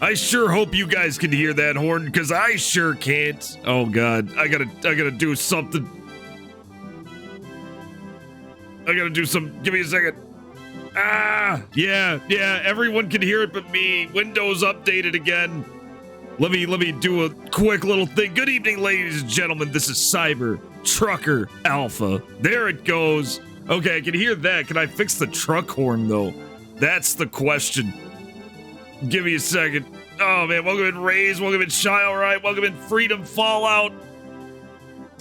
I sure hope you guys can hear that horn, because I sure can't. Oh god, I gotta do something. I gotta do some. Give me a second. Yeah, everyone can hear it but me. Windows updated again. Let me do a quick little thing. Good evening, ladies and gentlemen. This is Cyber Trucker Alpha. There it goes. Okay, I can hear that. Can I fix the truck horn, though? That's the question. Give me a second. Oh, man. Welcome in Raise. Welcome in Shy Alright. Welcome in Freedom Fallout.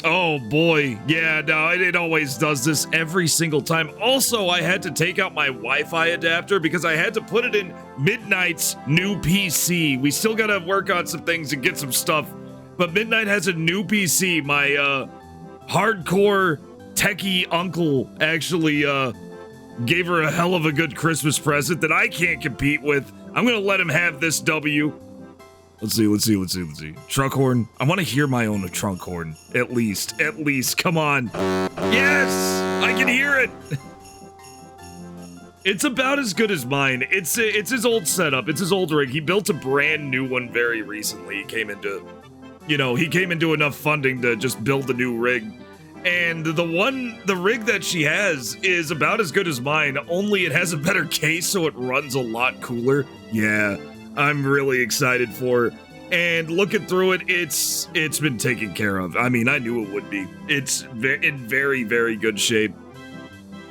Oh, boy. Yeah, no, it always does this every single time. Also, I had to take out my Wi-Fi adapter because I had to put it in Midnight's new PC. We still gotta work on some things and get some stuff. But Midnight has a new PC. My, hardcore techie uncle actually, gave her a hell of a good Christmas present that I can't compete with. I'm gonna let him have this W. Let's see. Truck horn. I want to hear my own trunk horn. At least. Come on. Yes! I can hear it! It's about as good as mine. It's his old setup. It's his old rig. He built a brand new one very recently. He came into enough funding to just build a new rig. And the rig that she has is about as good as mine, only it has a better case, so it runs a lot cooler. Yeah. I'm really excited for her. And looking through it, it's been taken care of. I mean, I knew it would be. It's in very, very good shape.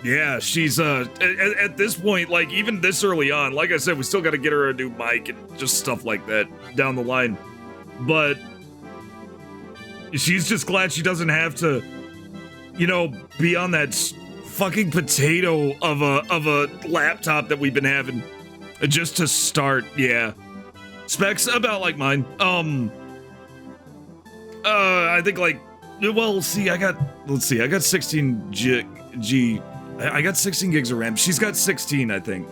Yeah, she's, at this point, like, even this early on, like I said, we still got to get her a new mic and just stuff like that down the line. But she's just glad she doesn't have to, be on that fucking potato of a laptop that we've been having. Just to start, yeah. Specs about like mine. I think like, well, see, I got 16 I got 16 gigs of RAM. She's got 16, I think.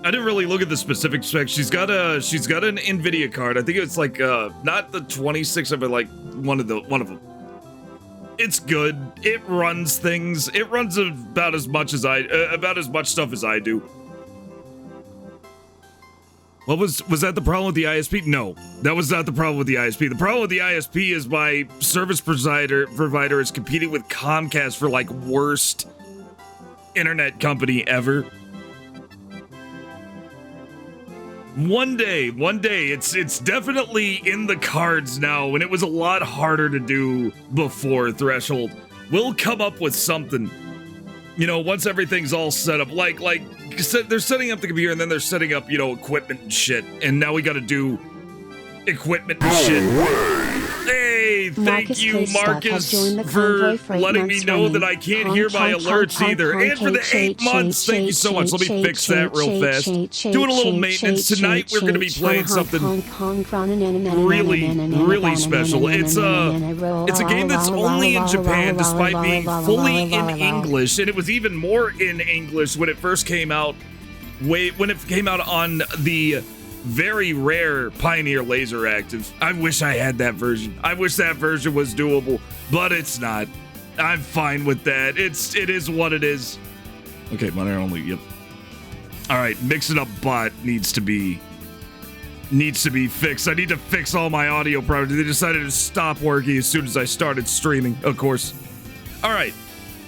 I didn't really look at the specific specs. She's got an NVIDIA card. I think it's like, not the 26, but like one of them. It's good. It runs things. It runs about as much stuff as I do. What was that the problem with the ISP? No, that was not the problem with the ISP. The problem with the ISP is my service provider is competing with Comcast for like worst internet company ever. One day, it's definitely in the cards now, and it was a lot harder to do before Threshold. We'll come up with something, once everything's all set up, like they're setting up the computer and then they're setting up, equipment and shit. And now we gotta do equipment and shit. Hey, thank you, Marcus, for letting me know that I can't hear my alerts either. And for the 8 months, thank you so much. Let me fix that real fast. Doing a little maintenance. Tonight, we're gonna be playing something really special. It's a game that's only in Japan, despite being fully in English. And it was even more in English when it first came out. When it came out on the very rare Pioneer Laser Active. I wish I had that version. I wish that version was doable, but it's not. I'm fine with that. It is what it is. Okay, monitor only. Yep. All right, mix it up. Bot needs to be fixed. I need to fix all my audio problems. They decided to stop working as soon as I started streaming. Of course. All right.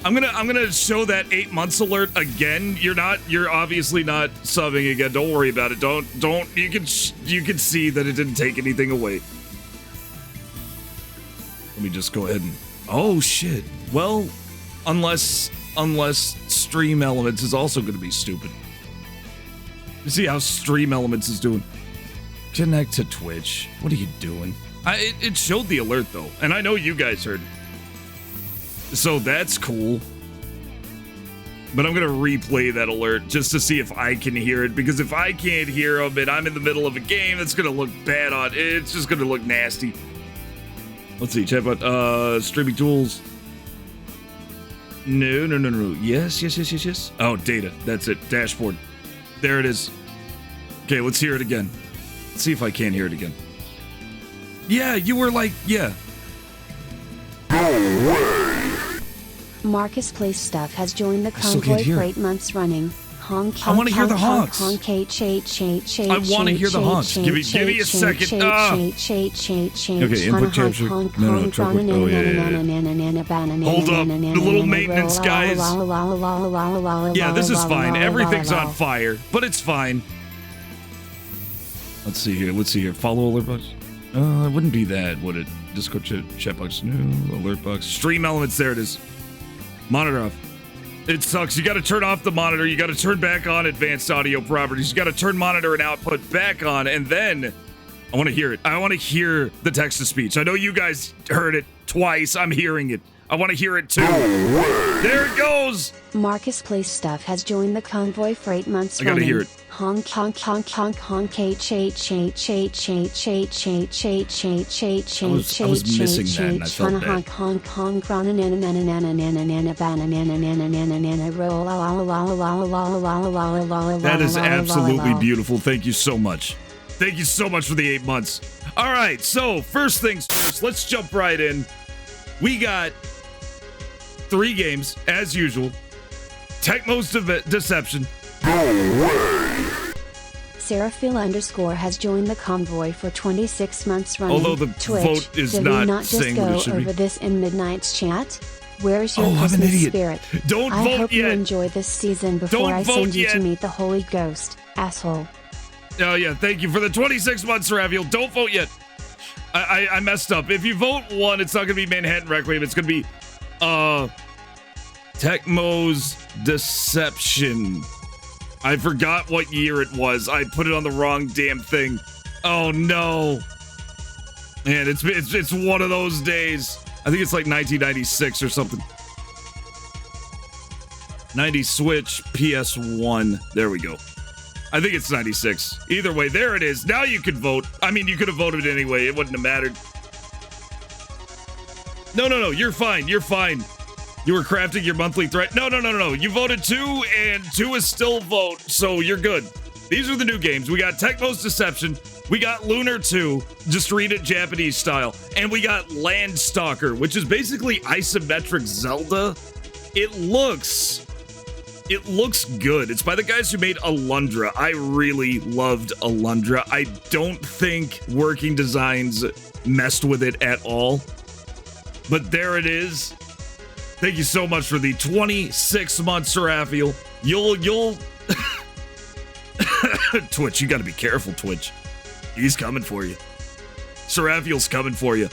I'm gonna show that 8 months alert again. You're obviously not subbing again. Don't worry about it. Don't. You can see that it didn't take anything away. Let me just go ahead and. Oh shit. Well, unless Stream Elements is also gonna be stupid. You see how Stream Elements is doing. Connect to Twitch. What are you doing? It showed the alert though, and I know you guys heard it. So that's cool. But I'm gonna replay that alert just to see if I can hear it, because if I can't hear them and I'm in the middle of a game, it's gonna look bad on. It's just gonna look nasty. Let's see, chatbot, streaming tools. No. Yes. Oh, data. That's it. Dashboard. There it is. Okay, let's hear it again. Let's see if I can't hear it again. Yeah, you were like, yeah. No way. Marcus Plays Stuff has joined the convoy for 8 months running. I want to hear the honks. I want to hear the honks. Give me a second. Okay, input capture. No, trouble. Oh, yeah. Hold up. The little maintenance guys. Yeah, this is fine. Everything's on fire, but it's fine. Let's see here. Follow alert box. It wouldn't be that, would it? Discord chat box. No. Alert box. Stream elements. There it is. Monitor off. It sucks. You got to turn off the monitor. You got to turn back on advanced audio properties. You got to turn monitor and output back on, and then I want to hear it. I want to hear the text to speech. I know you guys heard it twice. I'm hearing it. I want to hear it too. There it goes. Marcus Place Stuff has joined the convoy for 8 months. I gotta hear it. Honk honk honk honk honk I was missing that and I felt bad. honk honk That is absolutely beautiful. Thank you so much. Thank you so much for the 8 months. All right, so first things first, let's jump right in. We got 3 games, as usual. Tecmo's Deception. Seraphil_ has joined the convoy for 26 months running. Although the Twitch, vote is did not we not just saying what go it should over be? this in Midnight's chat? Where's your I'm an Christmas idiot. spirit? Don't I vote hope yet. you enjoy this season before Don't I vote send you yet. to meet the Holy Ghost, asshole. Oh yeah, thank you for the 26 months, Raviel. Don't vote yet. I messed up. If you vote 1, it's not gonna be Manhattan Requiem. It's gonna be Tecmo's Deception. I forgot what year it was. I put it on the wrong damn thing. Oh no. Man, it's one of those days. I think it's like 1996 or something. 90 Switch, PS1. There we go. I think it's 96. Either way, there it is. Now you can vote. I mean, you could have voted anyway. It wouldn't have mattered. No. You're fine. You're fine. You were crafting your monthly threat. No. You voted 2, and 2 is still vote, so you're good. These are the new games. We got Tecmo's Deception. We got Lunar 2, just read it Japanese style. And we got Landstalker, which is basically isometric Zelda. It looks good. It's by the guys who made Alundra. I really loved Alundra. I don't think Working Designs messed with it at all. But there it is. Thank you so much for the 26 months, Seraphil. You'll Twitch, you gotta be careful, Twitch. He's coming for you. Seraphil's coming for you.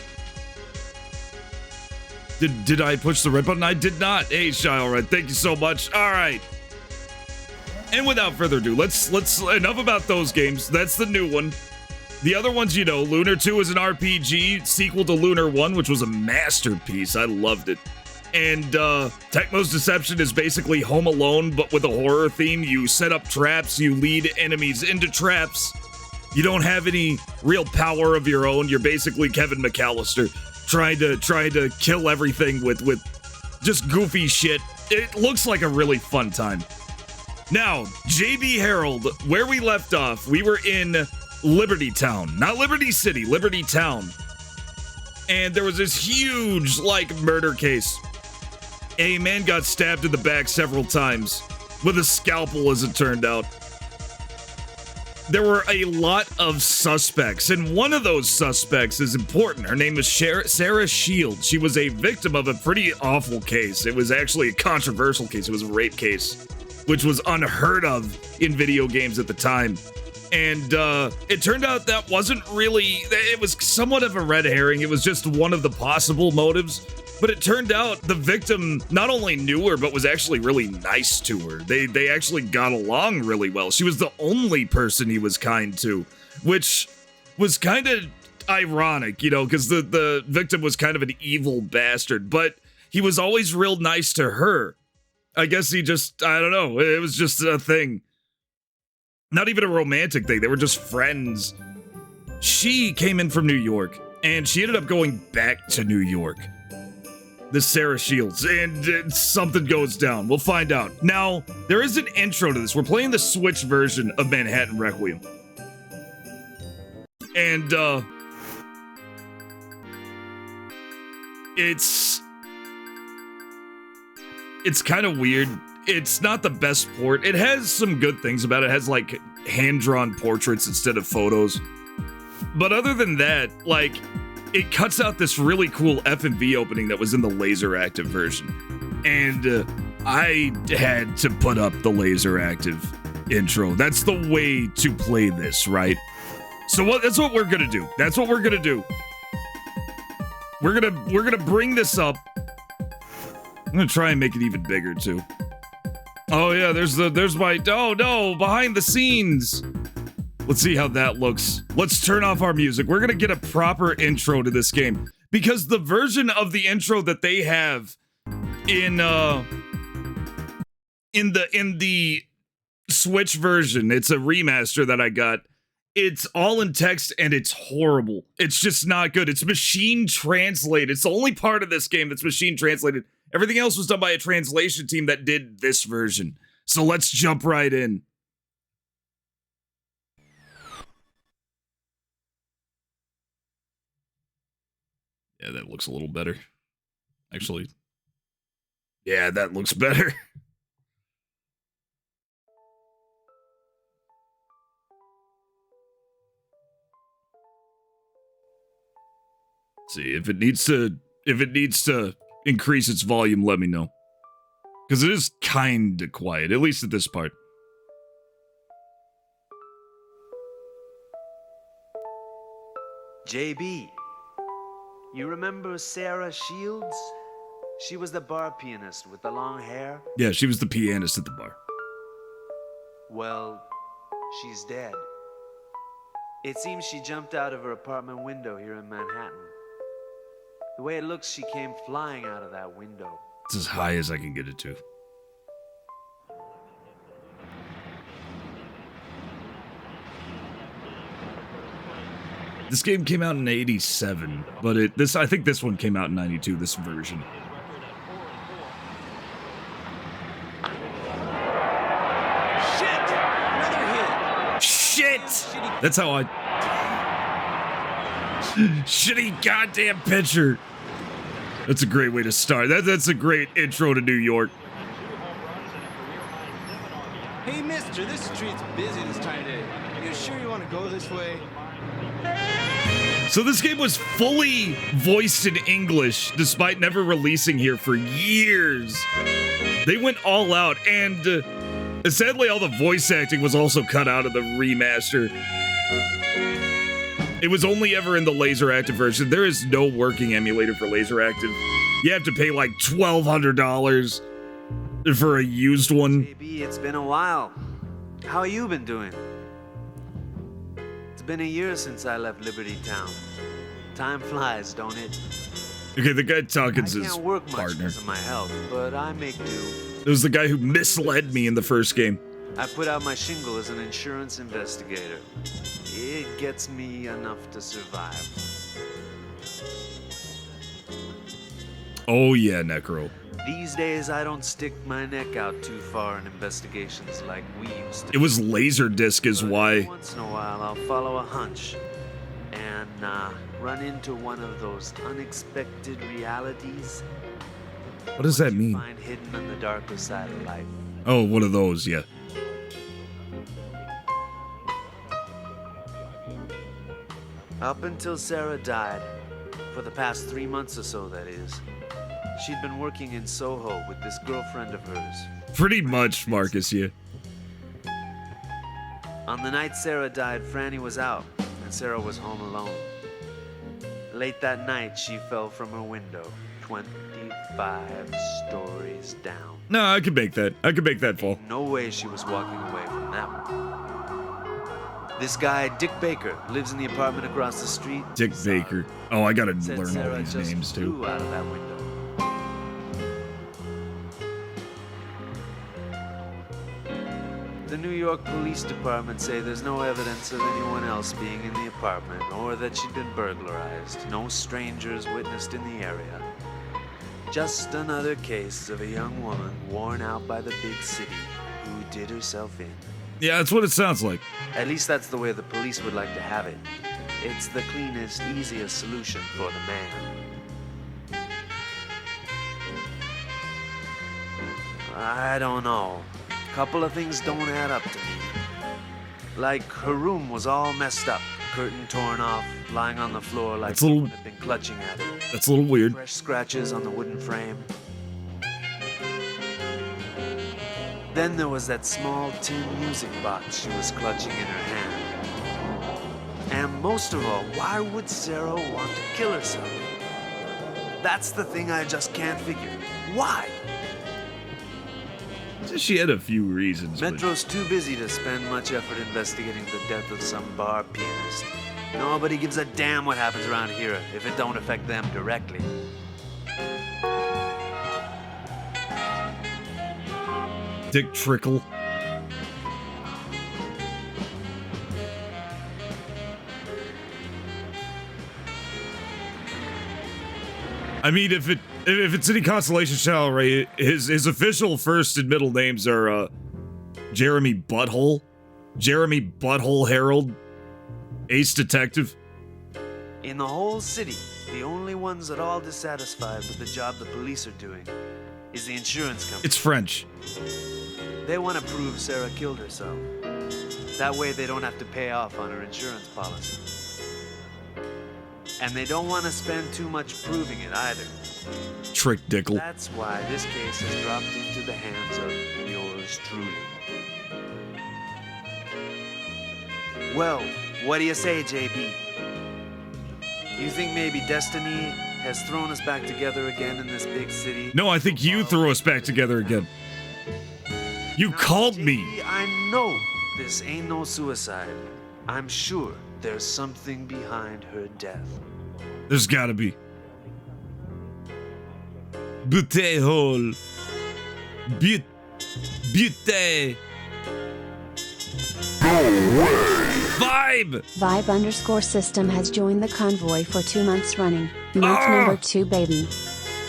Did I push the red button? I did not. Hey, Shy, all right. Thank you so much. All right. And without further ado, let's enough about those games. That's the new one. The other ones, you know, Lunar 2 is an RPG sequel to Lunar 1, which was a masterpiece. I loved it. And Tecmo's Deception is basically Home Alone, but with a horror theme. You set up traps, you lead enemies into traps. You don't have any real power of your own. You're basically Kevin McAllister trying to kill everything with just goofy shit. It looks like a really fun time. Now, JB Harold, where we left off, we were in Liberty Town. Not Liberty City, Liberty Town. And there was this huge, murder case. A man got stabbed in the back several times with a scalpel, as it turned out. There were a lot of suspects, and one of those suspects is important. Her name is Sarah Shields. She was a victim of a pretty awful case. It was actually a controversial case. It was a rape case, which was unheard of in video games at the time. And it turned out that wasn't really, it was somewhat of a red herring. It was just one of the possible motives. But it turned out the victim not only knew her, but was actually really nice to her. They actually got along really well. She was the only person he was kind to, which was kind of ironic, you know, because the victim was kind of an evil bastard, but he was always real nice to her. I guess he just, I don't know, it was just a thing. Not even a romantic thing, they were just friends. She came in from New York, and she ended up going back to New York. This Sarah Shields, and something goes down. We'll find out. Now, there is an intro to this. We're playing the Switch version of Manhattan Requiem. And, it's kind of weird. it's not the best port. It has some good things about it. It has like hand-drawn portraits instead of photos. But other than that, like, it cuts out this really cool FMV opening that was in the laser active version. And I had to put up the laser active intro. That's the way to play this, right? So that's what we're gonna do. That's what we're gonna do. We're gonna bring this up. I'm gonna try and make it even bigger too. Oh yeah, there's my, oh no, behind the scenes. Let's see how that looks. Let's turn off our music. We're gonna get a proper intro to this game because the version of the intro that they have in the Switch version, it's a remaster that I got. It's all in text and it's horrible. It's just not good. It's machine translated. It's the only part of this game that's machine translated. Everything else was done by a translation team that did this version. So let's jump right in. Yeah, that looks a little better. Actually, yeah, that looks better. See, if it needs to increase its volume, let me know. Because it is kinda quiet, at least at this part. JB, you remember Sarah Shields? She was the bar pianist with the long hair. Yeah, she was the pianist at the bar. Well, she's dead. It seems she jumped out of her apartment window here in Manhattan. The way it looks, she came flying out of that window. It's as high as I can get it to. This game came out in '87, but I think this one came out in '92. This version. Shit! Another hit! Shit! That's how I. Shitty goddamn pitcher. That's a great way to start. That's a great intro to New York. Hey, mister, this street's busy this time of day. You sure you want to go this way? So this game was fully voiced in English, despite never releasing here for years. They went all out, and sadly all the voice acting was also cut out of the remaster. It was only ever in the laser active version. There is no working emulator for laser active. You have to pay like $1,200 for a used one. JB, it's been a while. How you been doing? It's been a year since I left Liberty Town. Time flies, don't it? Okay, the guy talking's his I can't work much partner. because of my health, but I make do. It was the guy who misled me in the first game. I put out my shingle as an insurance investigator. It gets me enough to survive. Oh yeah, Necro. These days, I don't stick my neck out too far in investigations like we used to. It was Laserdisc is But why. Once in a while, I'll follow a hunch and run into one of those unexpected realities. What does that mean? Find hidden on the darker side of life. Oh, one of those, yeah. Up until Sarah died, for the past 3 months or so, that is, she'd been working in Soho with this girlfriend of hers. Pretty much, Marcus, yeah. On the night Sarah died, Franny was out, and Sarah was home alone. Late that night, she fell from her window, 25 stories down. No, I could make that. I could make that fall. No way she was walking away from that one. This guy, Dick Baker, lives in the apartment across the street. Dick Baker. Oh, I gotta Said learn all Sarah these just names too. flew out of that window. The New York Police Department say there's no evidence of anyone else being in the apartment or that she'd been burglarized. No strangers witnessed in the area. Just another case of a young woman worn out by the big city who did herself in. Yeah, that's what it sounds like. At least that's the way the police would like to have it. It's the cleanest, easiest solution for the man. I don't know. A couple of things don't add up to me. Like, her room was all messed up. Curtain torn off, lying on the floor like someone had been clutching at it. That's a little weird. Fresh scratches on the wooden frame. Then there was that small tin music box she was clutching in her hand. And most of all, why would Sarah want to kill herself? That's the thing I just can't figure. Why? She had a few reasons. Metro's too busy to spend much effort investigating the death of some bar pianist. Nobody gives a damn what happens around here if it don't affect them directly. Dick Trickle. I mean, if it's any consolation, shall right? His official first and middle names are Jeremy Butthole Harold, Ace Detective. In the whole city, the only ones at all dissatisfied with the job the police are doing is the insurance company. It's French. They want to prove Sarah killed herself. That way they don't have to pay off on her insurance policy. And they don't want to spend too much proving it either. Trick Dickle. That's why this case has dropped into the hands of yours truly. Well, what do you say, JB? You think maybe destiny has thrown us back together again in this big city? No, I think you threw us back together again. You called me. JB, I know this ain't no suicide. I'm sure there's something behind her death. There's gotta be. Butthole. Butte. Vibe! Vibe_system has joined the convoy for 2 months running. Month number 2, baby.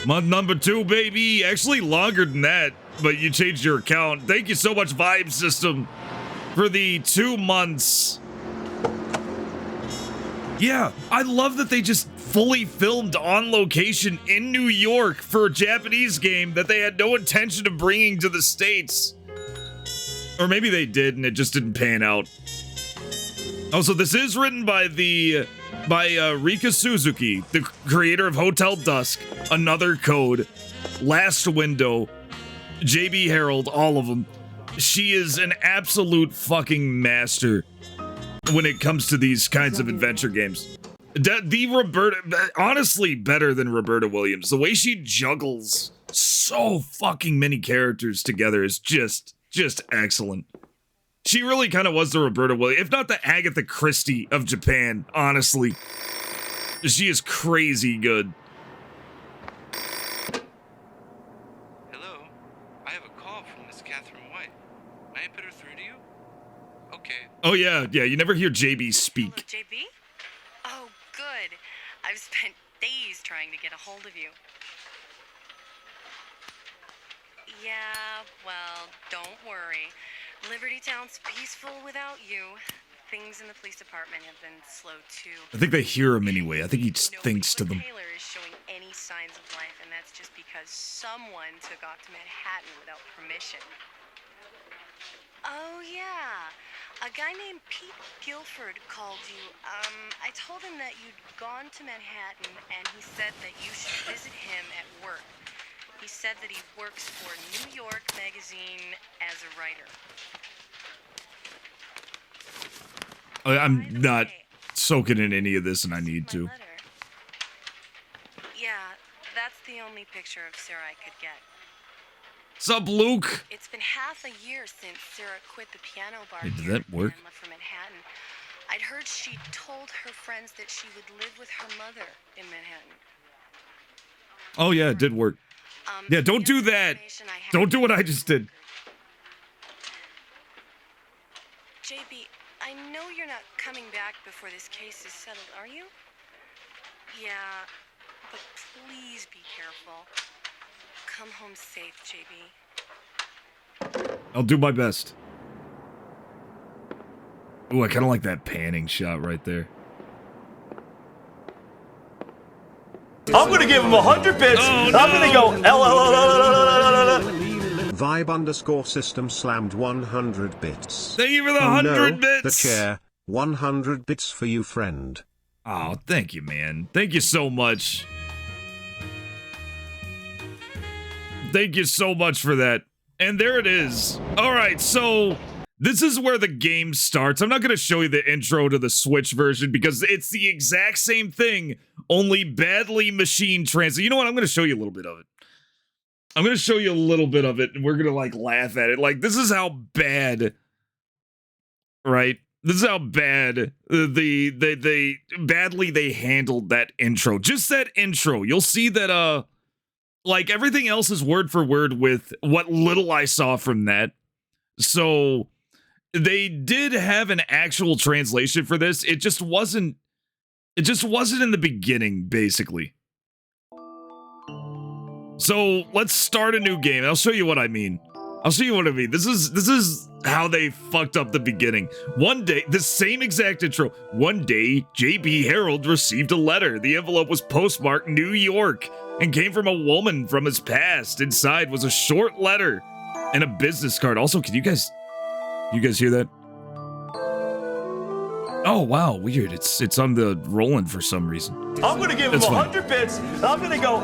Month number 2, baby. Actually, longer than that, but you changed your account. Thank you so much, Vibe System, for the 2 months. Yeah, I love that they just fully filmed on location in New York for a Japanese game that they had no intention of bringing to the States. Or maybe they did and it just didn't pan out. Also, this is written by Rika Suzuki, the creator of Hotel Dusk, Another Code, Last Window, JB Harold, all of them. She is an absolute fucking master when it comes to these kinds of adventure games. The Roberta, honestly, better than Roberta Williams. The way she juggles so fucking many characters together is just excellent. She really kind of was the Roberta Williams, if not the Agatha Christie of Japan, honestly. She is crazy good. Hello, I have a call from Miss Catherine White. May I put her through to you? Okay. Oh yeah, you never hear JB speak. Hello, JB? Oh, good. I've spent days trying to get a hold of you. Yeah, well, don't worry. Liberty Town's peaceful without you. Things in the police department have been slow too. I think they hear him anyway. I think he just thinks to them. Taylor is showing any signs of life, and that's just because someone took off to Manhattan without permission. Oh, yeah. A guy named Pete Guilford called you. I told him that you'd gone to Manhattan, and he said that you should visit him at work. He said that he works for New York Magazine as a writer. I'm not soaking in any of this, and I need to. Yeah, that's the only picture of Sarah I could get. Sup, Luke? It's been half a year since Sarah quit the piano bar Hey, did here that work? and left for Manhattan. I'd heard she told her friends that she would live with her mother in Manhattan. Oh yeah, it did work. Yeah, don't do that. Don't do what I just did. JB, I know you're not coming back before this case is settled, are you? Yeah, but please be careful. Come home safe, JB. I'll do my best. Ooh, I kind of like that panning shot right there. I'm gonna give him 100 bits. Oh, I'm gonna go Vibe_system slammed 100 bits. Thank you for the Oh 100 no, bits. the chair. 100 bits for you, friend. Oh, thank you, man. Thank you so much. Thank you so much for that. And there it is. All right, so this is where the game starts. I'm not going to show you the intro to the Switch version because it's the exact same thing, only badly machine translated. You know what? I'm going to show you a little bit of it. I'm going to show you a little bit of it, and we're going to, like, laugh at it. Like, this is how bad, right? This is how bad badly they handled that intro. Just that intro. You'll see that, like, everything else is word for word with what little I saw from that. So they did have an actual translation for this. It just wasn't in the beginning, basically. So let's start a new game. I'll show you what I mean. This is how they fucked up the beginning. One day, the same exact intro. One day, JB Harold received a letter. The envelope was postmarked New York and came from a woman from his past. Inside was a short letter and a business card. Also, can you guys hear that? Oh wow, weird. It's on the Roland for some reason. I'm gonna give him 100 bits. I'm gonna go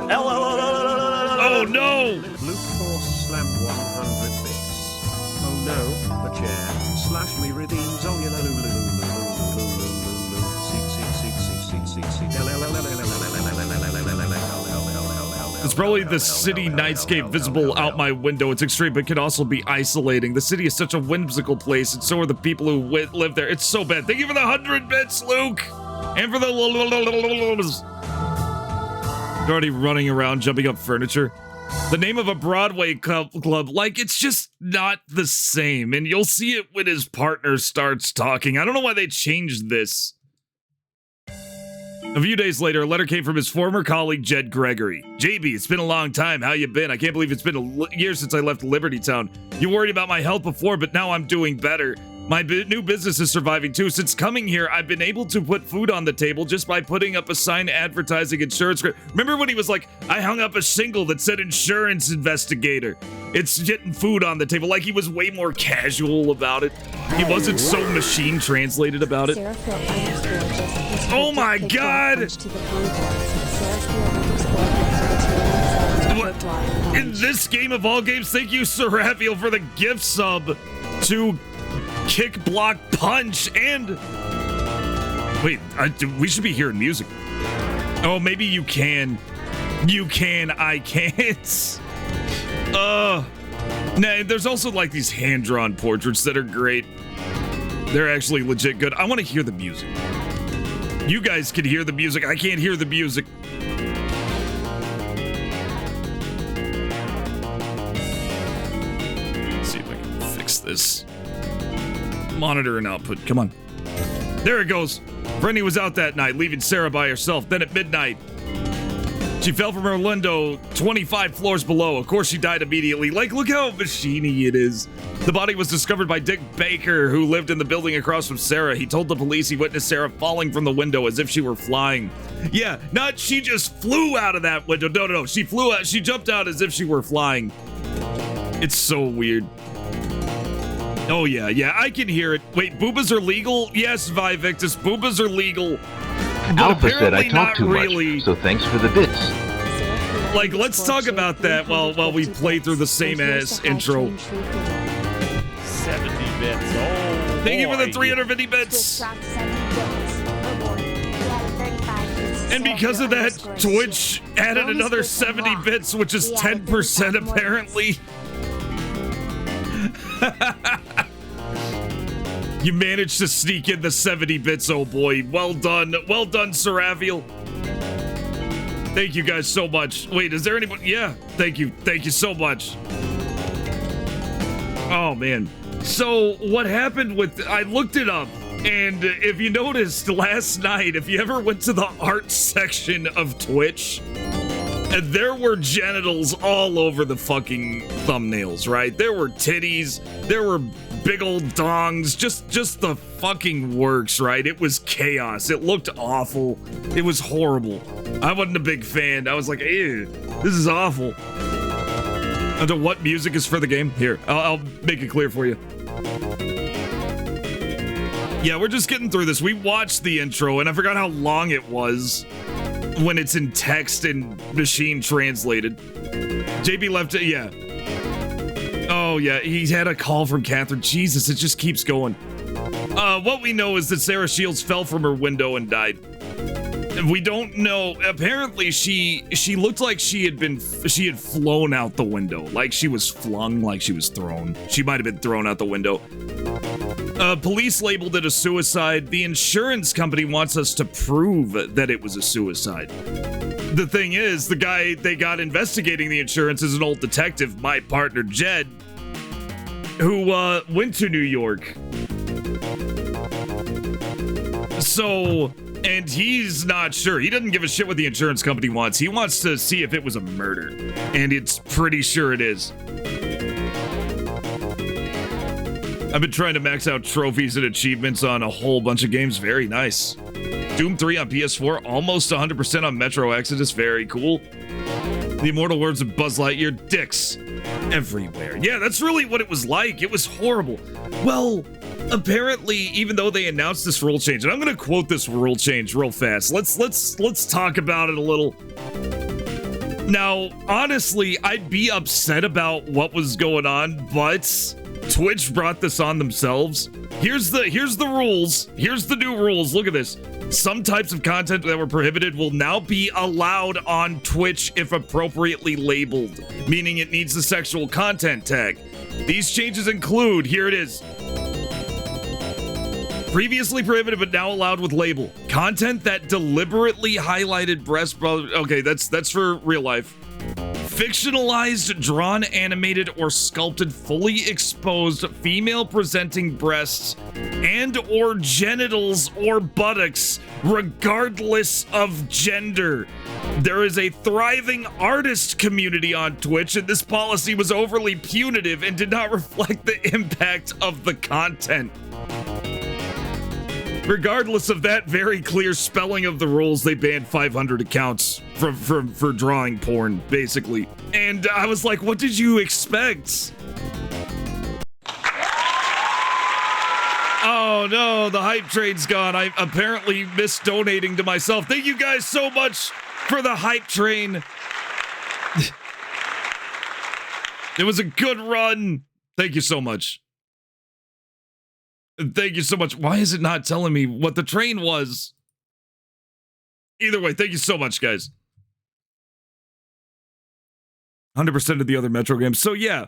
Oh no! Luke Force slammed 100 bits. Oh no, the chair. / me redeems It's probably the city nightscape visible out my window. It's extreme, but can also be isolating. The city is such a whimsical place, and so are the people who live there. It's so bad. Thank you for the 100 bits, Luke! And for the You're already running around jumping up furniture. The name of a Broadway club, like, it's just not the same. And you'll see it when his partner starts talking. I don't know why they changed this. A few days later, a letter came from his former colleague, Jed Gregory. JB, it's been a long time. How you been? I can't believe it's been a year since I left Liberty Town. You worried about my health before, but now I'm doing better. My new business is surviving too. Since coming here, I've been able to put food on the table just by putting up a sign advertising insurance. Remember when he was like, I hung up a shingle that said insurance investigator. It's getting food on the table. Like, he was way more casual about it. He wasn't so machine translated about it. Oh my god! In this game of all games, thank you, Serafiel, for the gift sub to Kick, Block, Punch, and... Wait, we should be hearing music. Oh, maybe you can. You can, I can't. Nah, there's also, like, these hand-drawn portraits that are great. They're actually legit good. I want to hear the music. You guys can hear the music. I can't hear the music. Let's see if I can fix this. Monitor and output. Come on. There it goes. Brittany was out that night, leaving Sarah by herself. Then at midnight, she fell from her window 25 floors below. Of course, she died immediately. Like, look how machiny it is. The body was discovered by Dick Baker, who lived in the building across from Sarah. He told the police he witnessed Sarah falling from the window as if she were flying. Yeah, not she just flew out of that window. No. She flew out. She jumped out as if she were flying. It's so weird. Oh, yeah, I can hear it. Wait, boobas are legal? Yes, Vivictus, boobas are legal. Alpha said I talk too much, so thanks for the bits. Like, let's talk about that while we play through the same ass intro. 70 bits. Oh, thank you for the 350 bits. And because of that, Twitch added another 70 bits, which is 10% apparently. You managed to sneak in the 70 bits, oh boy. Well done, Serafiel. Thank you guys so much. Wait, is there anybody? Yeah, thank you so much. Oh man. So what happened with, I looked it up, and if you noticed last night, if you ever went to the art section of Twitch, there were genitals all over the fucking thumbnails, right? There were titties, there were big old dongs, just the fucking works, right? It was chaos. It looked awful. It was horrible. I wasn't a big fan. I was like, ew, this is awful. To what music is for the game? Here, I'll make it clear for you. Yeah, we're just getting through this. We watched the intro, and I forgot how long it was when it's in text and machine translated. JB left it, yeah. Oh, yeah, he had a call from Catherine. Jesus, it just keeps going. What we know is that Sarah Shields fell from her window and died. We don't know. Apparently, she looked like she had flown out the window, like she was flung, like she was thrown. She might have been thrown out the window. Police labeled it a suicide. The insurance company wants us to prove that it was a suicide. The thing is, the guy they got investigating the insurance is an old detective, my partner Jed, who went to New York. So. And he's not sure. He doesn't give a shit what the insurance company wants. He wants to see if it was a murder. And it's pretty sure it is. I've been trying to max out trophies and achievements on a whole bunch of games. Very nice. Doom 3 on PS4, almost 100% on Metro Exodus. Very cool. The immortal words of Buzz Lightyear, dicks everywhere. Yeah, that's really what it was like. It was horrible. Well, apparently, even though they announced this rule change, and I'm gonna quote this rule change real fast. Let's talk about it a little. Now, honestly, I'd be upset about what was going on, but Twitch brought this on themselves. Here's the rules. Here's the new rules. Look at this. Some types of content that were prohibited will now be allowed on Twitch if appropriately labeled, meaning it needs the sexual content tag. These changes include, here it is. Previously prohibited but now allowed with label. Content that deliberately highlighted breast. Okay, that's for real life. Fictionalized, drawn, animated, or sculpted, fully exposed female presenting breasts and or genitals or buttocks, regardless of gender. There is a thriving artist community on Twitch, and this policy was overly punitive and did not reflect the impact of the content. Regardless of that very clear spelling of the rules, they banned 500 accounts for drawing porn, basically. And I was like, what did you expect? Oh no, the hype train's gone. I apparently missed donating to myself. Thank you guys so much for the hype train. It was a good run. Thank you so much. Thank you so much. Why is it not telling me what the train was? Either way, thank you so much, guys. 100% of the other Metro games. So yeah,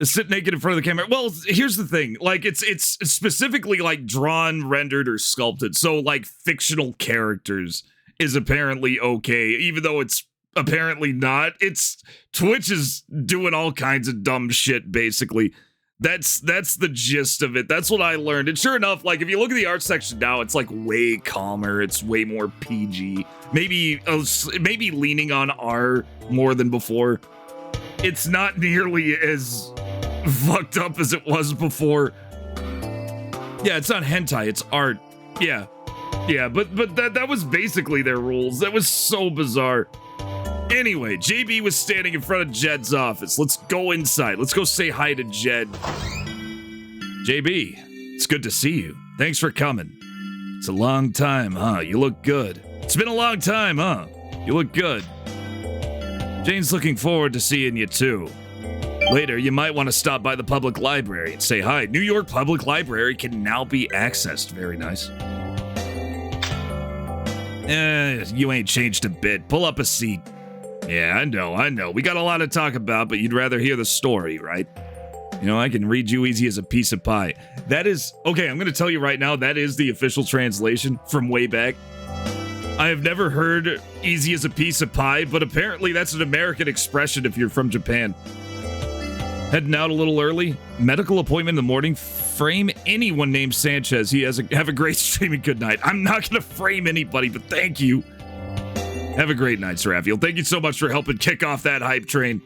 sit naked in front of the camera. Well, here's the thing. Like, it's specifically like drawn, rendered, or sculpted. So like fictional characters is apparently okay, even though it's apparently not. It's Twitch is doing all kinds of dumb shit, basically. That's the gist of it. That's what I learned. And sure enough, like if you look at the art section now, it's like way calmer. It's way more PG. Maybe leaning on R more than before. It's not nearly as fucked up as it was before. Yeah, it's not hentai, it's art. Yeah. Yeah, but that was basically their rules. That was so bizarre. Anyway, JB was standing in front of Jed's office. Let's go inside. Let's go say hi to Jed. JB, it's good to see you. Thanks for coming. It's a long time, huh? You look good. It's been a long time, huh? You look good. Jane's looking forward to seeing you too. Later, you might want to stop by the public library and say hi. New York Public Library can now be accessed. Very nice. You ain't changed a bit. Pull up a seat. Yeah, I know. We got a lot to talk about, but you'd rather hear the story, right? You know, I can read you easy as a piece of pie. That is, okay, I'm going to tell you right now, that is the official translation from way back. I have never heard easy as a piece of pie, but apparently that's an American expression if you're from Japan. Heading out a little early. Medical appointment in the morning. Frame anyone named Sanchez. Have a great stream and good night. I'm not going to frame anybody, but thank you. Have a great night, Sir Raphael. Thank you so much for helping kick off that hype train.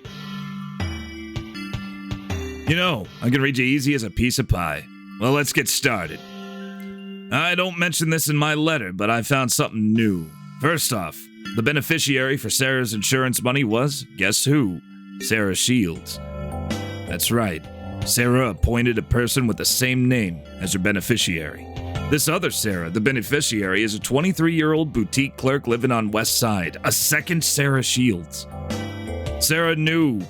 You know, I can read you easy as a piece of pie. Well, let's get started. I don't mention this in my letter, but I found something new. First off, the beneficiary for Sarah's insurance money was, guess who? Sarah Shields. That's right. Sarah appointed a person with the same name as her beneficiary. This other Sarah, the beneficiary, is a 23-year-old boutique clerk living on West Side. A second Sarah Shields. Sarah knew.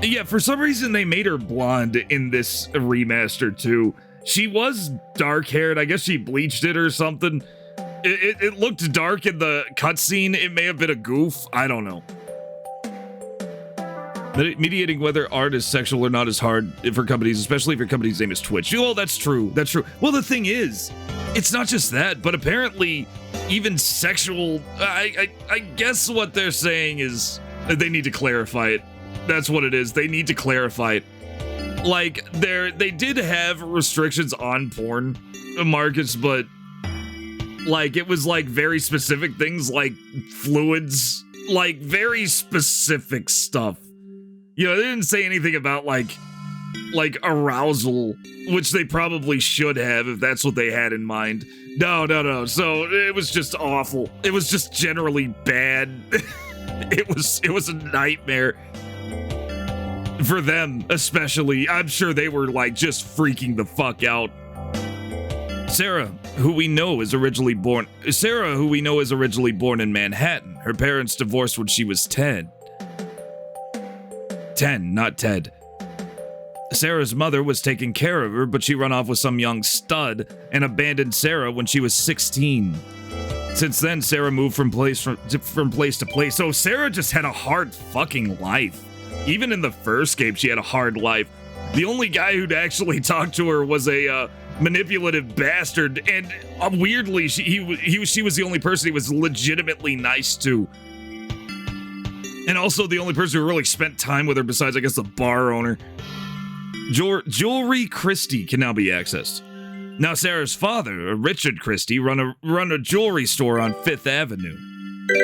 Yeah, for some reason they made her blonde in this remaster too. She was dark-haired. I guess she bleached it or something. It looked dark in the cutscene. It may have been a goof. I don't know. Mediating whether art is sexual or not is hard for companies, especially if your company's name is Twitch. Oh, that's true. That's true. Well, the thing is, it's not just that, but apparently even sexual... I guess what they're saying is that they need to clarify it. That's what it is. They need to clarify it. Like, they did have restrictions on porn markets, but like it was like very specific things like fluids, like very specific stuff. You know, they didn't say anything about like arousal, which they probably should have if that's what they had in mind. No. So it was just awful. It was just generally bad. It was a nightmare. For them, especially. I'm sure they were like just freaking the fuck out. Sarah, who we know is originally born in Manhattan. Her parents divorced when she was 10. 10, not Ted. Sarah's mother was taking care of her, but she ran off with some young stud and abandoned Sarah when she was 16. Since then, Sarah moved from place to place. So Sarah just had a hard fucking life. Even in the first game, she had a hard life. The only guy who'd actually talked to her was a manipulative bastard, and weirdly, she was the only person he was legitimately nice to. And also the only person who really spent time with her besides, I guess, the bar owner. Jewelry Christie can now be accessed. Now Sarah's father, Richard Christie, run a jewelry store on 5th Avenue.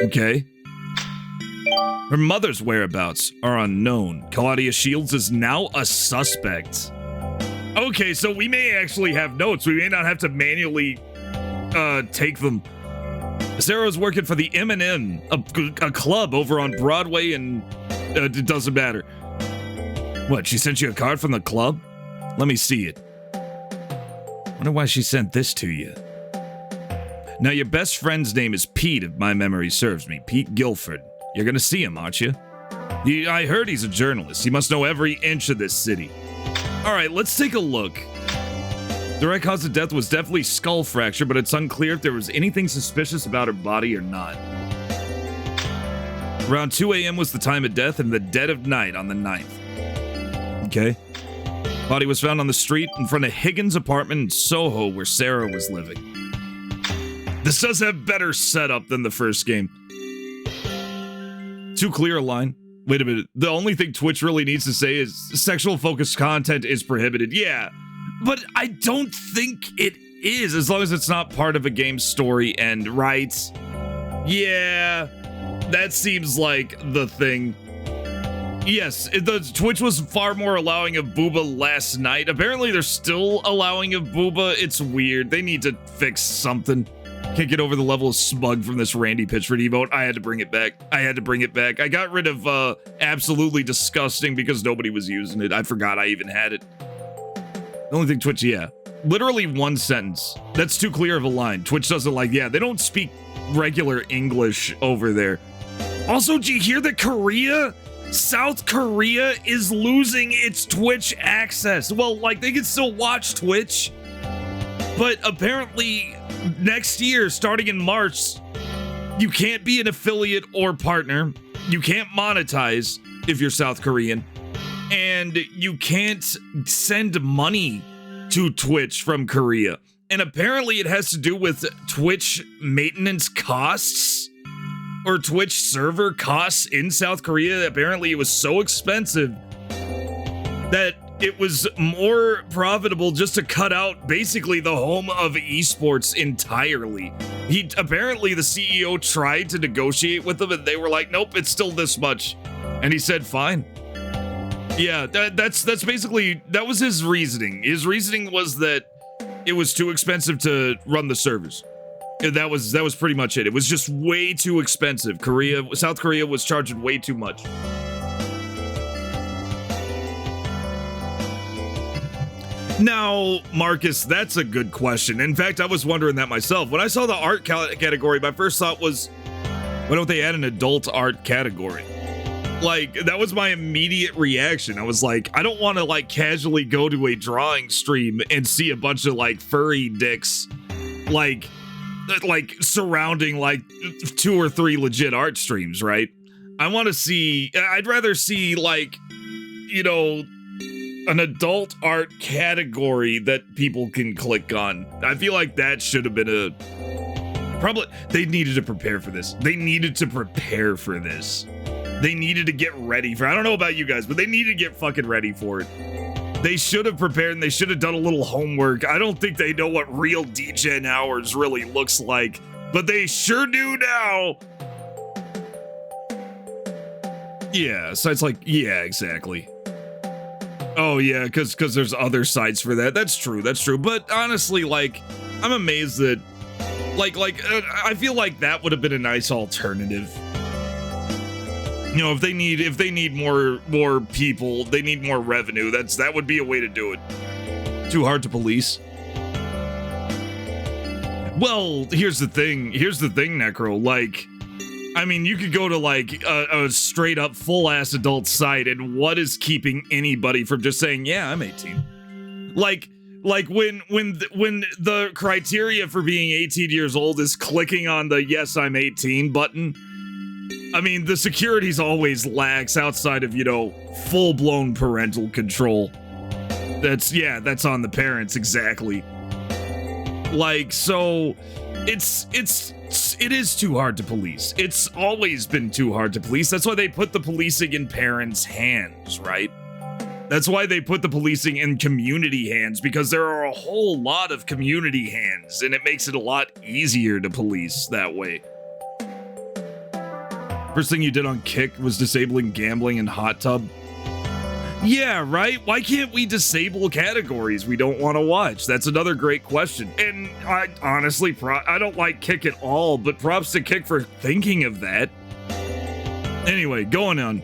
Okay. Her mother's whereabouts are unknown. Claudia Shields is now a suspect. Okay, so we may actually have notes. We may not have to manually take them. Sarah's working for the M&M, a club over on Broadway, and it doesn't matter. What, she sent you a card from the club? Let me see it. Wonder why she sent this to you. Now, your best friend's name is Pete, if my memory serves me. Pete Guilford. You're gonna see him, aren't you? I heard he's a journalist. He must know every inch of this city. All right, let's take a look. The right cause of death was definitely skull fracture, but it's unclear if there was anything suspicious about her body or not. Around 2 a.m. was the time of death in the dead of night on the 9th. Okay. Body was found on the street in front of Higgins' apartment in Soho, where Sarah was living. This does have better setup than the first game. Too clear a line. Wait a minute. The only thing Twitch really needs to say is sexual focused content is prohibited. Yeah, but I don't think it is, as long as it's not part of a game's story end, right? Yeah, that seems like the thing. Yes, the Twitch was far more allowing of booba last night. Apparently they're still allowing of booba. It's weird. They need to fix something. Can't get over the level of smug from this Randy Pitchford emote. I had to bring it back. I got rid of absolutely disgusting because nobody was using it. I forgot I even had it. The only thing Twitch, yeah. Literally one sentence. That's too clear of a line. Twitch doesn't like, yeah, they don't speak regular English over there. Also, did you hear that South Korea is losing its Twitch access? Well, like, they can still watch Twitch, but apparently next year, starting in March, you can't be an affiliate or partner. You can't monetize if you're South Korean. And you can't send money to Twitch from Korea. And apparently it has to do with Twitch maintenance costs or Twitch server costs in South Korea. Apparently it was so expensive that it was more profitable just to cut out basically the home of esports entirely. Apparently the CEO tried to negotiate with them and they were like, nope, it's still this much. And he said, fine. Yeah, that's basically, that was his reasoning. His reasoning was that it was too expensive to run the servers. That was pretty much it. It was just way too expensive. South Korea was charging way too much. Now, Marcus, that's a good question. In fact, I was wondering that myself. When I saw the art category, my first thought was, why don't they add an adult art category? Like, that was my immediate reaction. I was like, I don't want to, like, casually go to a drawing stream and see a bunch of, like, furry dicks, like surrounding, like, 2 or 3 legit art streams, right? I'd rather see, like, you know, an adult art category that people can click on. I feel like that should have been they needed to prepare for this. They needed to get ready for, I don't know about you guys, but they needed to get fucking ready for it. They should have prepared and they should have done a little homework. I don't think they know what real D-Gen hours really looks like, but they sure do now. Yeah, sites like, yeah, exactly. Oh yeah, because there's other sites for that. That's true. But honestly, like, I'm amazed that, I feel like that would have been a nice alternative. You know, if they need more people, they need more revenue. That would be a way to do it. Too hard to police. Well, here's the thing, Necro. Like, I mean, you could go to like a straight up full ass adult site, and what is keeping anybody from just saying, "Yeah, I'm 18"? Like when the criteria for being 18 years old is clicking on the "Yes, I'm 18" button. I mean, the security's always lax outside of, you know, full-blown parental control. That's on the parents, exactly. Like, so it is too hard to police. It's always been too hard to police. That's why they put the policing in parents' hands, right? That's why they put the policing in community hands, because there are a whole lot of community hands, and it makes it a lot easier to police that way. First thing you did on Kick was disabling gambling and hot tub. Yeah, right? Why can't we disable categories we don't want to watch? That's another great question. And I honestly, I don't like Kick at all, but props to Kick for thinking of that. Anyway, going on.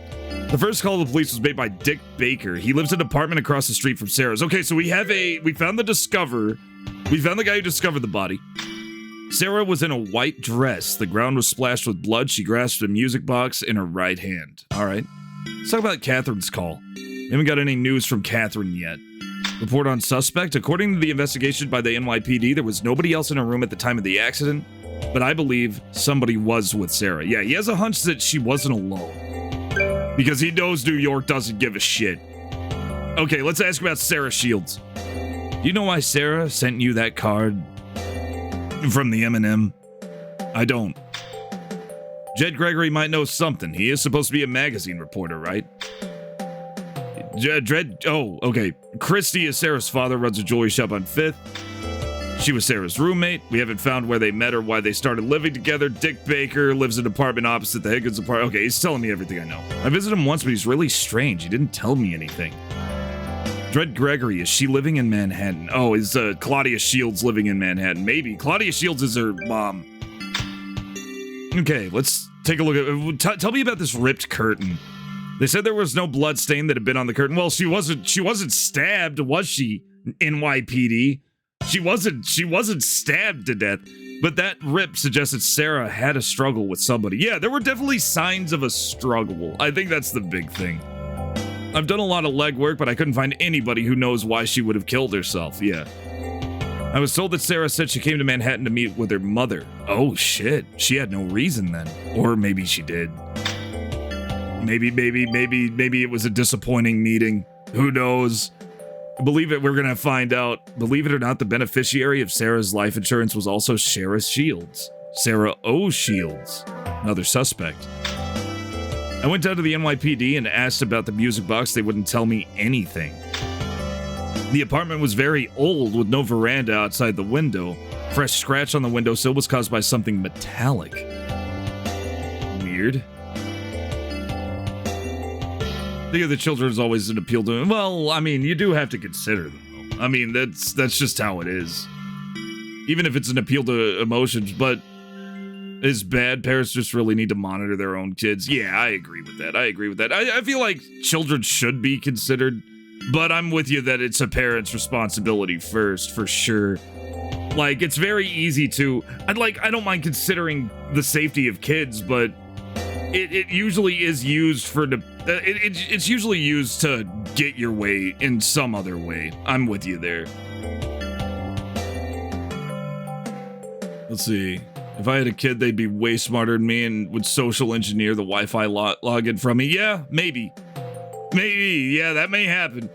The first call to the police was made by Dick Baker. He lives in an apartment across the street from Sarah's. Okay, so we found the guy who discovered the body. Sarah was in a white dress. The ground was splashed with blood. She grasped a music box in her right hand. All right. Let's talk about Catherine's call. We haven't got any news from Catherine yet. Report on suspect. According to the investigation by the NYPD, there was nobody else in her room at the time of the accident, but I believe somebody was with Sarah. Yeah, he has a hunch that she wasn't alone, because he knows New York doesn't give a shit. Okay, let's ask about Sarah Shields. Do you know why Sarah sent you that card from the M&M? I don't. Jed Gregory might know something. He is supposed to be a magazine reporter, right? Oh, okay. Christy is Sarah's father, runs a jewelry shop on 5th. She was Sarah's roommate. We haven't found where they met or why they started living together. Dick Baker lives in an apartment opposite the Higgins apartment. Okay, he's telling me everything I know. I visited him once, but he's really strange. He didn't tell me anything. Jed Gregory, is she living in Manhattan? Oh, is Claudia Shields living in Manhattan? Maybe. Claudia Shields is her mom. Okay, let's take a look at... Tell me about this ripped curtain. They said there was no blood stain that had been on the curtain. Well, she wasn't stabbed, was she? NYPD. She wasn't stabbed to death. But that rip suggested Sarah had a struggle with somebody. Yeah, there were definitely signs of a struggle. I think that's the big thing. I've done a lot of legwork, but I couldn't find anybody who knows why she would have killed herself. Yeah. I was told that Sarah said she came to Manhattan to meet with her mother. Oh shit, she had no reason then. Or maybe she did. Maybe it was a disappointing meeting. Who knows? Believe it, we're gonna find out. Believe it or not, the beneficiary of Sarah's life insurance was also Sarah Shields. Sarah O. Shields, another suspect. I went down to the NYPD and asked about the music box. They wouldn't tell me anything. The apartment was very old with no veranda outside the window. Fresh scratch on the windowsill was caused by something metallic. Weird. The other children is always an appeal to him. Well, I mean, you do have to consider them, though. I mean, that's just how it is. Even if it's an appeal to emotions, but is bad. Parents just really need to monitor their own kids. Yeah, I agree with that. I feel like children should be considered. But I'm with you that it's a parent's responsibility first, for sure. Like, it's very easy to... I don't mind considering the safety of kids, but it usually is used for... It's usually used to get your way in some other way. I'm with you there. Let's see. If I had a kid, they'd be way smarter than me and would social engineer the Wi-Fi login from me. Yeah, maybe. Maybe. Yeah, that may happen.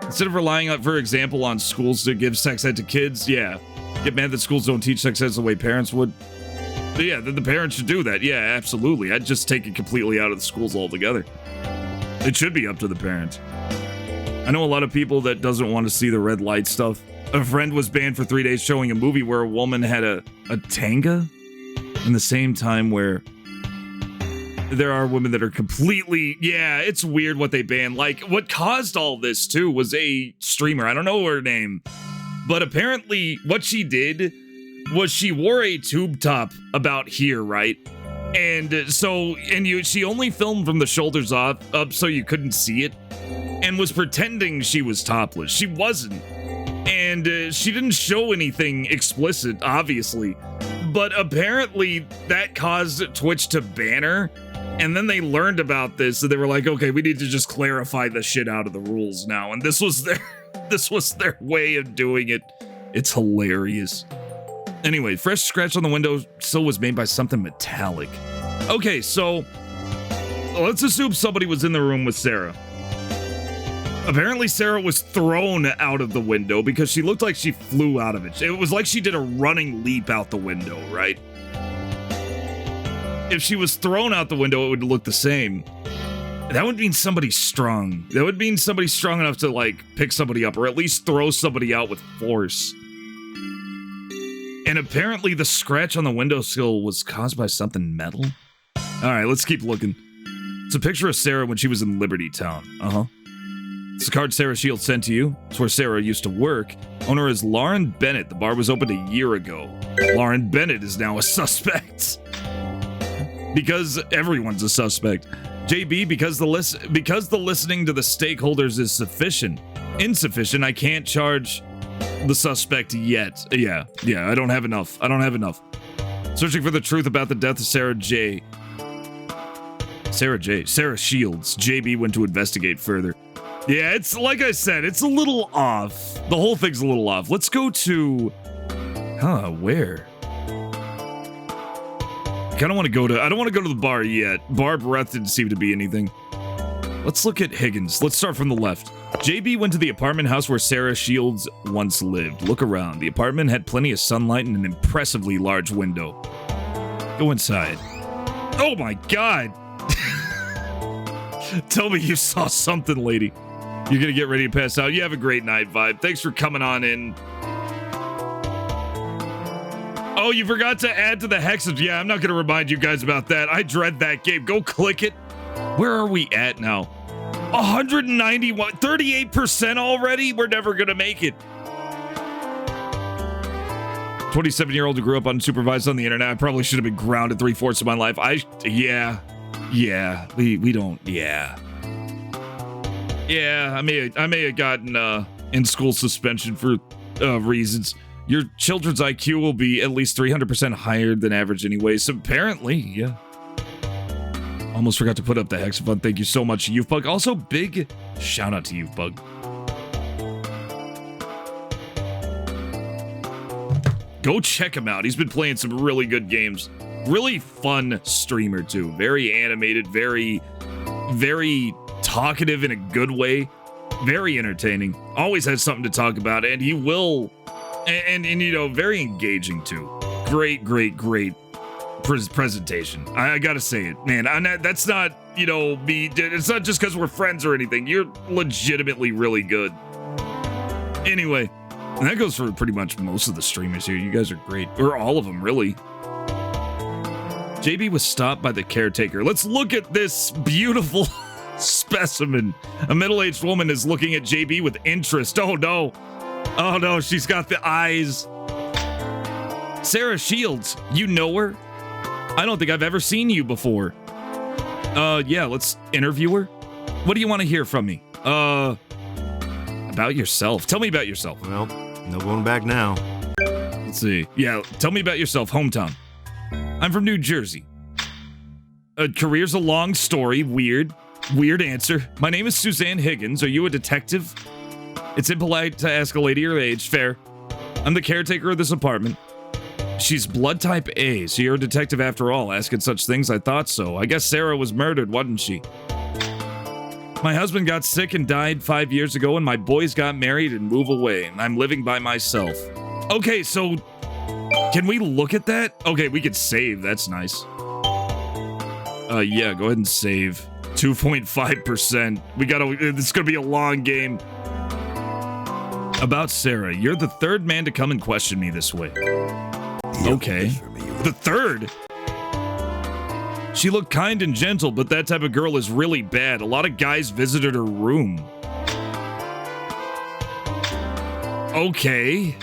Instead of relying on, for example, on schools to give sex ed to kids, yeah. Get mad that schools don't teach sex ed the way parents would. But yeah, the parents should do that. Yeah, absolutely. I'd just take it completely out of the schools altogether. It should be up to the parent. I know a lot of people that doesn't want to see the red light stuff. A friend was banned for 3 days showing a movie where a woman had a tanga in the same time where there are women that are completely, yeah, it's weird what they ban. Like, what caused all this too was a streamer. I don't know her name, but apparently what she did was she wore a tube top about here, right? And so, she only filmed from the shoulders up so you couldn't see it, and was pretending she was topless. She wasn't. And she didn't show anything explicit, obviously. But apparently that caused Twitch to ban her. And then they learned about this, so they were like, okay, we need to just clarify the shit out of the rules now. And this was their way of doing it. It's hilarious. Anyway, fresh scratch on the window sill was made by something metallic. Okay, so let's assume somebody was in the room with Sarah. Apparently Sarah was thrown out of the window because she looked like she flew out of it. It was like she did a running leap out the window, right? If she was thrown out the window, it would look the same. That would mean somebody's strong. That would mean somebody's strong enough to, like, pick somebody up or at least throw somebody out with force. And apparently the scratch on the windowsill was caused by something metal. All right, let's keep looking. It's a picture of Sarah when she was in Liberty Town. Uh-huh. It's a card Sarah Shields sent to you. It's where Sarah used to work. Owner is Lauren Bennett. The bar was opened a year ago. Lauren Bennett is now a suspect. Because everyone's a suspect. JB, because the listening to the stakeholders is insufficient, I can't charge the suspect yet. Yeah, I don't have enough. Searching for the truth about the death of Sarah Shields. JB went to investigate further. Yeah, it's like I said, it's a little off. The whole thing's a little off. Let's go to... where? I don't want to go to the bar yet. Bar breath didn't seem to be anything. Let's look at Higgins. Let's start from the left. JB went to the apartment house where Sarah Shields once lived. Look around. The apartment had plenty of sunlight and an impressively large window. Go inside. Oh my god! Tell me you saw something, lady. You're gonna get ready to pass out. You have a great night, Vibe. Thanks for coming on in. Oh, you forgot to add to the hexes. Yeah, I'm not gonna remind you guys about that. I dread that game. Go click it. Where are we at now? 191, 38% already? We're never gonna make it. 27-year-old who grew up unsupervised on the internet. I probably should have been grounded 3/4 of my life. We don't. I may have gotten in school suspension for reasons. Your children's IQ will be at least 300% higher than average anyway. So apparently, yeah. Almost forgot to put up the Hexafund. Thank you so much, YouthBug. Also, big shout out to YouthBug. Go check him out. He's been playing some really good games. Really fun streamer, too. Very animated, very talkative in a good way. Very entertaining. Always has something to talk about, and he will... And you know, very engaging, too. Great presentation. I gotta say it, man. That's not, you know, me. It's not just because we're friends or anything. You're legitimately really good. Anyway, and that goes for pretty much most of the streamers here. You guys are great. Or all of them, really. JB was stopped by the caretaker. Let's look at this beautiful specimen. A middle-aged woman is looking at JB with interest. Oh, no. Oh, no. She's got the eyes. Sarah Shields. You know her? I don't think I've ever seen you before. Yeah, let's interview her. What do you want to hear from me? About yourself. Tell me about yourself. Well, no going back now. Let's see. Yeah, tell me about yourself. Hometown. I'm from New Jersey. Career's a long story. Weird answer. My name is Suzanne Higgins. Are you a detective? It's impolite to ask a lady her age. Fair. I'm the caretaker of this apartment. She's blood type A, so you're a detective after all. Asking such things, I thought so. I guess Sarah was murdered, wasn't she? My husband got sick and died 5 years ago, and my boys got married and moved away, and I'm living by myself. Okay, so can we look at that? Okay, we could save. That's nice. Yeah, go ahead and save. 2.5%. This is gonna be a long game. About Sarah, you're the third man to come and question me this way. Okay. The third? She looked kind and gentle, but that type of girl is really bad. A lot of guys visited her room. Okay.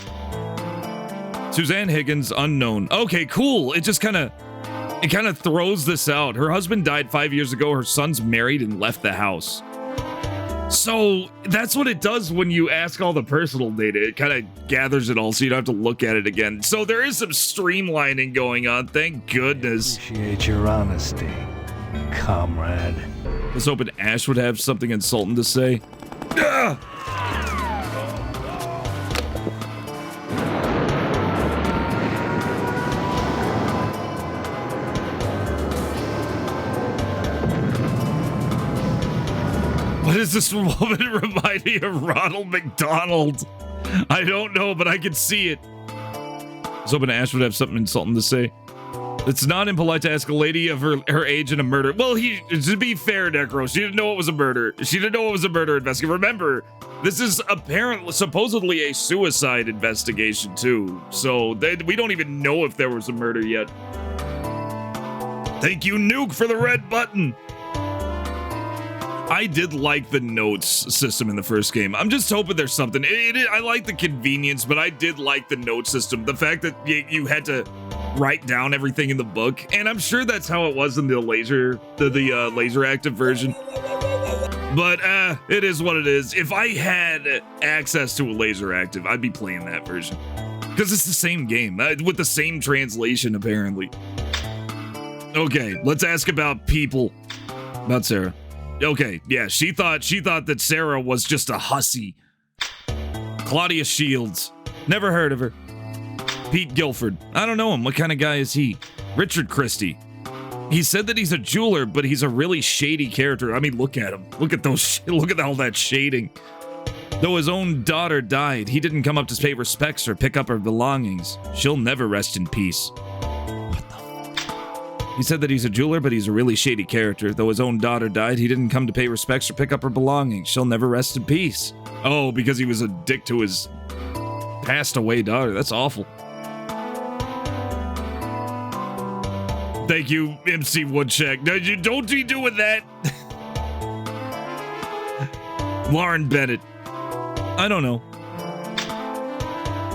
Suzanne Higgins, unknown. Okay, cool. It just kind of throws this out. Her husband died 5 years ago. Her son's married and left the house. So that's what it does when you ask all the personal data. It kind of gathers it all so you don't have to look at it again. So there is some streamlining going on. Thank goodness. Appreciate your honesty, comrade. Let's hoping Ash would have something insulting to say. Ah! What does this woman remind me of? Ronald McDonald? I don't know, but I can see it. I was hoping Ash would have something insulting to say. It's not impolite to ask a lady of her age in a murder. Well, to be fair, Necro, she didn't know it was a murder. She didn't know it was a murder investigation. Remember, this is supposedly a suicide investigation, too. So we don't even know if there was a murder yet. Thank you, Nuke, for the red button. I did like the notes system in the first game. I'm just hoping there's something. I like the convenience, but I did like the note system. The fact that you had to write down everything in the book, and I'm sure that's how it was in the laser active version. But it is what it is. If I had access to a laser active, I'd be playing that version because it's the same game with the same translation apparently. Okay, let's ask about people. About Sarah. Okay, yeah, she thought that Sarah was just a hussy. Claudia Shields. Never heard of her. Pete Guilford. I don't know him. What kind of guy is he? Richard Christie. He said that he's a jeweler, but he's a really shady character. I mean, look at him. Look at all that shading. Though his own daughter died, he didn't come up to pay respects or pick up her belongings. She'll never rest in peace. He said that he's a jeweler, but he's a really shady character. Though his own daughter died, he didn't come to pay respects or pick up her belongings. She'll never rest in peace. Oh, because he was a dick to his passed away daughter. That's awful. Thank you, MC Woodcheck. No, you don't be doing that. Lauren Bennett. I don't know.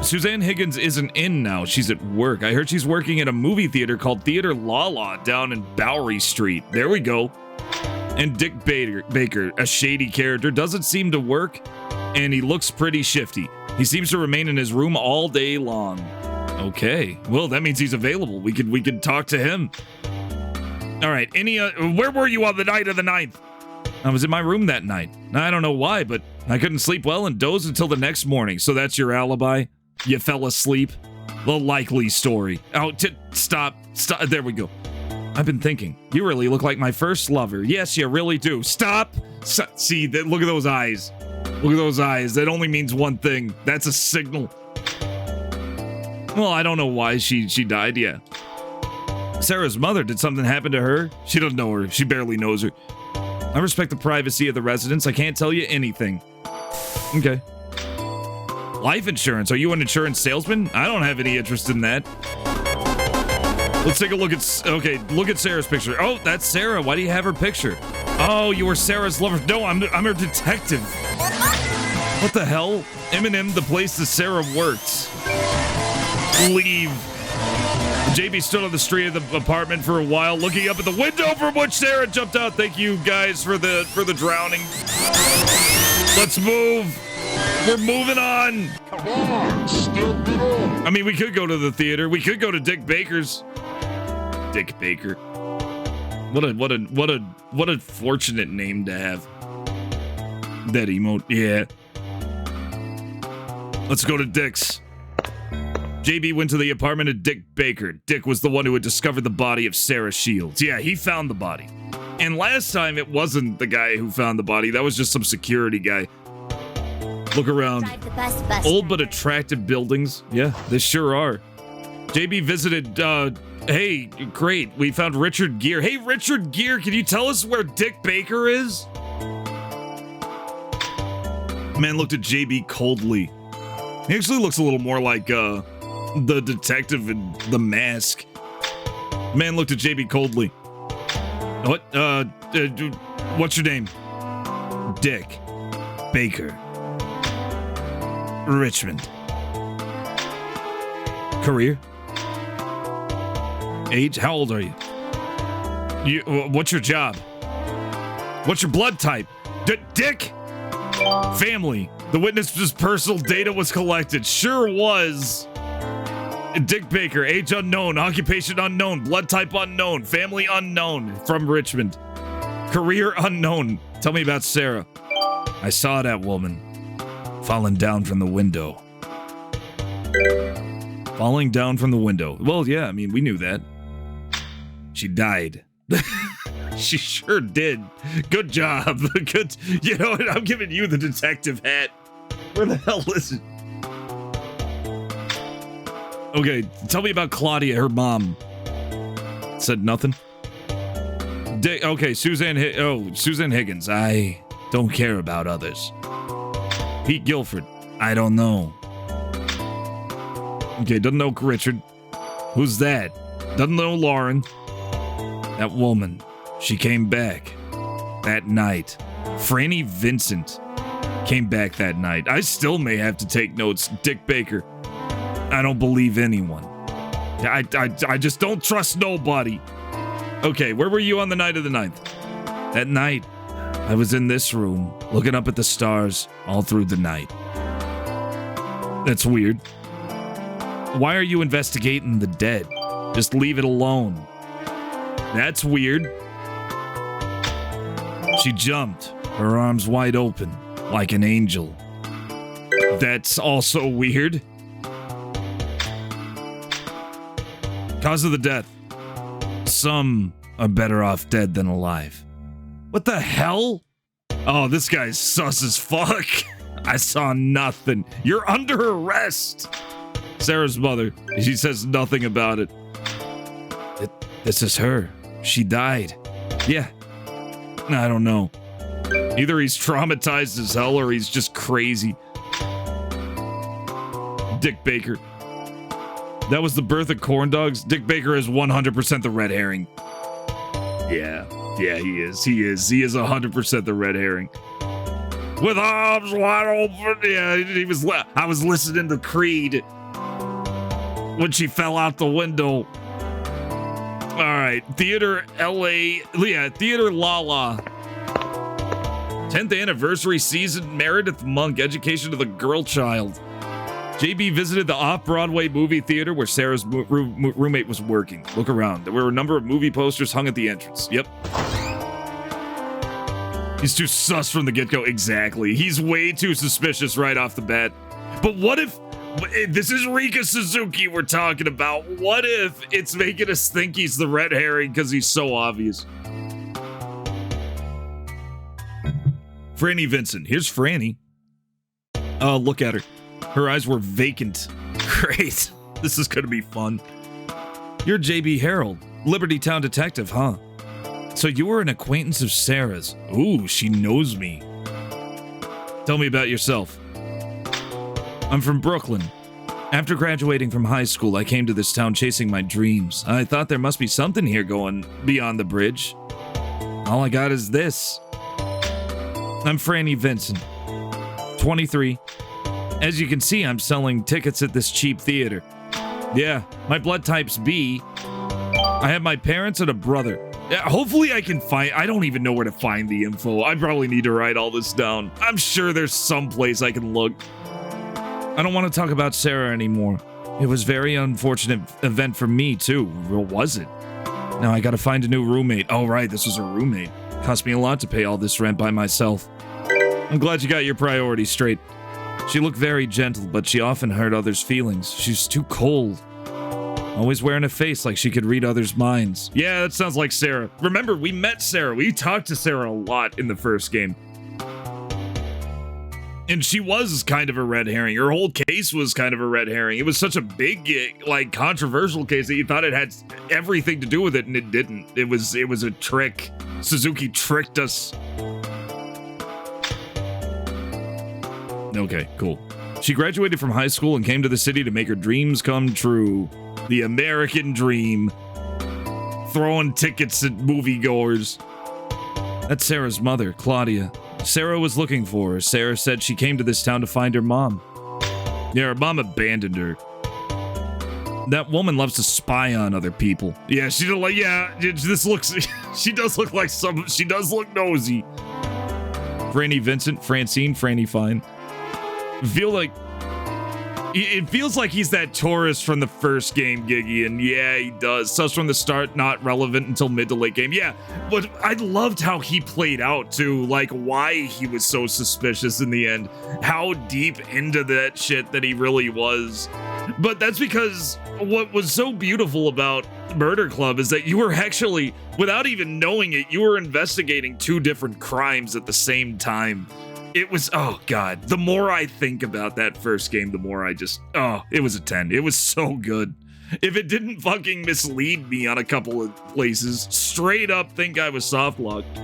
Suzanne Higgins isn't in now. She's at work. I heard she's working at a movie theater called Theater Lala down in Bowery Street. There we go. And Dick Baker, a shady character, doesn't seem to work, and he looks pretty shifty. He seems to remain in his room all day long. Okay, well, that means he's available. We could talk to him. All right, where were you on the night of the 9th? I was in my room that night. I don't know why, but I couldn't sleep well and dozed until the next morning. So that's your alibi? You fell asleep? The likely story. Oh, stop. There we go. I've been thinking. You really look like my first lover. Yes, you really do. Stop. See, look at those eyes. Look at those eyes. That only means one thing. That's a signal. Well, I don't know why she died. Yeah. Sarah's mother. Did something happen to her? She doesn't know her. She barely knows her. I respect the privacy of the residents. I can't tell you anything. Okay. Life insurance. Are you an insurance salesman? I don't have any interest in that. Let's take a look at... Okay, look at Sarah's picture. Oh, that's Sarah. Why do you have her picture? Oh, you were Sarah's lover. No, I'm her detective. What the hell? Eminem, the place that Sarah works. Leave. JB stood on the street of the apartment for a while, looking up at the window from which Sarah jumped out. Thank you guys for the drowning. Let's move. We're moving on. Come on, step it up. I mean, we could go to the theater. We could go to Dick Baker's. Dick Baker. What a fortunate name to have. That emote, yeah. Let's go to Dick's. JB went to the apartment of Dick Baker. Dick was the one who had discovered the body of Sarah Shields. Yeah, he found the body. And last time it wasn't the guy who found the body. That was just some security guy. Look around. Old but attractive buildings. Yeah, they sure are. JB visited, hey, great. We found Richard Gere. Hey, Richard Gere, can you tell us where Dick Baker is? Man looked at JB coldly. He actually looks a little more like, the detective in The Mask. Man looked at JB coldly. What? What's your name? Dick Baker. Richmond. Career? Age? How old are you? What's your job? What's your blood type? Dick? Family. The witness's personal data was collected. Sure was. Dick Baker, age unknown, occupation unknown, blood type unknown, family unknown, from Richmond. Career unknown. Tell me about Sarah. I saw that woman falling down from the window. Falling down from the window. Well, yeah, I mean, we knew that. She died. She sure did. Good job. Good. You know what? I'm giving you the detective hat. Where the hell is it? Okay, tell me about Claudia, her mom. Said nothing. Okay, Suzanne Higgins. I don't care about others. Pete Guilford. I don't know. Okay, doesn't know Richard. Who's that? Doesn't know Lauren. That woman. She came back that night. Franny Vincent came back that night. I still may have to take notes. Dick Baker. I don't believe anyone. I just don't trust nobody. Okay, where were you on the night of the 9th? That night, I was in this room, looking up at the stars all through the night. That's weird. Why are you investigating the dead? Just leave it alone. That's weird. She jumped, her arms wide open, like an angel. That's also weird. Cause of the death. Some are better off dead than alive. What the hell? Oh, this guy's sus as fuck. I saw nothing. You're under arrest. Sarah's mother. She says nothing about it. This is her. She died. Yeah. I don't know. Either he's traumatized as hell or he's just crazy. Dick Baker. That was the birth of corn dogs. Dick Baker is 100% the red herring. Yeah, he is. He is 100% the red herring. With arms wide open. Yeah, he was. I was listening to Creed when she fell out the window. All right, Theater LA. Yeah, Theater Lala. 10th anniversary season. Meredith Monk. Education of the Girl Child. JB visited the off-Broadway movie theater where Sarah's roommate was working. Look around. There were a number of movie posters hung at the entrance. Yep. He's too sus from the get-go. Exactly. He's way too suspicious right off the bat. But what if... This is Rika Suzuki we're talking about. What if it's making us think he's the red herring because he's so obvious? Franny Vincent. Here's Franny. Oh, look at her. Her eyes were vacant. Great. This is going to be fun. You're JB Harold, Liberty Town detective, huh? So you were an acquaintance of Sarah's. Ooh, she knows me. Tell me about yourself. I'm from Brooklyn. After graduating from high school, I came to this town chasing my dreams. I thought there must be something here going beyond the bridge. All I got is this. I'm Franny Vincent, 23. As you can see, I'm selling tickets at this cheap theater. Yeah, my blood type's B. I have my parents and a brother. Yeah, hopefully I can find... I don't even know where to find the info. I probably need to write all this down. I'm sure there's some place I can look. I don't want to talk about Sarah anymore. It was a very unfortunate event for me, too. What was it? Now I gotta find a new roommate. Oh, right, this was her roommate. Cost me a lot to pay all this rent by myself. I'm glad you got your priorities straight. She looked very gentle, but she often hurt others' feelings. She's too cold. Always wearing a face like she could read others' minds. Yeah, that sounds like Sarah. Remember, we met Sarah. We talked to Sarah a lot in the first game. And she was kind of a red herring. Her whole case was kind of a red herring. It was such a big, like, controversial case that you thought it had everything to do with it, and it didn't. It was a trick. Suzuki tricked us. Okay, cool. She graduated from high school and came to the city to make her dreams come true. The American dream. Throwing tickets at moviegoers. That's Sarah's mother, Claudia. Sarah was looking for her. Sarah said she came to this town to find her mom. Yeah, her mom abandoned her. That woman loves to spy on other people. Yeah, she don't like, yeah, this looks, she does look like she does look nosy. Franny Vincent, Francine, Franny Fine. It feels like he's that tourist from the first game, Giggy, and yeah, he does. Sus from the start, not relevant until mid to late game. Yeah, but I loved how he played out, too, like why he was so suspicious in the end, how deep into that shit that he really was. But that's because what was so beautiful about Murder Club is that you were actually, without even knowing it, you were investigating two different crimes at the same time. It was, oh god, the more I think about that first game, the more I just, oh, it was a 10. It was so good. If it didn't fucking mislead me on a couple of places, straight up think I was soft locked.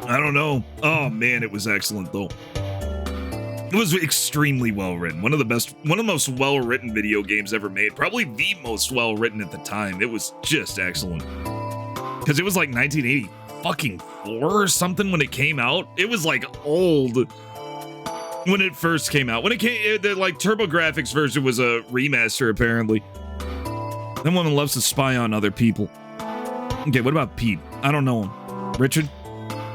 I don't know. Oh man, it was excellent though. It was extremely well written. One of the most well written video games ever made. Probably the most well written at the time. It was just excellent. Because it was like 1980. Fucking 4 or something when it came out. It was like old when it first came out. When it came, the like TurboGrafx version was a remaster apparently. That woman loves to spy on other people. Okay, what about Pete? I don't know him. Richard?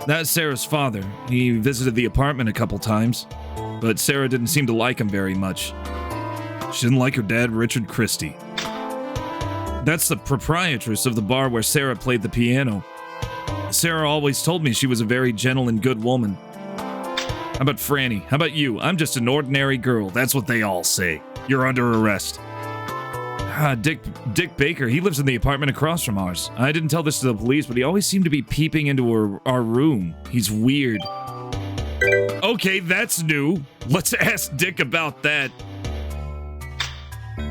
That's Sarah's father. He visited the apartment a couple times, but Sarah didn't seem to like him very much. She didn't like her dad, Richard Christie. That's the proprietress of the bar where Sarah played the piano. Sarah always told me she was a very gentle and good woman. How about Franny? How about you? I'm just an ordinary girl. That's what they all say. You're under arrest. Dick Baker, he lives in the apartment across from ours. I didn't tell this to the police, but he always seemed to be peeping into our room. He's weird. Okay, that's new. Let's ask Dick about that.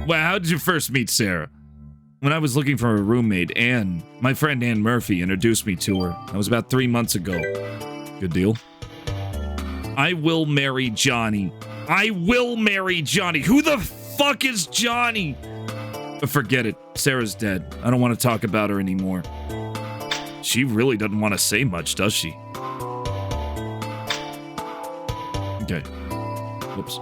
Well, how did you first meet Sarah? When I was looking for a roommate, Anne, my friend Anne Murphy, introduced me to her. That was about 3 months ago. Good deal. I will marry Johnny. I will marry Johnny. Who the fuck is Johnny? But forget it. Sarah's dead. I don't want to talk about her anymore. She really doesn't want to say much, does she? Okay. Whoops.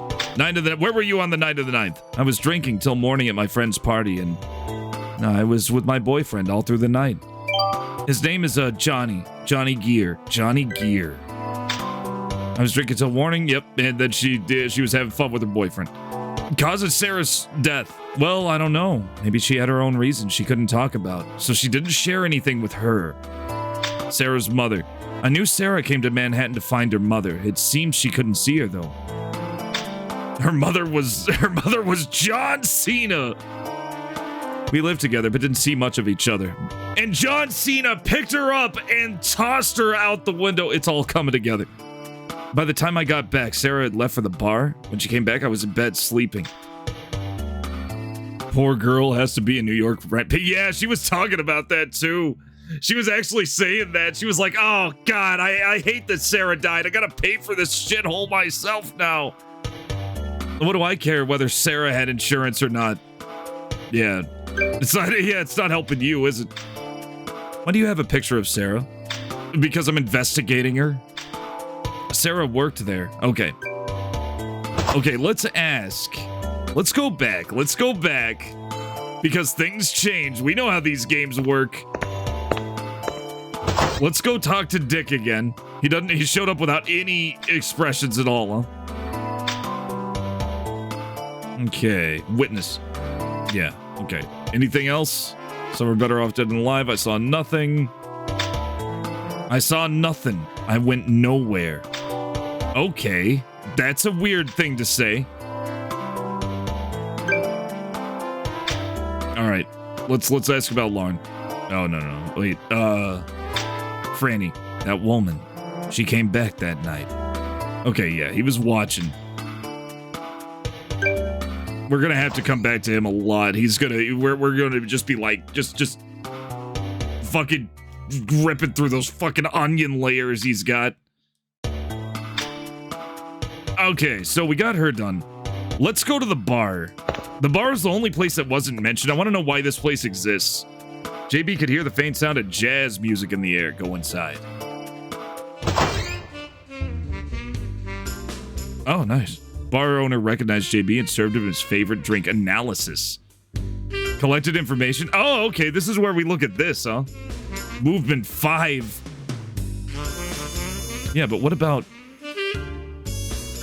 Where were you on the night of the 9th? I was drinking till morning at my friend's party, and I was with my boyfriend all through the night. His name is Johnny. Johnny Gear. Johnny Gear. I was drinking till morning, yep, and then she was having fun with her boyfriend. Cause of Sarah's death. Well, I don't know. Maybe she had her own reasons she couldn't talk about, so she didn't share anything with her. Sarah's mother. I knew Sarah came to Manhattan to find her mother. It seems she couldn't see her, though. Her mother was John Cena. We lived together, but didn't see much of each other. And John Cena picked her up and tossed her out the window. It's all coming together. By the time I got back, Sarah had left for the bar. When she came back, I was in bed sleeping. Poor girl has to be in New York, right? Yeah, she was talking about that too. She was actually saying that. She was like, oh God, I hate that Sarah died. I gotta pay for this shithole myself now. What do I care whether Sarah had insurance or not? Yeah. It's not helping you, is it? Why do you have a picture of Sarah? Because I'm investigating her? Sarah worked there. Okay. Okay, let's ask. Let's go back. because things change. We know how these games work. Let's go talk to Dick again. He showed up without any expressions at all, huh? Okay, witness. Yeah, okay. Anything else? Some are better off dead than alive. I saw nothing. I saw nothing. I went nowhere. Okay, that's a weird thing to say. All right, let's ask about Lauren. Oh no, wait. Franny, that woman. She came back that night. Okay, yeah, he was watching. We're gonna have to come back to him a lot. We're gonna just be like, just fucking ripping through those fucking onion layers he's got. Okay, so we got her done. Let's go to the bar. The bar is the only place that wasn't mentioned. I want to know why this place exists. JB could hear the faint sound of jazz music in the air. Go inside. Oh, nice. Bar owner recognized JB and served him his favorite drink, Analysis. Collected information. Oh, okay. This is where we look at this, huh? Movement 5. Yeah, but what about...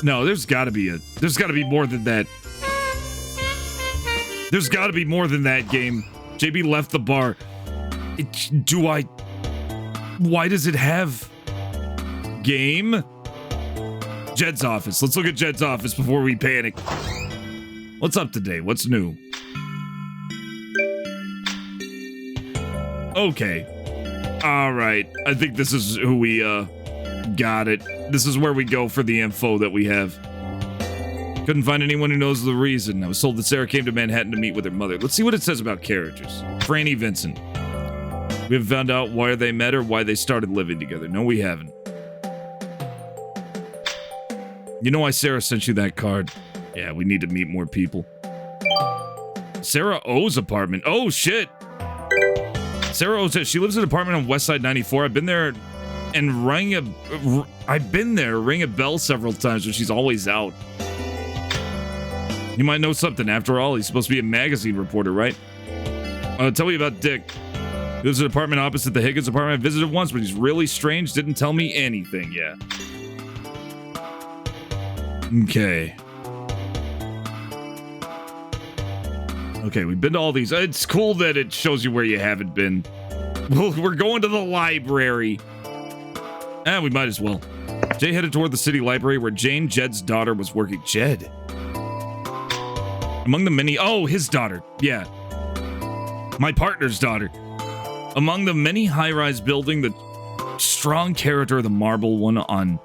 No, there's gotta be more than that. There's gotta be more than that, game. JB left the bar. Why does it have... Game? Jed's office. Let's look at Jed's office before we panic. What's up today? What's new? Okay. Alright. I think this is who we, got it. This is where we go for the info that we have. Couldn't find anyone who knows the reason. I was told that Sarah came to Manhattan to meet with her mother. Let's see what it says about characters. Franny Vincent. We haven't found out why they met or why they started living together. No, we haven't. You know why Sarah sent you that card? Yeah, we need to meet more people. Sarah O's apartment. Oh, shit. Sarah O's, she lives in an apartment on West Side 94. I've been there and ring a bell several times, but she's always out. You might know something. After all, he's supposed to be a magazine reporter, right? Tell me about Dick. He lives in an apartment opposite the Higgins apartment. I visited once, but he's really strange. Didn't tell me anything. Yeah. Okay. Okay, we've been to all these. It's cool that it shows you where you haven't been. We're going to the library. We might as well. Jay headed toward the city library where Jane, Jed's daughter, was working. Jed. Among the many... Oh, his daughter. Yeah. My partner's daughter. Among the many high-rise building, the strong character of the marble one on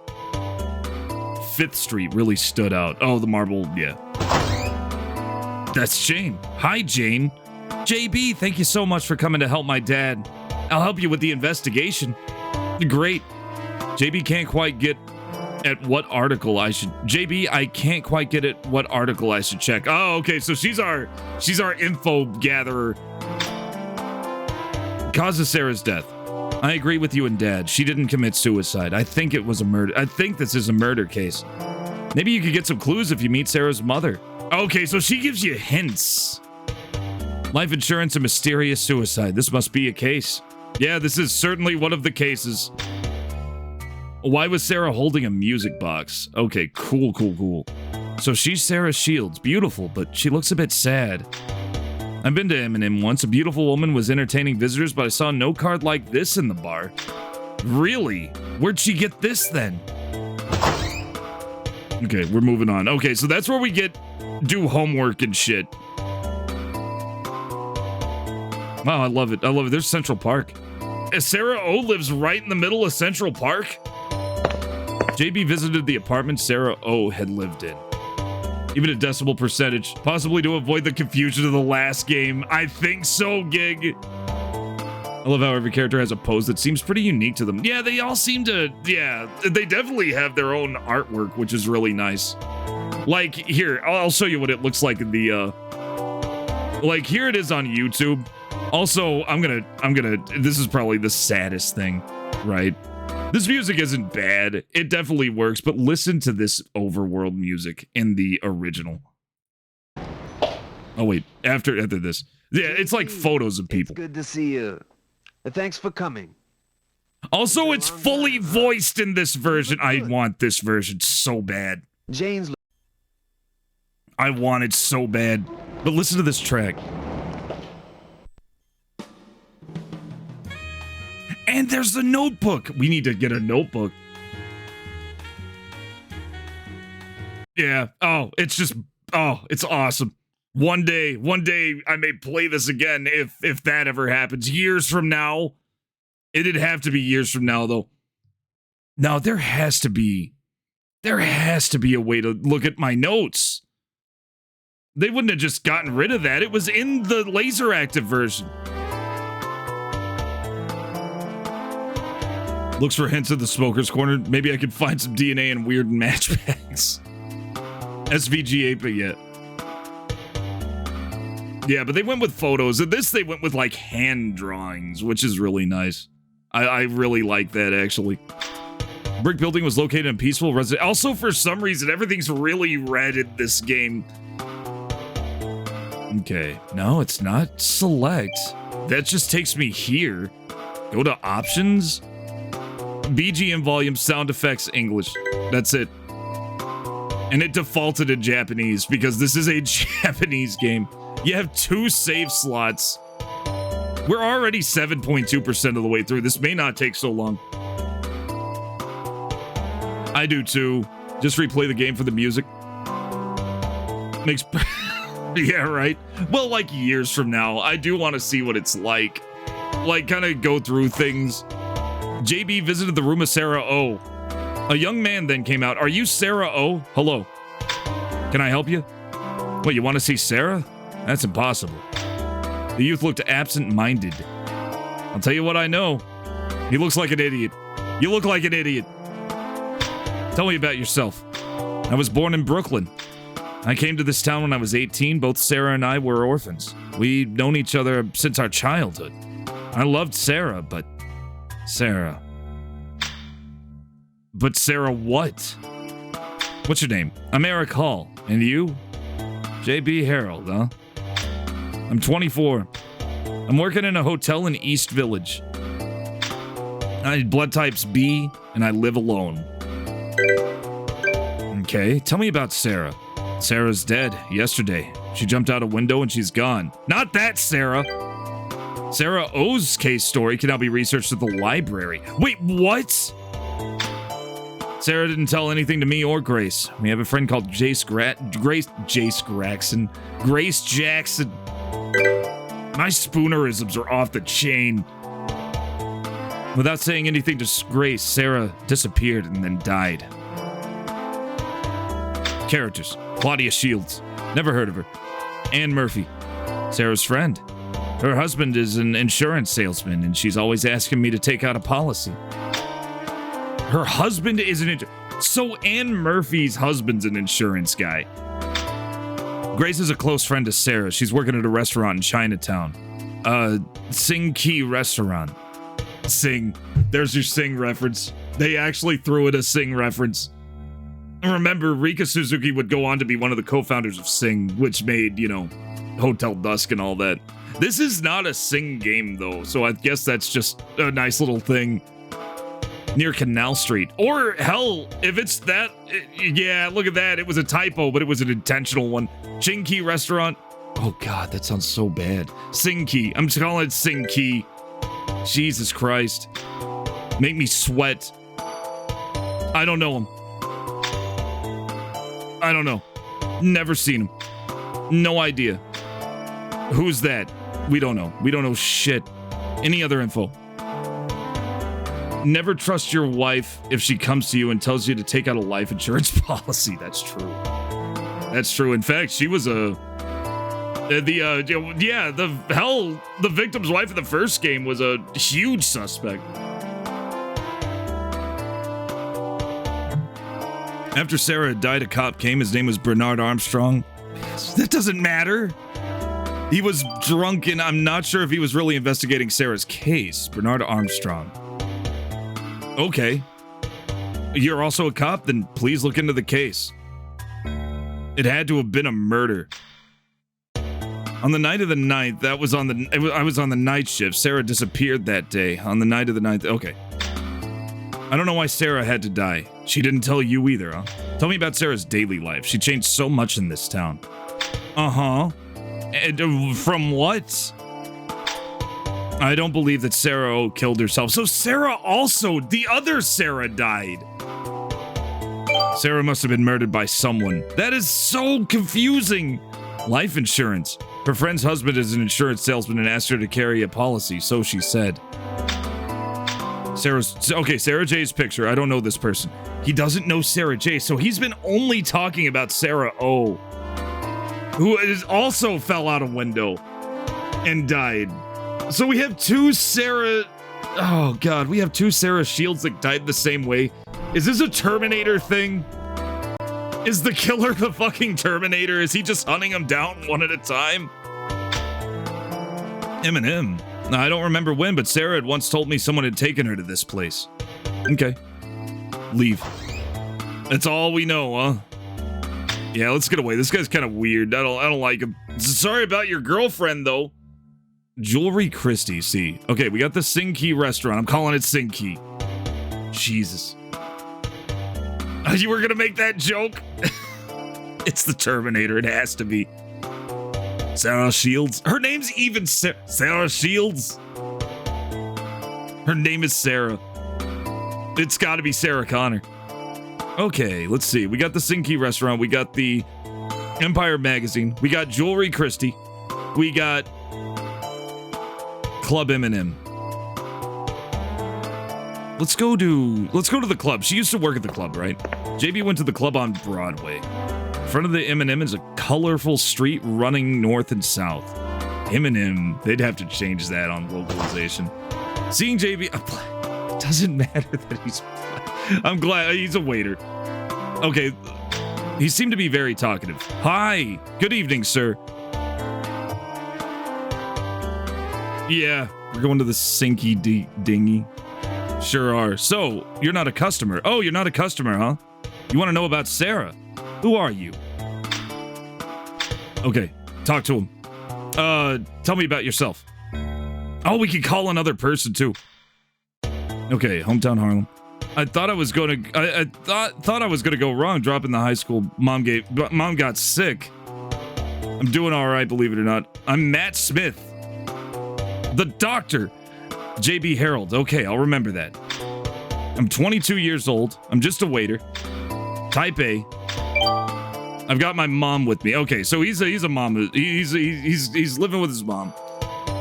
5th Street really stood out. Oh, the marble, yeah. That's Jane. Hi, Jane. JB, thank you so much for coming to help my dad. I'll help you with the investigation. Great. JB can't quite get at what article I should... JB, I can't quite get at what article I should check. Oh, okay, so she's our info gatherer. Cause of Sarah's death. I agree with you and Dad. She didn't commit suicide. I think it was a murder. I think this is a murder case. Maybe you could get some clues if you meet Sarah's mother. Okay, so she gives you hints. Life insurance and mysterious suicide. This must be a case. Yeah, this is certainly one of the cases. Why was Sarah holding a music box? Okay, cool. So she's Sarah Shields. Beautiful, but she looks a bit sad. I've been to M&M once. A beautiful woman was entertaining visitors, but I saw no card like this in the bar. Really? Where'd she get this then? Okay, we're moving on. Okay, so that's where we do homework and shit. Wow, I love it. There's Central Park. Sarah O lives right in the middle of Central Park? JB visited the apartment Sarah O had lived in. Even a decimal percentage, possibly to avoid the confusion of the last game. I think so, Gig. I love how every character has a pose that seems pretty unique to them. Yeah, they all seem to, they definitely have their own artwork, which is really nice. Like, here, I'll show you what it looks like in the, like, here it is on YouTube. Also, I'm gonna, this is probably the saddest thing, right? This music isn't bad. It definitely works, but listen to this overworld music in the original. Oh, wait. After this. Yeah, it's like photos of people. It's good to see you. Thanks for coming. Also, it's fully voiced in this version. I want this version so bad. Jane's. I want it so bad. But listen to this track. And there's the notebook. We need to get a notebook. Yeah. Oh, it's just, oh, it's awesome. One day I may play this again if that ever happens. Years from now. It'd have to be years from now, though. Now, there has to be a way to look at my notes. They wouldn't have just gotten rid of that. It was in the laser active version. Looks for hints at the smoker's corner. Maybe I could find some DNA in weird match packs. SVG 8-bit yet. Yeah, but they went with photos. And this, they went with, like, hand drawings, which is really nice. I really like that, actually. Brick building was located in peaceful residence. Also, for some reason, everything's really red in this game. Okay. No, it's not select. That just takes me here. Go to options. BGM volume, sound effects, English. That's it. And it defaulted to Japanese because this is a Japanese game. You have 2 save slots. We're already 7.2% of the way through. This may not take so long. I do too. Just replay the game for the music. Makes... yeah, right? Well, like years from now, I do want to see what it's like. Like, kind of go through things. JB visited the room of Sarah O. A young man then came out. Are you Sarah O? Hello. Can I help you? What, you want to see Sarah? That's impossible. The youth looked absent-minded. I'll tell you what I know. He looks like an idiot. You look like an idiot. Tell me about yourself. I was born in Brooklyn. I came to this town when I was 18. Both Sarah and I were orphans. We'd known each other since our childhood. I loved Sarah, but... Sarah. But Sarah what? What's your name? I'm Eric Hall. And you? JB Harold, huh? I'm 24. I'm working in a hotel in East Village. I blood type's B, and I live alone. Okay, tell me about Sarah. Sarah's dead yesterday. She jumped out a window and she's gone. Not that Sarah. Sarah O's case story can now be researched at the library. Wait, what? Sarah didn't tell anything to me or Grace. We have a friend called Grace Jackson. Grace Jackson. My spoonerisms are off the chain. Without saying anything to Grace, Sarah disappeared and then died. Characters. Claudia Shields. Never heard of her. Anne Murphy. Sarah's friend. Her husband is an insurance salesman, and she's always asking me to take out a policy. Her husband is so Anne Murphy's husband's an insurance guy. Grace is a close friend to Sarah. She's working at a restaurant in Chinatown. Sing Key Restaurant. Sing. There's your Sing reference. They actually threw in a Sing reference. Remember, Rika Suzuki would go on to be one of the co-founders of Sing, which made, you know, Hotel Dusk and all that. This is not a Sing game, though, so I guess that's just a nice little thing. Near Canal Street. Or, hell, if it's that... yeah, look at that. It was a typo, but it was an intentional one. Sing Key Restaurant. Oh, God, that sounds so bad. Sing Key. I'm just calling it Sing Key. Jesus Christ. Make me sweat. I don't know him. I don't know. Never seen him. No idea. Who's that? We don't know. We don't know shit. Any other info? Never trust your wife if she comes to you and tells you to take out a life insurance policy. That's true. That's true. In fact, she was the victim's wife in the first game was a huge suspect. After Sarah had died, a cop came. His name was Bernard Armstrong. That doesn't matter. He was drunk, and I'm not sure if he was really investigating Sarah's case. Bernard Armstrong. Okay. You're also a cop? Then please look into the case. It had to have been a murder. On the night of the 9th, that was on the... I was on the night shift. Sarah disappeared that day. On the night of the 9th. Okay. I don't know why Sarah had to die. She didn't tell you either, huh? Tell me about Sarah's daily life. She changed so much in this town. Uh-huh. And from what? I don't believe that Sarah O killed herself. So Sarah also... The other Sarah died. Sarah must have been murdered by someone. That is so confusing. Life insurance. Her friend's husband is an insurance salesman and asked her to carry a policy, so she said. Sarah J's picture. I don't know this person. He doesn't know Sarah J, so he's been only talking about Sarah O, who also fell out a window and died. So we have two Sarah... Oh, God. We have two Sarah Shields that died the same way. Is this a Terminator thing? Is the killer the fucking Terminator? Is he just hunting them down one at a time? Eminem. I don't remember when, but Sarah had once told me someone had taken her to this place. Okay. Leave. That's all we know, huh? Yeah, let's get away. This guy's kind of weird. I don't like him. Sorry about your girlfriend, though. Jewelry Christie, see. Okay, we got the Sing Key restaurant. I'm calling it Sing Key. Jesus. You were gonna make that joke? It's the Terminator. It has to be. Sarah Shields. Her name's even Sarah Shields. Her name is Sarah. It's got to be Sarah Connor. Okay, let's see. We got the Sing Key restaurant. We got the Empire magazine. We got Jewelry Christie. We got Club Eminem. Let's go to the club. She used to work at the club, right? JB went to the club on Broadway. In front of the M&M is a colorful street running north and south. M&M, they'd have to change that on localization. Seeing JB, it doesn't matter that he's... I'm glad he's a waiter. Okay, he seemed to be very talkative. Hi, good evening, sir. Yeah, we're going to the Sinky Dingy. Sure are. So, you're not a customer. Oh, you're not a customer, huh? You want to know about Sarah? Who are you? Okay, talk to him. Tell me about yourself. Oh, we can call another person, too. Okay, hometown Harlem. I thought I was gonna... I thought I was gonna go wrong dropping the high school. Mom got sick. I'm doing all right, believe it or not. I'm Matt Smith. The doctor. JB Harold. Okay, I'll remember that. I'm 22 years old. I'm just a waiter. Type A. I've got my mom with me. Okay, so he's a mom. He's living with his mom.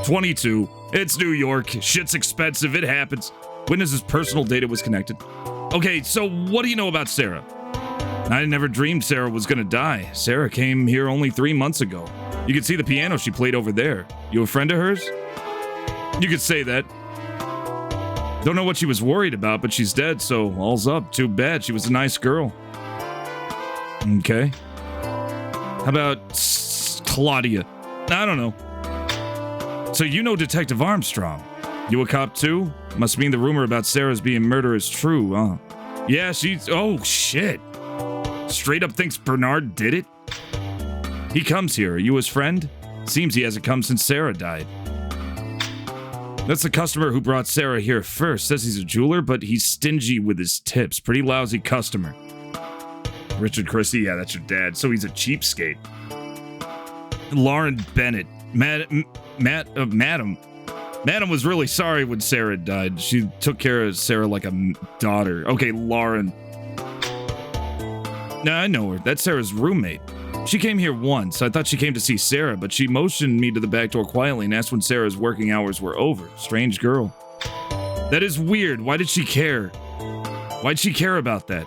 22. It's New York. Shit's expensive. It happens. Witness's personal data was connected. Okay, so what do you know about Sarah? I never dreamed Sarah was gonna die. Sarah came here only 3 months ago. You can see the piano she played over there. You a friend of hers? You could say that. Don't know what she was worried about, but she's dead, so all's up. Too bad. She was a nice girl. Okay. How about Claudia? I don't know. So you know Detective Armstrong. You a cop too? Must mean the rumor about Sarah's being murdered is true, huh? Yeah, she's... Oh, shit. Straight up thinks Bernard did it? He comes here. Are you his friend? Seems he hasn't come since Sarah died. That's the customer who brought Sarah here first. Says he's a jeweler, but he's stingy with his tips. Pretty lousy customer. Richard Christie, yeah, that's your dad. So he's a cheapskate. Lauren Bennett. Madam was really sorry when Sarah died. She took care of Sarah like a daughter. Okay, Lauren. Nah, I know her. That's Sarah's roommate. She came here once. I thought she came to see Sarah, but she motioned me to the back door quietly and asked when Sarah's working hours were over. Strange girl. That is weird. Why did she care? Why'd she care about that?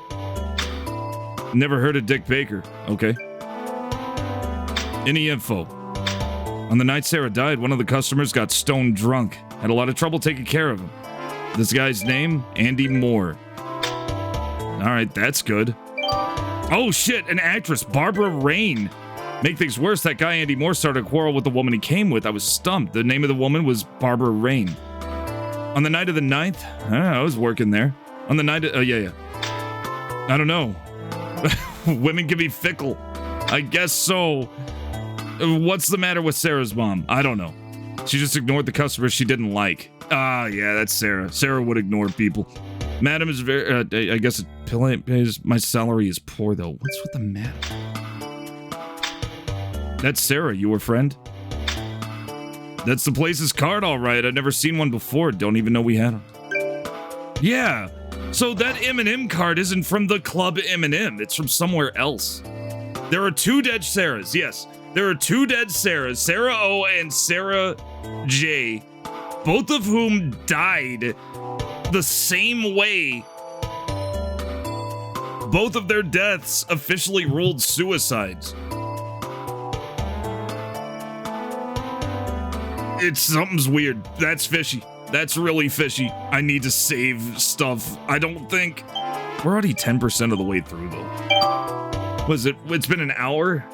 Never heard of Dick Baker. Okay. Any info? On the night Sarah died, one of the customers got stone drunk. Had a lot of trouble taking care of him. This guy's name? Andy Moore. Alright, that's good. Oh shit, an actress, Barbara Rain. Make things worse, that guy Andy Moore started a quarrel with the woman he came with. I was stumped. The name of the woman was Barbara Rain. On the night of the 9th? I was working there. On the night of... yeah. I don't know. Women can be fickle. I guess so. What's the matter with Sarah's mom? I don't know. She just ignored the customers she didn't like. Ah, yeah, that's Sarah. Sarah would ignore people. Madam is very, I guess it pays, my salary is poor though. What's with the madam? That's Sarah, your friend? That's the place's card, all right. I've never seen one before. Don't even know we had them. Yeah, so that M&M card isn't from the club M&M. It's from somewhere else. There are 2 dead Sarahs, yes. There are 2 dead Sarahs, Sarah O and Sarah J, both of whom died the same way. Both of their deaths officially ruled suicides. Something's weird. That's fishy. That's really fishy. I need to save stuff. I don't think... We're already 10% of the way through, though. Was it? It's been an hour?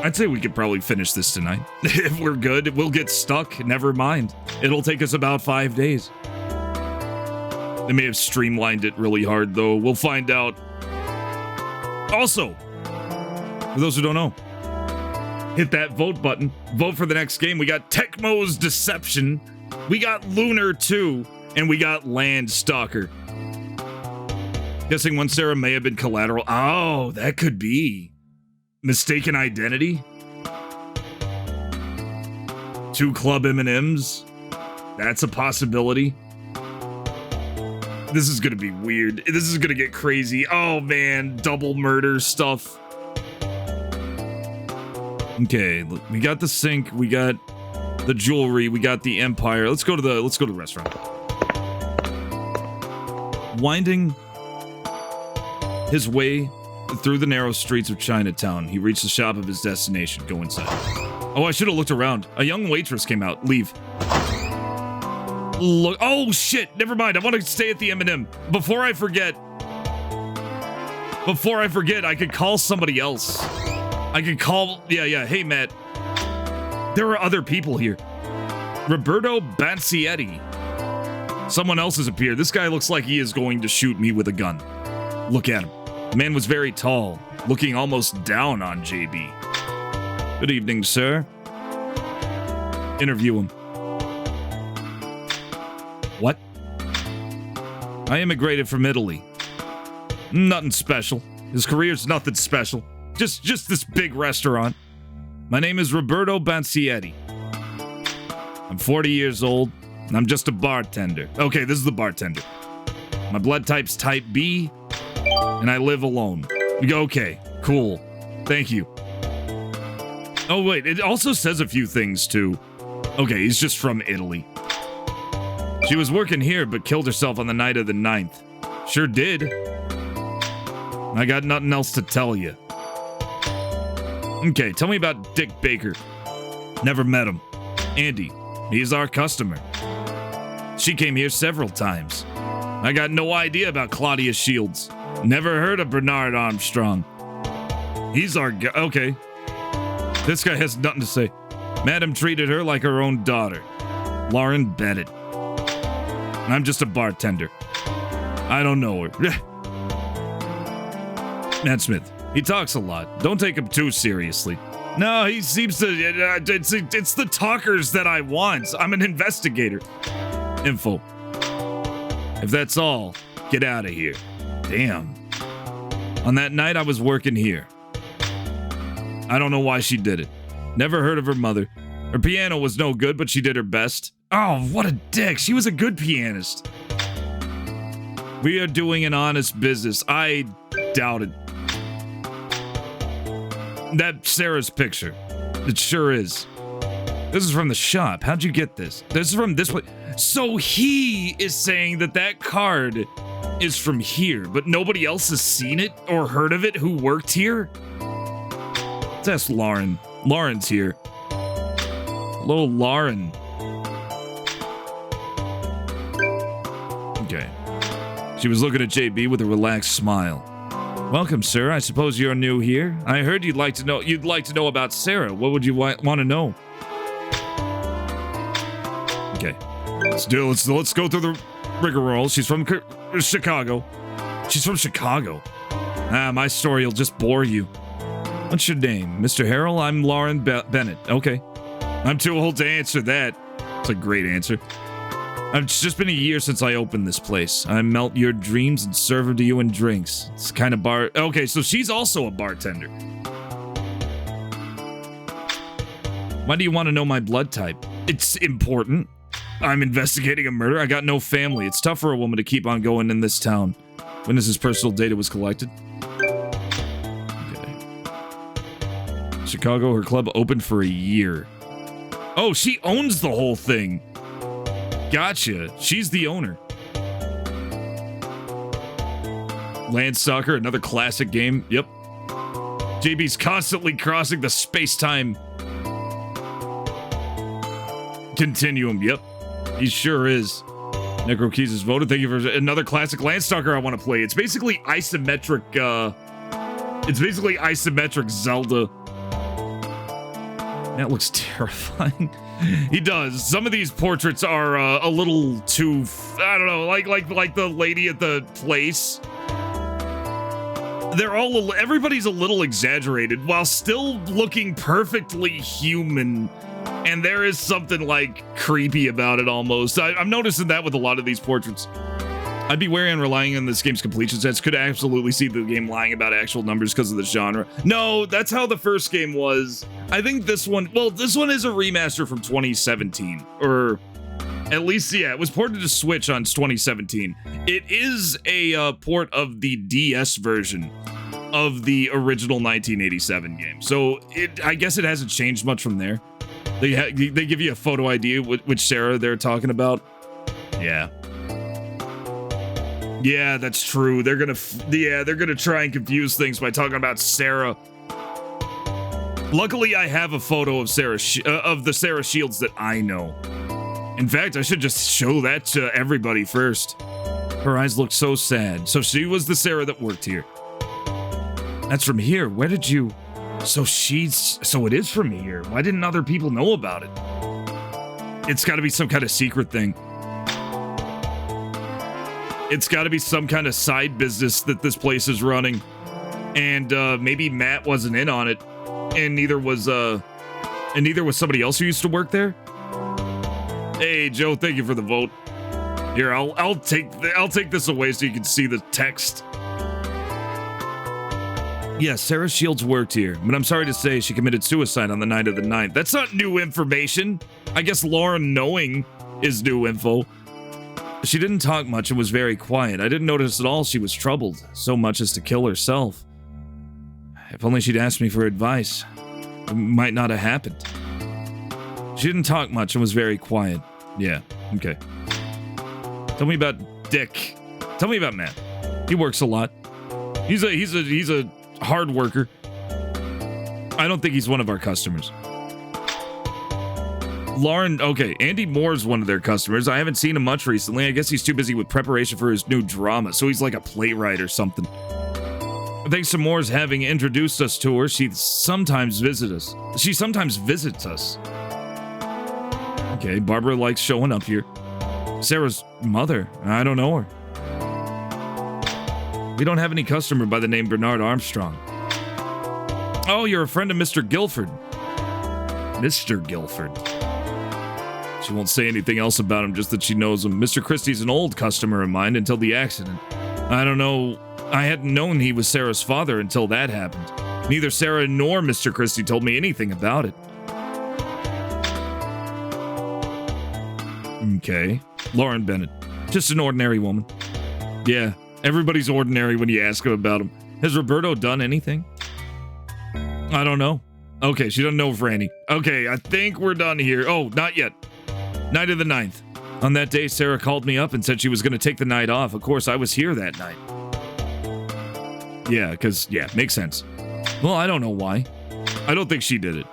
I'd say we could probably finish this tonight. If we're good, we'll get stuck. Never mind. It'll take us about 5 days. They may have streamlined it really hard, though. We'll find out. Also, for those who don't know, hit that vote button. Vote for the next game. We got Tecmo's Deception. We got Lunar 2. And we got Land Stalker. Guessing one Sarah may have been collateral. Oh, that could be. Mistaken identity? 2 club M&Ms? That's a possibility. This is gonna be weird. This is gonna get crazy. Oh man, double murder stuff. Okay, look, we got the sink, we got the jewelry, we got the Empire. Let's go to the restaurant. Winding his way through the narrow streets of Chinatown, he reached the shop of his destination. Go inside. Oh, I should have looked around. A young waitress came out. Leave. Look. Oh, shit. Never mind. I want to stay at the M&M. Before I forget, I could call somebody else. I could call... Yeah. Hey, Matt. There are other people here. Roberto Bancietti. Someone else has appeared. This guy looks like he is going to shoot me with a gun. Look at him. The man was very tall, looking almost down on JB. Good evening, sir. Interview him. What? I immigrated from Italy. Nothing special. His career's nothing special. Just this big restaurant. My name is Roberto Bancietti. I'm 40 years old, and I'm just a bartender. Okay, this is the bartender. My blood type's type B, and I live alone. Okay, cool. Thank you. Oh, wait, it also says a few things, too. Okay, he's just from Italy. She was working here, but killed herself on the night of the 9th. Sure did. I got nothing else to tell you. Okay, tell me about Dick Baker. Never met him. Andy, he's our customer. She came here several times. I got no idea about Claudia Shields. Never heard of Bernard Armstrong. He's our guy. Okay. This guy has nothing to say. Madam treated her like her own daughter. Lauren Bennett. I'm just a bartender. I don't know her. Matt Smith. He talks a lot. Don't take him too seriously. No, he seems to... It's the talkers that I want. I'm an investigator. Info. If that's all, get out of here. Damn. On that night, I was working here. I don't know why she did it. Never heard of her mother. Her piano was no good, but she did her best. Oh, what a dick. She was a good pianist. We are doing an honest business. I doubt it. That's Sarah's picture. It sure is. This is from the shop. How'd you get this? This is from this place. So he is saying that that card is from here, but nobody else has seen it or heard of it who worked here? Let's ask Lauren. Lauren's here. Hello, Lauren. Okay. She was looking at JB with a relaxed smile. Welcome, sir. I suppose you're new here. I heard you'd like to know about Sarah. What would you want to know? Okay. Let's go through the rigmarole. She's from Chicago. She's from Chicago. My story will just bore you. What's your name? Mr. Harrell? I'm Lauren Bennett. Okay. I'm too old to answer that. It's a great answer. It's just been a year since I opened this place. I melt your dreams and serve them to you in drinks. It's kind of bar... Okay, so she's also a bartender. Why do you want to know my blood type? It's important. I'm investigating a murder. I got no family. It's tough for a woman to keep on going in this town. Witness's personal data was collected. Okay. Chicago, her club opened for a year. Oh, she owns the whole thing. Gotcha. She's the owner. Land Soccer, another classic game. Yep. JB's constantly crossing the space-time continuum. Yep. He sure is. Necro Keys has voted. Thank you for another classic Landstalker I want to play. It's basically isometric, Zelda. That looks terrifying. He does. Some of these portraits are a little too, I don't know, like the lady at the place. They're all, everybody's a little exaggerated while still looking perfectly human. And there is something like creepy about it almost. I'm noticing that with a lot of these portraits. I'd be wary on relying on this game's completion stats. Could absolutely see the game lying about actual numbers because of the genre. No, that's how the first game was. I think this one, well, this one is a remaster from 2017. Or at least, yeah, it was ported to Switch on 2017. It is a port of the DS version of the original 1987 game. So I guess it hasn't changed much from there. They give you a photo ID, which Sarah they're talking about. Yeah. Yeah, that's true. They're gonna try and confuse things by talking about Sarah. Luckily, I have a photo of of the Sarah Shields that I know. In fact, I should just show that to everybody first. Her eyes look so sad. So she was the Sarah that worked here. That's from here. Where did you... So it is from here. Why didn't other people know about it? It's got to be some kind of secret thing. It's got to be some kind of side business that this place is running. And maybe Matt wasn't in on it. And neither was somebody else who used to work there. Hey, Joe, thank you for the vote. Here, I'll take this away so you can see the text. Yes, Sarah Shields worked here, but I'm sorry to say she committed suicide on the night of the 9th. That's not new information. I guess Lauren knowing is new info. She didn't talk much and was very quiet. I didn't notice at all she was troubled, so much as to kill herself. If only she'd asked me for advice, it might not have happened. She didn't talk much and was very quiet. Yeah, okay. Tell me about Dick. Tell me about Matt. He works a lot. He's a hard worker. I don't think he's one of our customers. Lauren, okay, Andy Moore's one of their customers. I haven't seen him much recently. I guess he's too busy with preparation for his new drama, so he's like a playwright or something. Thanks to Moore's having introduced us to her, she sometimes visits us. Okay, Barbara likes showing up here. Sarah's mother, I don't know her. We don't have any customer by the name Bernard Armstrong. Oh, you're a friend of Mr. Guilford. Mr. Guilford. She won't say anything else about him, just that she knows him. Mr. Christie's an old customer of mine until the accident. I don't know. I hadn't known he was Sarah's father until that happened. Neither Sarah nor Mr. Christie told me anything about it. Okay. Lauren Bennett. Just an ordinary woman. Yeah. Everybody's ordinary when you ask him about him. Has Roberto done anything? I don't know. Okay, she doesn't know Franny. Okay, I think we're done here. Oh, not yet. Night of the 9th. On that day, Sarah called me up and said she was going to take the night off. Of course, I was here that night. Yeah, because, yeah, makes sense. Well, I don't know why. I don't think she did it.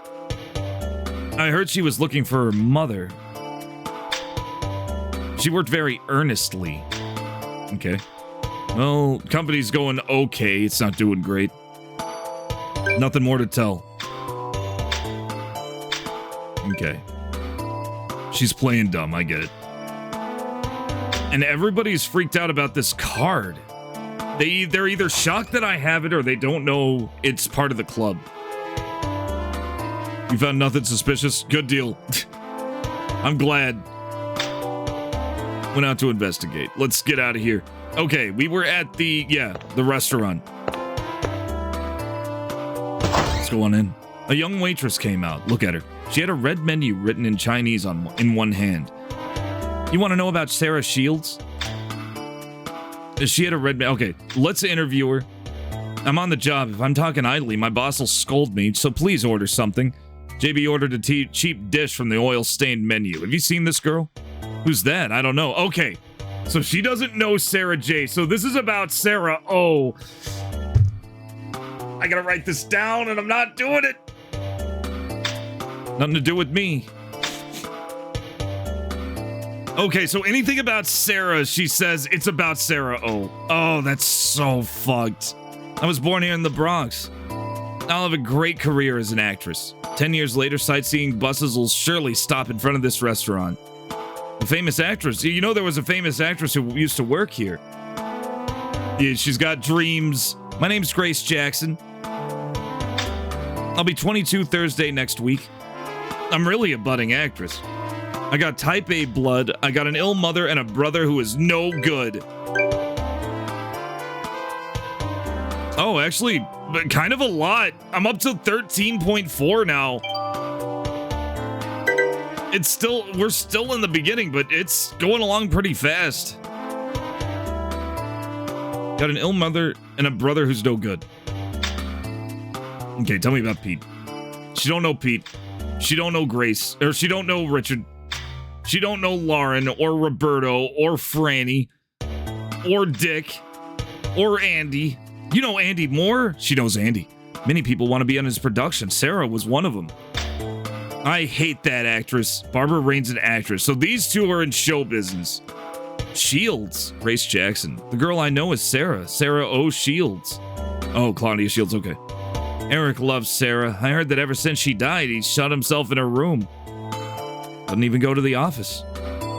I heard she was looking for her mother. She worked very earnestly. Okay. Well, company's going okay. It's not doing great. Nothing more to tell. Okay. She's playing dumb, I get it. And everybody's freaked out about this card. They're either shocked that I have it or they don't know it's part of the club. You found nothing suspicious? Good deal. I'm glad. Went out to investigate. Let's get out of here. Okay, we were at the restaurant. Let's go on in. A young waitress came out. Look at her. She had a red menu written in Chinese in one hand. You want to know about Sarah Shields? She had a red menu. Okay, let's interview her. I'm on the job. If I'm talking idly, my boss will scold me, so please order something. JB ordered a cheap dish from the oil-stained menu. Have you seen this girl? Who's that? I don't know. Okay, so she doesn't know Sarah J. So this is about Sarah O. I gotta write this down, and I'm not doing it. Nothing to do with me. Okay, so anything about Sarah, she says it's about Sarah O. Oh, that's so fucked. I was born here in the Bronx. I'll have a great career as an actress. 10 years later, sightseeing buses will surely stop in front of this restaurant. A famous actress. You know, there was a famous actress who used to work here. Yeah, she's got dreams. My name's Grace Jackson. I'll be 22 Thursday next week. I'm really a budding actress. I got type A blood. I got an ill mother and a brother who is no good. Oh, actually, kind of a lot. I'm up to 13.4 now. We're still in the beginning, but it's going along pretty fast. Got an ill mother and a brother who's no good. Okay, tell me about Pete. She don't know Pete. She don't know Grace. Or she don't know Richard. She don't know Lauren or Roberto or Franny or Dick or Andy. You know Andy Moore? She knows Andy. Many people want to be on his production. Sarah was one of them. I hate that actress. Barbara Rain's an actress. So these two are in show business. Shields. Grace Jackson. The girl I know is Sarah. Sarah O. Shields. Oh, Claudia Shields. Okay. Eric loves Sarah. I heard that ever since she died, he shut himself in her room. Doesn't even go to the office.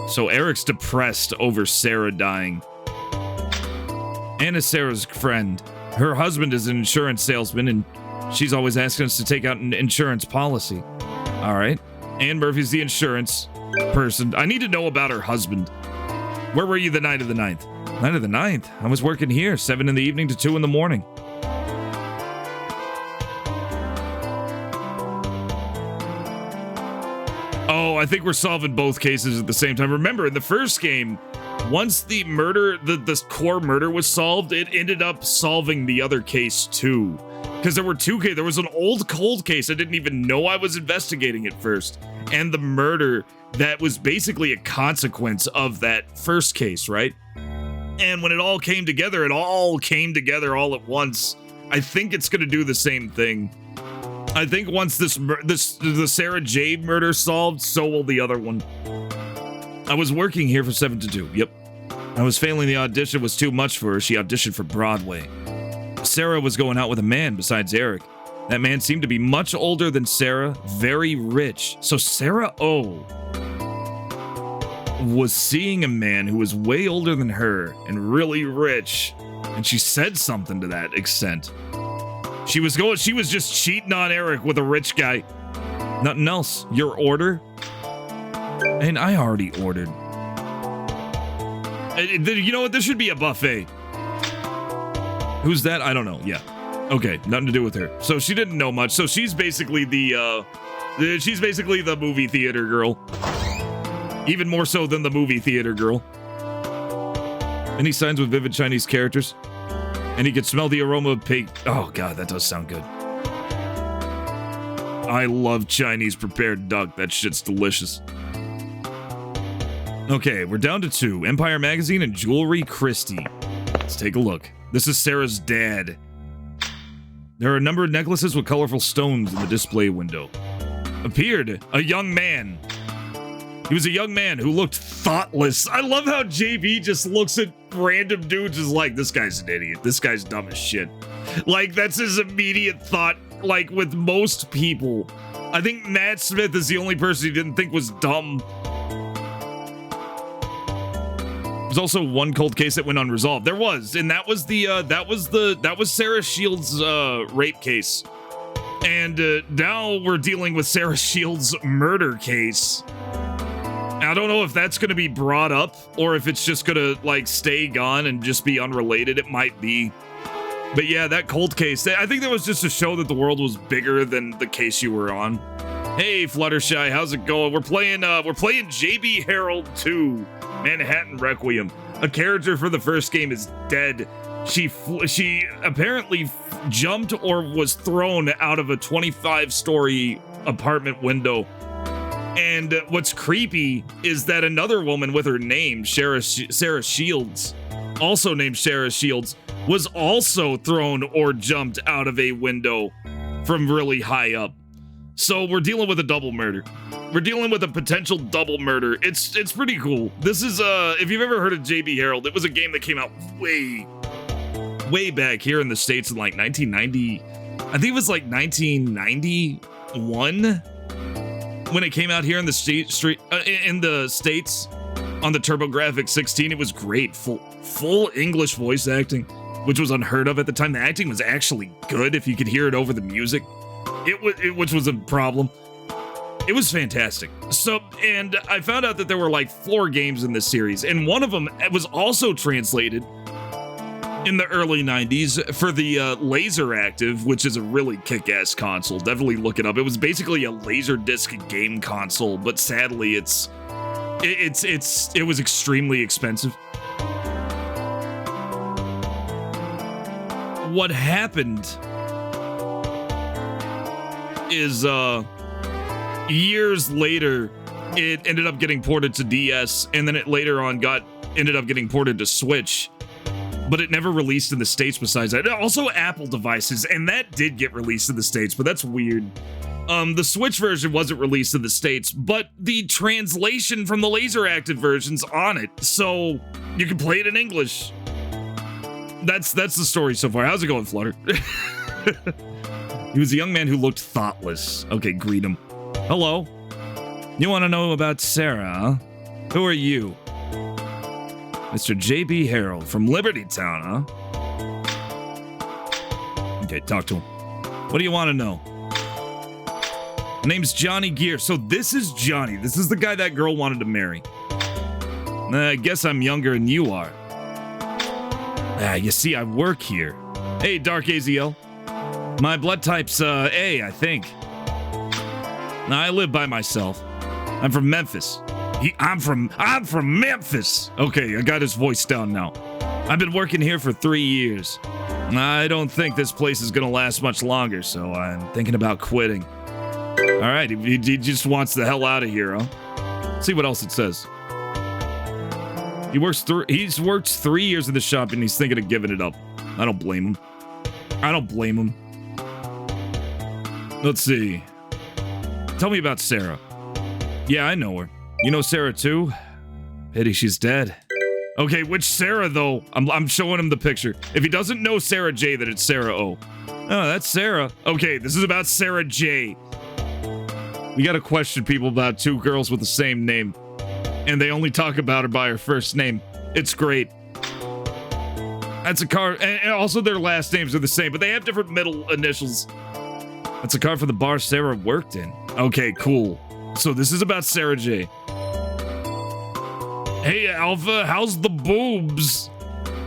So Eric's depressed over Sarah dying. Anna's Sarah's friend. Her husband is an insurance salesman, and she's always asking us to take out an insurance policy. All right. Ann Murphy's the insurance person. I need to know about her husband. Where were you the night of the 9th? Night of the 9th? I was working here, 7 in the evening to 2 in the morning. Oh, I think we're solving both cases at the same time. Remember, in the first game, once the murder, the core murder was solved, it ended up solving the other case too. Because there were two cases. There was an old cold case I didn't even know I was investigating at first. And the murder that was basically a consequence of that first case, right? And when it all came together all at once. I think it's going to do the same thing. I think once the Sarah J murder solved, so will the other one. I was working here for 7 to 2. Yep. I was failing the audition was too much for her. She auditioned for Broadway. Sarah was going out with a man besides Eric. That man seemed to be much older than Sarah, very rich. So Sarah O was seeing a man who was way older than her and really rich. And she said something to that extent. She was just cheating on Eric with a rich guy. Nothing else. Your order? And I already ordered. You know what? This should be a buffet. Who's that? I don't know. Yeah. Okay. Nothing to do with her. So she didn't know much. So she's basically the movie theater girl. Even more so than the movie theater girl. Any signs with vivid Chinese characters? And he could smell the aroma of pig. Oh, God, that does sound good. I love Chinese prepared duck. That shit's delicious. Okay, we're down to 2. Empire Magazine and Jewelry Christie. Let's take a look. This is Sarah's dad. There are a number of necklaces with colorful stones in the display window. Appeared a young man. He was a young man who looked thoughtless. I love how JB just looks at random dudes as like, this guy's an idiot. This guy's dumb as shit. Like, that's his immediate thought, like, with most people. I think Matt Smith is the only person he didn't think was dumb. There's also one cold case that went unresolved. There was, and that was Sarah Shields' rape case. And now we're dealing with Sarah Shields' murder case. I don't know if that's going to be brought up or if it's just going to like stay gone and just be unrelated. It might be. But yeah, that cold case, I think that was just to show that the world was bigger than the case you were on. Hey, Fluttershy, how's it going? We're playing JB Harold 2, Manhattan Requiem. A character for the first game is dead. She apparently jumped or was thrown out of a 25-story apartment window. And what's creepy is that another woman with her name, Sarah Shields, also named Sarah Shields, was also thrown or jumped out of a window from really high up. So we're dealing with a double murder. We're dealing with a potential double murder. It's pretty cool. This is if you've ever heard of JB Harold, it was a game that came out way back here in the States in like 1990. I think it was like 1991 when it came out here in the States on the TurboGrafx 16. It was great, full English voice acting, which was unheard of at the time. The acting was actually good if you could hear it over the music. Which was a problem. It was fantastic. So, and I found out that there were like 4 games in this series, and one of them was also translated in the early 90s for the Laseractive, which is a really kick-ass console. Definitely look it up. It was basically a Laserdisc game console, but sadly it was extremely expensive. What happened is years later it ended up getting ported to DS, and then it later on ended up getting ported to Switch, but it never released in the States besides that. Also Apple devices, and that did get released in the States, but that's weird. The Switch version wasn't released in the States, but the translation from the Laseractive version's on it, so you can play it in English. That's the story so far. How's it going, Flutter? He was a young man who looked thoughtless. Okay, greet him. Hello. You want to know about Sarah, huh? Who are you? Mr. J.B. Harold from Liberty Town, huh? Okay, talk to him. What do you want to know? My name's Johnny Gear. So this is Johnny. This is the guy that girl wanted to marry. I guess I'm younger than you are. You see, I work here. Hey, Dark AZL. My blood type's A, I think. I live by myself. I'm from Memphis. I'm from Memphis. Okay, I got his voice down now. I've been working here for 3 years. I don't think this place is gonna last much longer, so I'm thinking about quitting. All right, he just wants the hell out of here, huh? Let's see what else it says. He's worked 3 years in the shop and he's thinking of giving it up. I don't blame him. Let's see. Tell me about Sarah. Yeah, I know her. You know Sarah too? Pity she's dead. Okay, which Sarah though? I'm showing him the picture. If he doesn't know Sarah J, then it's Sarah O. Oh, that's Sarah. Okay, this is about Sarah J. We gotta question people about 2 girls with the same name. And they only talk about her by her first name. It's great. That's a car, and also their last names are the same, but they have different middle initials. That's a car for the bar Sarah worked in. Okay, cool. So this is about Sarah J. Hey, Alpha, how's the boobs?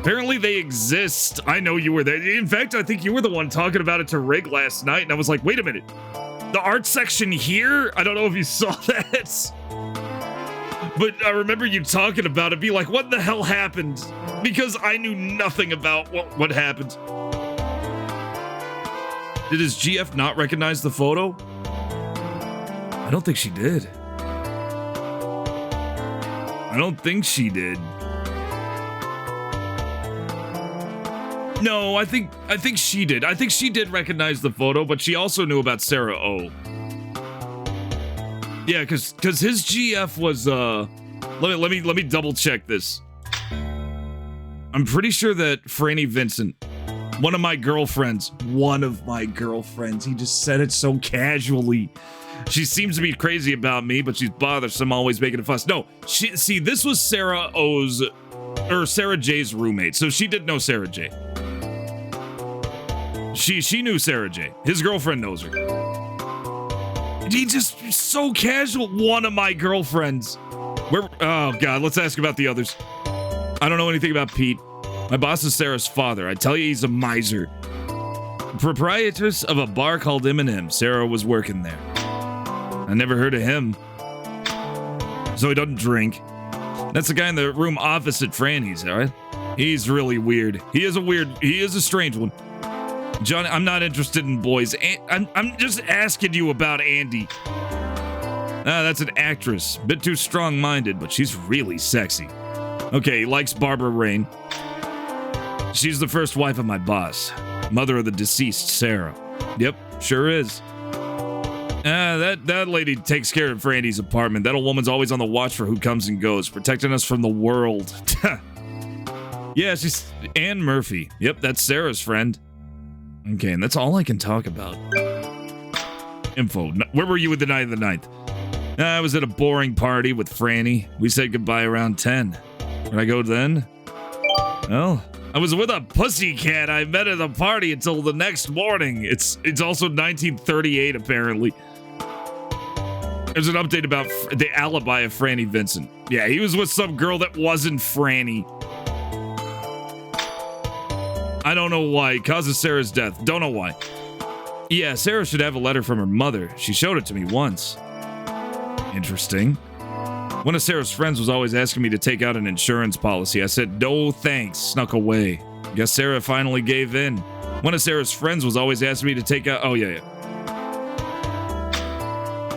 Apparently they exist. I know you were there. In fact, I think you were the one talking about it to Rig last night, and I was like, wait a minute. The art section here? I don't know if you saw that. But I remember you talking about it, be like, what the hell happened? Because I knew nothing about what happened. Did his GF not recognize the photo? I don't think she did. No, I think she did. I think she did recognize the photo, but she also knew about Sarah O. Yeah, because his GF was let me double check this. I'm pretty sure that Franny Vincent, one of my girlfriends, he just said it so casually. She seems to be crazy about me, but she's bothersome, always making a fuss. No, this was Sarah J's roommate, so she did know Sarah J. She knew Sarah J. His girlfriend knows her. He just so casual. One of my girlfriends. Oh God, let's ask about the others. I don't know anything about Pete. My boss is Sarah's father. I tell you, he's a miser. Proprietress of a bar called M&M. Sarah was working there. I never heard of him. So he doesn't drink. That's the guy in the room opposite Franny's, all right? He's really weird. He is a strange one. John, I'm not interested in boys. I'm just asking you about Andy. That's an actress. Bit too strong-minded, but she's really sexy. Okay, he likes Barbara Rain. She's the first wife of my boss. Mother of the deceased Sarah. Yep, sure is. That lady takes care of Franny's apartment. That old woman's always on the watch for who comes and goes, protecting us from the world. Yeah, she's Ann Murphy. Yep, that's Sarah's friend. Okay, and that's all I can talk about. Info. Where were you with the night of the 9th? I was at a boring party with Franny. We said goodbye around 10. Where'd I go then? Well, I was with a pussycat I met at the party until the next morning. It's also 1938, apparently. There's an update about the alibi of Franny Vincent. Yeah, he was with some girl that wasn't Franny. I don't know why. Causes Sarah's death. Don't know why. Yeah, Sarah should have a letter from her mother. She showed it to me once. Interesting. One of Sarah's friends was always asking me to take out an insurance policy. I said, no thanks, snuck away. Guess Sarah finally gave in. One of Sarah's friends was always asking me to take out... Oh, yeah.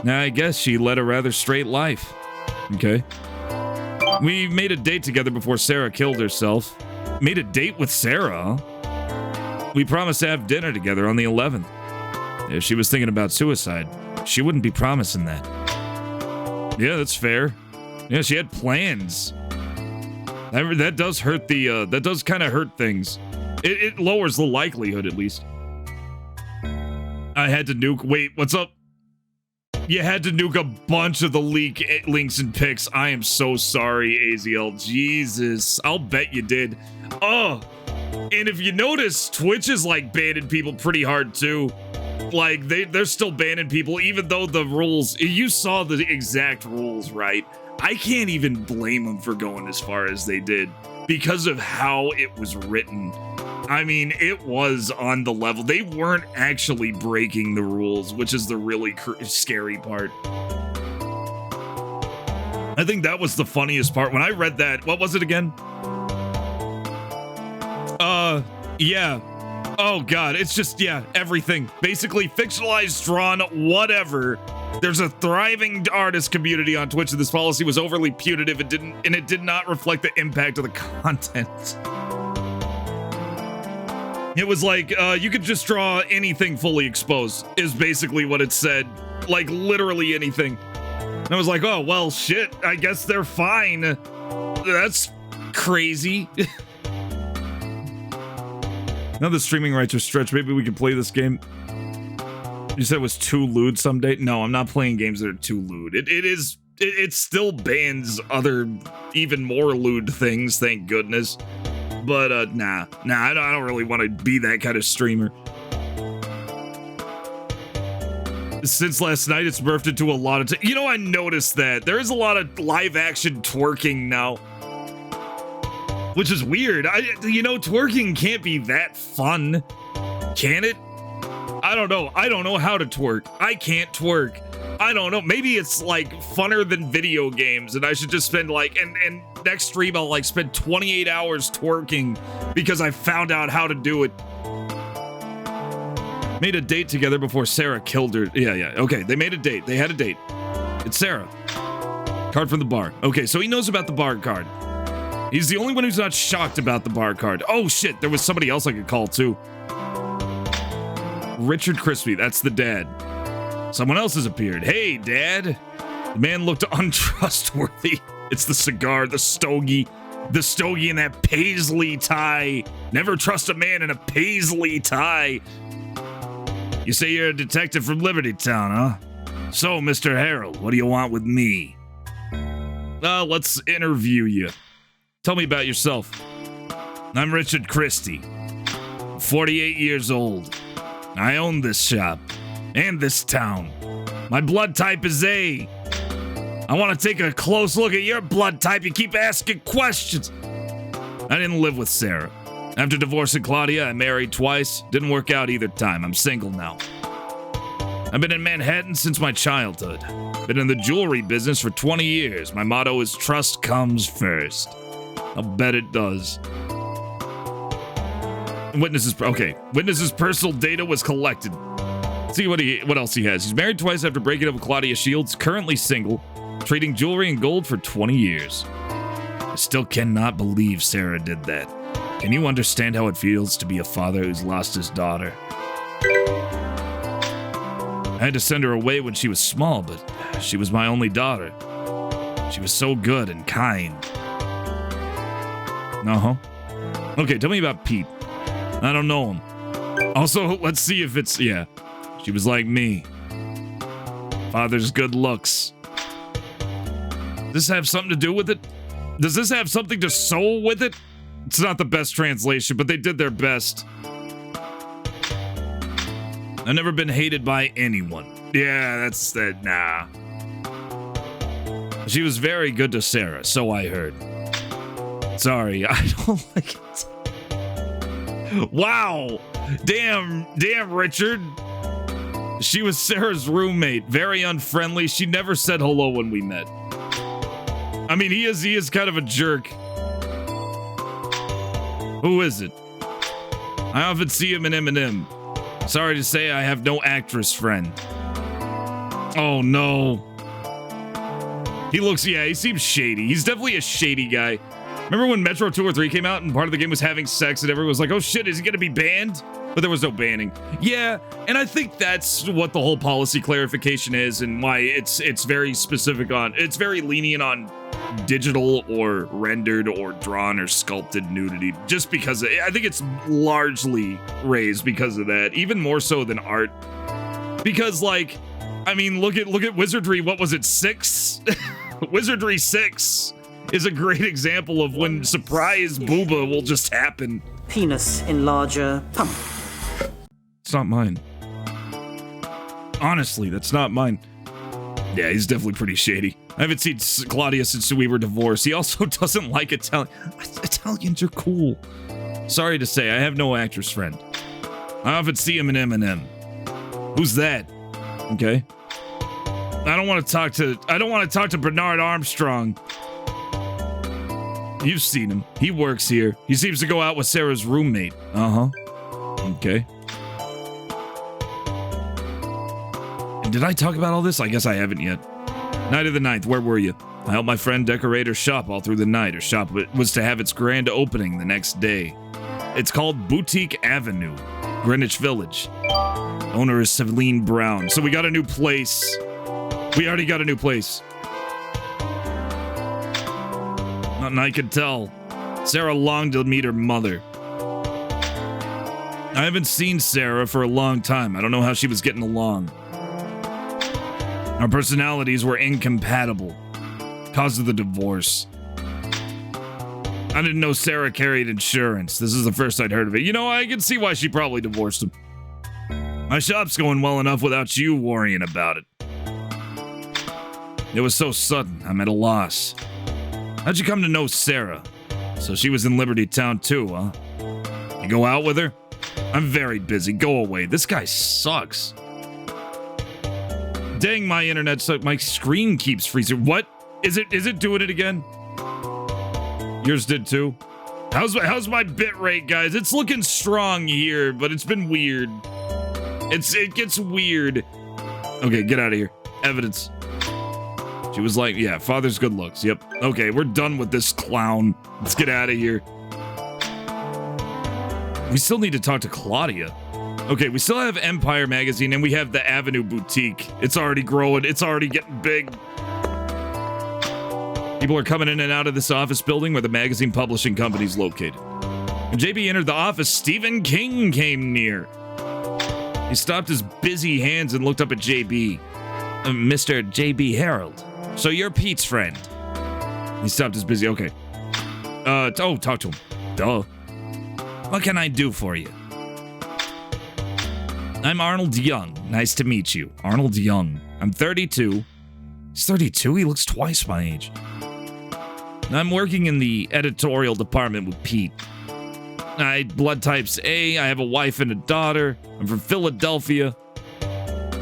Now, I guess she led a rather straight life. Okay. We made a date together before Sarah killed herself. Made a date with Sarah? We promised to have dinner together on the 11th. If she was thinking about suicide, she wouldn't be promising that. Yeah, that's fair. Yeah, she had plans. That does hurt the, that does kind of hurt things. It lowers the likelihood, at least. I had to nuke... Wait, what's up? You had to nuke a bunch of the links and pics. I am so sorry, AZL. Jesus. I'll bet you did. Oh. And if you notice, Twitch is, like, banning people pretty hard, too. Like, they're still banning people, even though the rules... You saw the exact rules, right? I can't even blame them for going as far as they did because of how it was written. I mean, it was on the level. They weren't actually breaking the rules, which is the really scary part. I think that was the funniest part. When I read that, what was it again? Yeah. Oh, God. It's just, yeah, everything. Basically, fictionalized, drawn, whatever. There's a thriving artist community on Twitch, and this policy was overly punitive. It did not reflect the impact of the content. It was like, you could just draw anything fully exposed, is basically what it said. Like, literally anything. And I was like, oh, well, shit, I guess they're fine. That's crazy. Now the streaming rights are stretched. Maybe we can play this game. You said it was too lewd someday? No, I'm not playing games that are too lewd. It still bans other, even more lewd things, thank goodness. But, nah, I don't really want to be that kind of streamer. Since last night, it's birthed into a lot of... You know, I noticed that. There is a lot of live-action twerking now. Which is weird. You know, twerking can't be that fun. Can it? I don't know. I don't know how to twerk. I can't twerk. I don't know. Maybe it's like funner than video games, and I should just spend like and next stream I'll like spend 28 hours twerking because I found out how to do it. Made a date together before Sarah killed her. Yeah. Okay, they made a date. They had a date. It's Sarah. Card from the bar. Okay, so he knows about the bar card. He's the only one who's not shocked about the bar card. Oh shit, there was somebody else I could call too. Richard Crispy, that's the dad. Someone else has appeared. Hey, Dad. The man looked untrustworthy. It's the cigar, the stogie in that paisley tie. Never trust a man in a paisley tie. You say you're a detective from Liberty Town, huh? So, Mr. Harold, what do you want with me? Let's interview you. Tell me about yourself. I'm Richard Christie. 48 years old. I own this shop and this town. My blood type is A. I want to take a close look at your blood type. You keep asking questions. I didn't live with Sarah. After divorcing Claudia, I married twice. Didn't work out either time. I'm single now. I've been in Manhattan since my childhood. Been in the jewelry business for 20 years. My motto is trust comes first. I'll bet it does. Witnesses' personal data was collected. Let's see what else he has. He's married twice after breaking up with Claudia Shields. Currently single. Trading jewelry and gold for 20 years. I still cannot believe Sarah did that. Can you understand how it feels to be a father who's lost his daughter? I had to send her away when she was small, but she was my only daughter. She was so good and kind. Okay, tell me about Pete. I don't know him. Also, let's see if it's... Yeah, she was like me. Father's good looks. Does this have something to do with it? Does this have something to sew with it? It's not the best translation, but they did their best. I've never been hated by anyone. Yeah, that's that. Nah. She was very good to Sarah, so I heard. Sorry, I don't like it. Wow. Damn, Richard. She was Sarah's roommate. Very unfriendly. She never said hello when we met. I mean, he is kind of a jerk. Who is it? I often see him in M&M. Sorry to say, I have no actress friend. Oh, no. He seems shady. He's definitely a shady guy. Remember when Metro 2 or 3 came out and part of the game was having sex and everyone was like, oh shit, is he gonna be banned? But there was no banning. Yeah, and I think that's what the whole policy clarification is and why it's very specific on, it's very lenient on digital or rendered or drawn or sculpted nudity, just because I think it's largely raised because of that, even more so than art. Because like, I mean, look at Wizardry, what was it, 6? Wizardry 6 is a great example of when surprise booba will just happen. Penis enlarger pump. It's not mine. Honestly, that's not mine. Yeah, he's definitely pretty shady. I haven't seen Claudia since we were divorced. He also doesn't like Italian. Italians are cool. Sorry to say, I have no actress friend. I often see him in M&M. Who's that? Okay. I don't want to talk to Bernard Armstrong. You've seen him. He works here. He seems to go out with Sarah's roommate. Okay. And did I talk about all this? I guess I haven't yet. Night of the 9th, where were you? I helped my friend decorate her shop all through the night. Her shop was to have its grand opening the next day. It's called Boutique Avenue, Greenwich Village. Owner is Celine Brown. So we got a new place. We already got a new place. Nothing I could tell. Sarah longed to meet her mother. I haven't seen Sarah for a long time. I don't know how she was getting along. Our personalities were incompatible. Cause of the divorce. I didn't know Sarah carried insurance. This is the first I'd heard of it. You know, I can see why she probably divorced him. My shop's going well enough without you worrying about it. It was so sudden, I'm at a loss. How'd you come to know Sarah? So she was in Liberty Town too, huh? You go out with her? I'm very busy. Go away. This guy sucks. Dang, my internet sucks. My screen keeps freezing. What? Is it doing it again? Yours did too? How's my bit rate, guys? It's looking strong here, but it's been weird. It gets weird. Okay, get out of here. Evidence. She was like, yeah, father's good looks. Yep. Okay, we're done with this clown. Let's get out of here. We still need to talk to Claudia. Okay, we still have Empire Magazine, and we have the Avenue Boutique. It's already growing. It's already getting big. People are coming in and out of this office building where the magazine publishing company is located. When JB entered the office, Stephen King came near. He stopped his busy hands and looked up at JB. Mr. JB Harold. So you're Pete's friend. He stopped his busy. Okay. Talk to him. Duh. What can I do for you? I'm Arnold Young. Nice to meet you. Arnold Young. I'm 32. He's 32? He looks twice my age. I'm working in the editorial department with Pete. I blood type's A. I have a wife and a daughter. I'm from Philadelphia.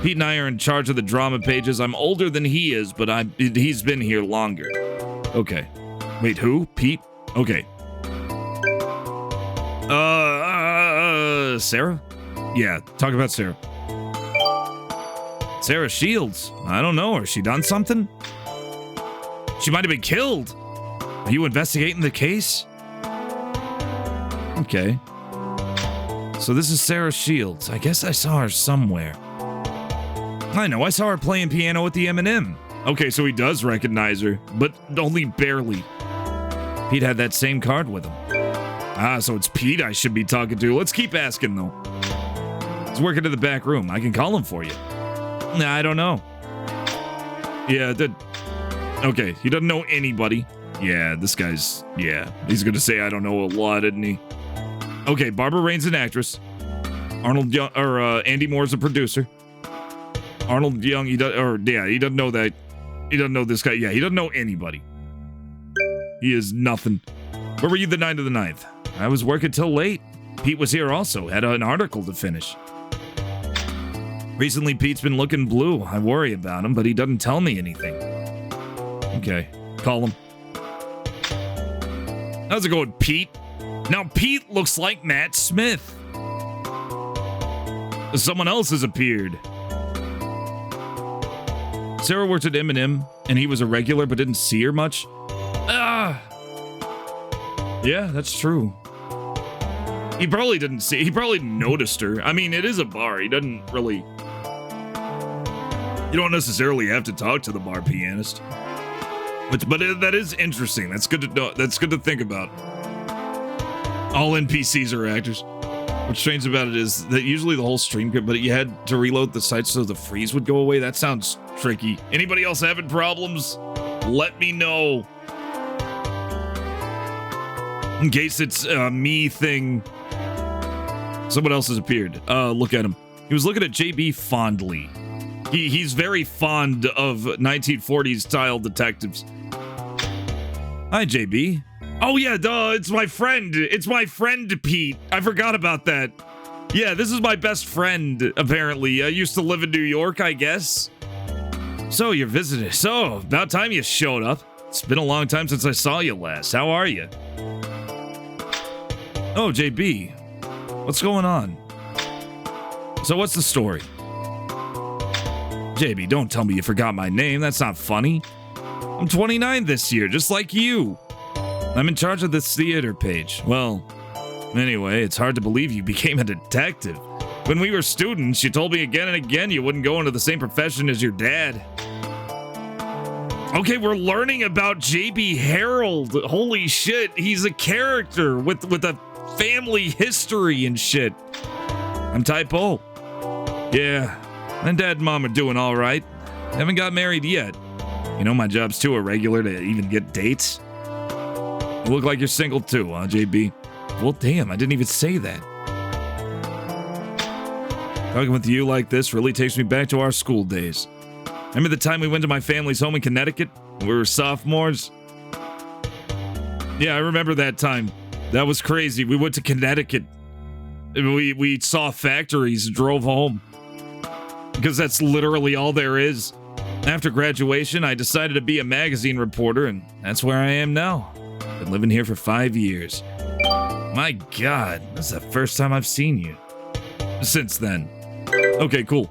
Pete and I are in charge of the drama pages. I'm older than he is, but he's been here longer. Okay. Wait, who? Pete? Okay. Sarah? Yeah, talk about Sarah. Sarah Shields. I don't know. Has she done something? She might have been killed. Are you investigating the case? Okay. So this is Sarah Shields. I guess I saw her somewhere. I know, I saw her playing piano at the M&M. Okay, so he does recognize her, but only barely. Pete had that same card with him. Ah, so it's Pete I should be talking to. Let's keep asking, though. He's working in the back room. I can call him for you. Nah, I don't know. Yeah, okay, he doesn't know anybody. Yeah, this guy's... Yeah, he's gonna say I don't know a lot, isn't he? Okay, Barbara Rain's an actress. Arnold Young... Andy Moore's a producer. Arnold Young, he doesn't know that. He doesn't know this guy. Yeah, he doesn't know anybody. He is nothing. Where were you the night of the 9th? I was working till late. Pete was here also. Had an article to finish. Recently, Pete's been looking blue. I worry about him, but he doesn't tell me anything. Okay, call him. How's it going, Pete? Now, Pete looks like Matt Smith. Someone else has appeared. Sarah worked at M&M, and he was a regular, but didn't see her much. Yeah, that's true. He probably didn't see. He probably noticed her. I mean, it is a bar. He doesn't really. You don't necessarily have to talk to the bar pianist. But that is interesting. That's good to know. That's good to think about. All NPCs are actors. What's strange about it is that usually the whole stream could, but you had to reload the site so the freeze would go away. That sounds tricky. Anybody else having problems? Let me know. In case it's a me thing. Someone else has appeared. Look at him. He was looking at JB fondly. He's very fond of 1940s style detectives. Hi, JB. Oh, yeah, duh, it's my friend. It's my friend, Pete. I forgot about that. Yeah, this is my best friend, apparently. I used to live in New York, I guess. So, you're visiting. So, about time you showed up. It's been a long time since I saw you last. How are you? Oh, JB. What's going on? So, what's the story? JB, don't tell me you forgot my name. That's not funny. I'm 29 this year, just like you. I'm in charge of this theater page. Well, anyway, it's hard to believe you became a detective. When we were students, you told me again and again you wouldn't go into the same profession as your dad. Okay, we're learning about JB Harold. Holy shit, he's a character with a family history and shit. I'm type O. Yeah, and Dad and Mom are doing all right. Haven't got married yet. You know, my job's too irregular to even get dates. You look like you're single too, huh, JB? Well, damn, I didn't even say that. Talking with you like this really takes me back to our school days. Remember the time we went to my family's home in Connecticut? We were sophomores. Yeah, I remember that time. That was crazy. We went to Connecticut. We saw factories and drove home. Because that's literally all there is. After graduation, I decided to be a magazine reporter, and that's where I am now. Been living here for 5 years. My God, this is the first time I've seen you. Since then. Okay, cool.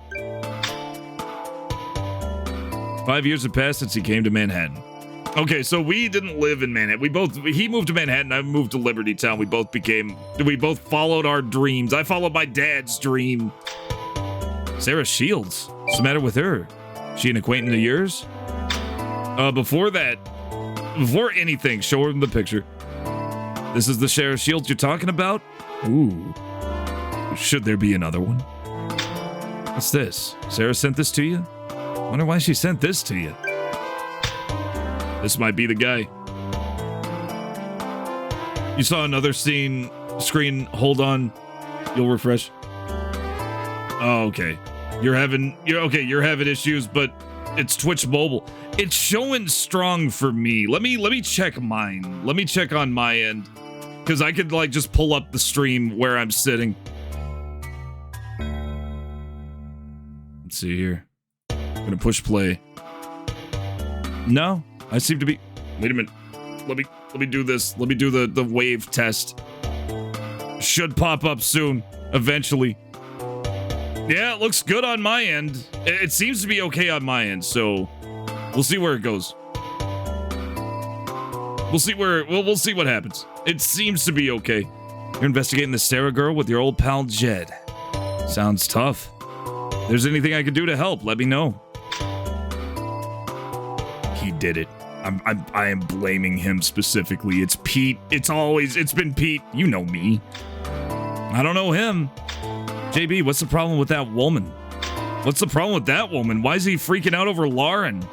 5 years have passed since he came to Manhattan. Okay, so we didn't live in Manhattan. He moved to Manhattan, I moved to Liberty Town. We both followed our dreams. I followed my dad's dream. Sarah Shields. What's the matter with her? She an acquaintance of yours? Before anything, show her the picture. This is the Sarah Shields you're talking about? Ooh. Should there be another one? What's this? Sarah sent this to you? Wonder why she sent this to you. This might be the guy. You saw another screen. Hold on. You'll refresh. Oh, okay. You're having issues, but it's Twitch mobile. It's showing strong for me. Let me check mine. Let me check on my end. Because I could like just pull up the stream where I'm sitting. Let's see here. I'm gonna push play. No, I seem to be. Wait a minute. Let me do this. Let me do the wave test. Should pop up soon, eventually. Yeah, it looks good on my end. It seems to be okay on my end, so we'll see where it goes. We'll see what happens. It seems to be okay. You're investigating the Sarah girl with your old pal Jed. Sounds tough. If there's anything I could do to help, let me know. He did it. I am blaming him specifically. It's Pete. It's been Pete. You know me. I don't know him. JB, what's the problem with that woman? What's the problem with that woman? Why is he freaking out over Lauren?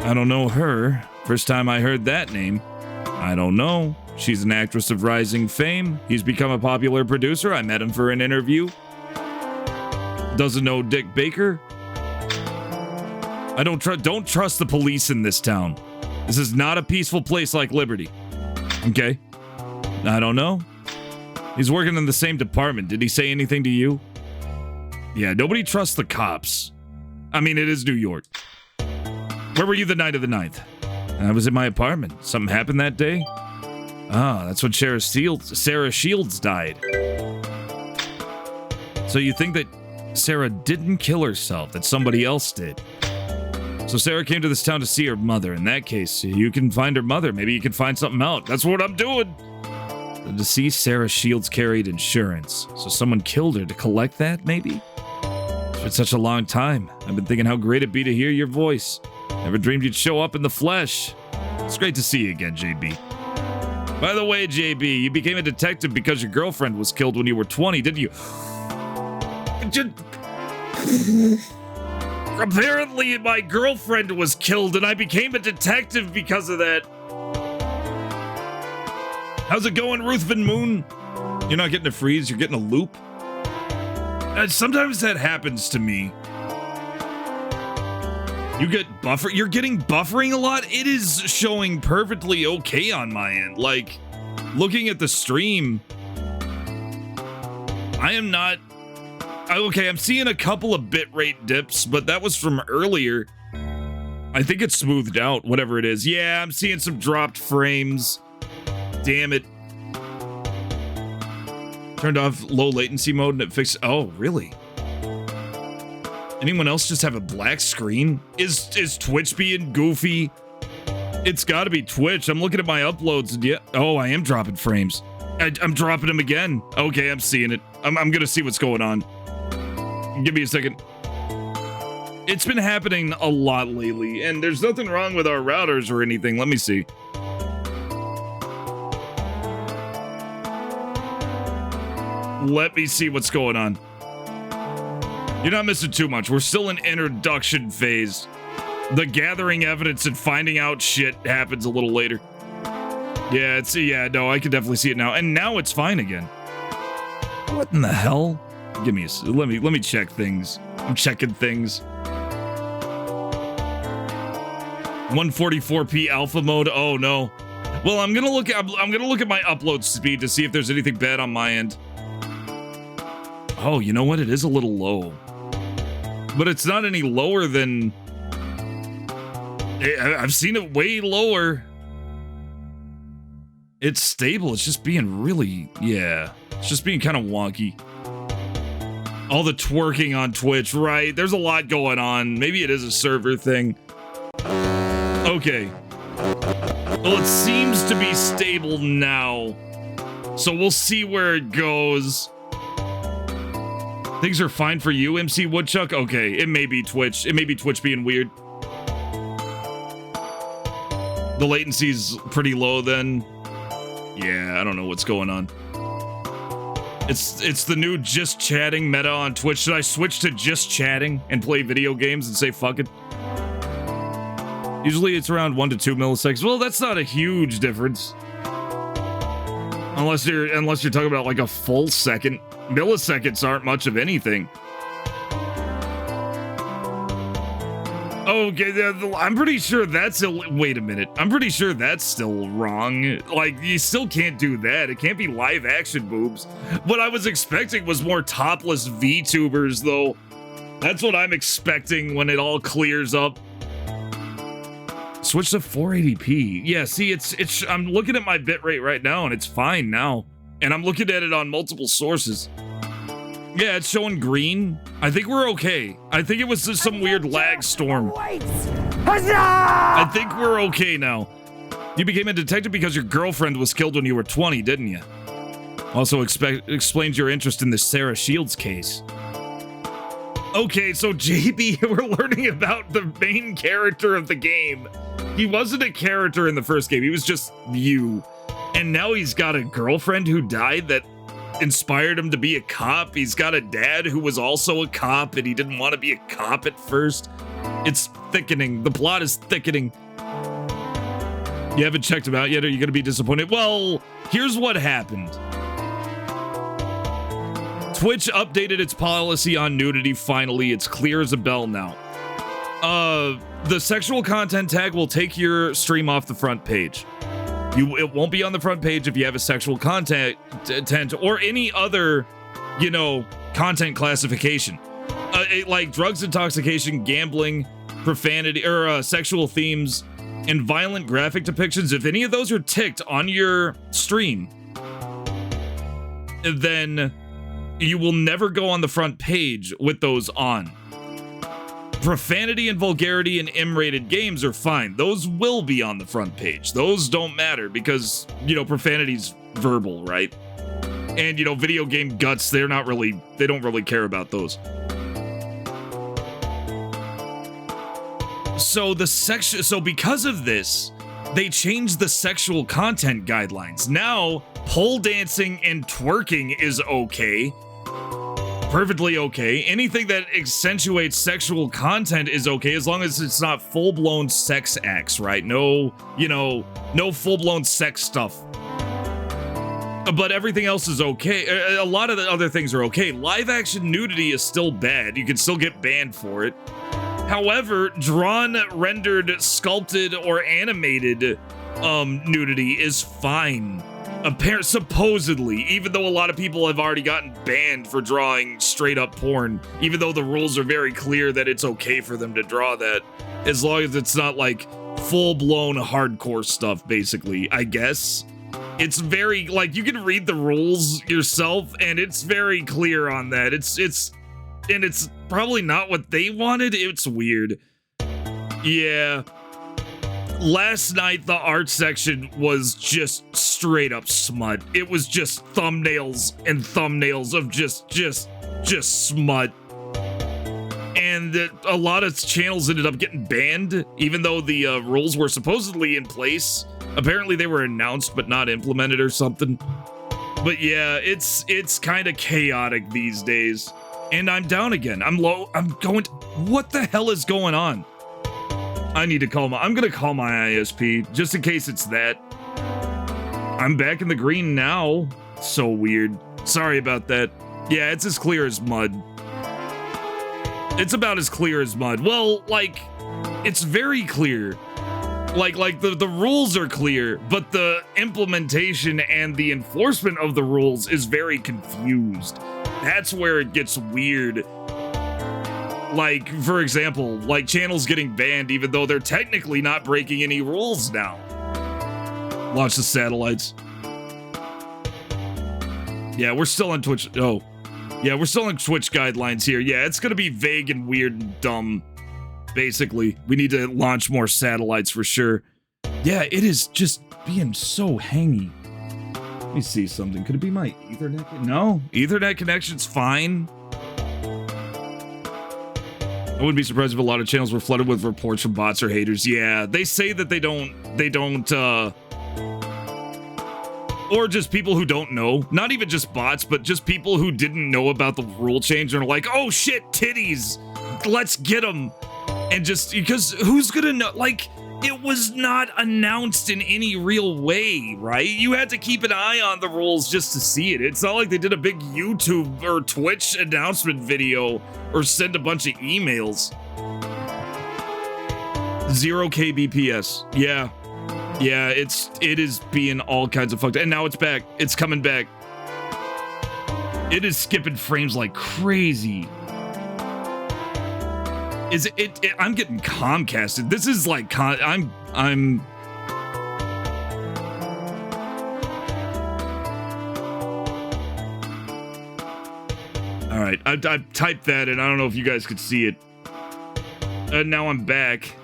I don't know her. First time I heard that name. I don't know. She's an actress of rising fame. He's become a popular producer. I met him for an interview. Doesn't know Dick Baker. I don't trust the police in this town. This is not a peaceful place like Liberty. Okay? I don't know. He's working in the same department. Did he say anything to you? Yeah, nobody trusts the cops. I mean, it is New York. Where were you the night of the 9th? I was in my apartment. Something happened that day? Ah, that's when Sarah Shields died. So you think that Sarah didn't kill herself, that somebody else did? So Sarah came to this town to see her mother. In that case, you can find her mother. Maybe you can find something out. That's what I'm doing. The deceased Sarah Shields carried insurance. So someone killed her to collect that, maybe? It's been such a long time. I've been thinking how great it'd be to hear your voice. Never dreamed you'd show up in the flesh. It's great to see you again, JB. By the way, JB, you became a detective because your girlfriend was killed when you were 20, didn't you? Apparently, my girlfriend was killed, and I became a detective because of that. How's it going, Ruth Van Moon? You're not getting a freeze, you're getting a loop? Sometimes that happens to me. You get you're getting buffering a lot? It is showing perfectly okay on my end. Like, looking at the stream, I am not... Okay, I'm seeing a couple of bitrate dips, but that was from earlier. I think it's smoothed out, whatever it is. Yeah, I'm seeing some dropped frames. Damn it. Turned off low latency mode and it fixed... Oh, really? Anyone else just have a black screen? Is Twitch being goofy? It's gotta be Twitch. I'm looking at my uploads and yeah... Oh, I am dropping frames. I'm dropping them again. Okay, I'm seeing it. I'm gonna see what's going on. Give me a second. It's been happening a lot lately, and there's nothing wrong with our routers or anything. Let me see. Let me see what's going on. You're not missing too much. We're still in introduction phase. The gathering evidence and finding out shit happens a little later. Yeah, no, I can definitely see it now. And now it's fine again. What in the hell? Give me a... Let me check things. I'm checking things. 144p alpha mode. Oh no. Well, I'm gonna look at my upload speed to see if there's anything bad on my end. Oh, you know what? It is a little low. But it's not any lower than... I've seen it way lower. It's stable. It's just being really... Yeah. It's just being kind of wonky. All the twerking on Twitch, right? There's a lot going on. Maybe it is a server thing. Okay. Well, it seems to be stable now. So we'll see where it goes. Things are fine for you, MC Woodchuck? Okay, it may be Twitch. It may be Twitch being weird. The latency's pretty low then. Yeah, I don't know what's going on. It's the new just chatting meta on Twitch. Should I switch to just chatting and play video games and say fuck it? Usually it's around 1 to 2 milliseconds. Well, that's not a huge difference. Unless you're talking about like a full second. Milliseconds aren't much of anything. Okay, I'm pretty sure that's wait a minute. I'm pretty sure that's still wrong. Like, you still can't do that. It can't be live action boobs. What I was expecting was more topless VTubers, though. That's what I'm expecting when it all clears up. Switch to 480p. Yeah, see, it's. I'm looking at my bitrate right now, and it's fine now. And I'm looking at it on multiple sources. Yeah, it's showing green. I think we're okay. I think it was just some weird lag storm. I think we're okay now. You became a detective because your girlfriend was killed when you were 20, didn't you? Also explains your interest in the Sarah Shields case. Okay, so JB, we're learning about the main character of the game. He wasn't a character in the first game. He was just you. And now he's got a girlfriend who died that inspired him to be a cop. He's got a dad who was also a cop and he didn't want to be a cop at first. It's thickening. The plot is thickening. You haven't checked him out yet? Are you going to be disappointed? Well, here's what happened. Twitch updated its policy on nudity finally. It's clear as a bell now. The sexual content tag will take your stream off the front page. It won't be on the front page if you have a sexual content or any other, content classification. Like drugs, intoxication, gambling, profanity, or sexual themes, and violent graphic depictions. If any of those are ticked on your stream, then you will never go on the front page with those on. Profanity and vulgarity in M-rated games are fine. Those will be on the front page. Those don't matter because, profanity's verbal, right? And, video game guts, they don't really care about those. So because of this, they changed the sexual content guidelines. Now, pole dancing and twerking is okay. Perfectly okay. Anything that accentuates sexual content is okay as long as it's not full-blown sex acts, right? No full-blown sex stuff. But everything else is okay. A lot of the other things are okay. Live action nudity is still bad. You can still get banned for it. However, drawn, rendered, sculpted, or animated nudity is fine. Supposedly, even though a lot of people have already gotten banned for drawing straight up porn, even though the rules are very clear that it's okay for them to draw that, as long as it's not like full-blown hardcore stuff, basically, I guess. It's very, you can read the rules yourself, and it's very clear on that. It's probably not what they wanted. It's weird. Yeah. Last night, the art section was just straight up smut. It was just thumbnails and thumbnails of just smut. And a lot of channels ended up getting banned, even though the rules were supposedly in place. Apparently they were announced but not implemented or something. But yeah, it's kind of chaotic these days. And I'm down again. I'm low. What the hell is going on? I'm gonna call my ISP, just in case it's that. I'm back in the green now. So weird. Sorry about that. Yeah, it's as clear as mud. It's about as clear as mud. Well, it's very clear. The rules are clear, but the implementation and the enforcement of the rules is very confused. That's where it gets weird. For example, channels getting banned even though they're technically not breaking any rules now. Launch the satellites. Yeah, we're still on Twitch. Oh. Yeah, we're still on Twitch guidelines here. Yeah, it's gonna be vague and weird and dumb. Basically, we need to launch more satellites for sure. Yeah, it is just being so hangy. Let me see something. Could it be my Ethernet? No, Ethernet connection's fine. I wouldn't be surprised if a lot of channels were flooded with reports from bots or haters. Yeah, they say that they don't, or just people who don't know. Not even just bots, but just people who didn't know about the rule change and are like, oh shit, titties, let's get them. And just, because who's gonna know, it was not announced in any real way, right? You had to keep an eye on the rules just to see it. It's not like they did a big YouTube or Twitch announcement video or send a bunch of emails. 0 kbps. Yeah. Yeah, it is being all kinds of fucked. And now it's back. It's coming back. It is skipping frames like crazy. Is it I'm getting Comcasted. This is like I'm all right. I typed that and I don't know if you guys could see it. And now I'm back.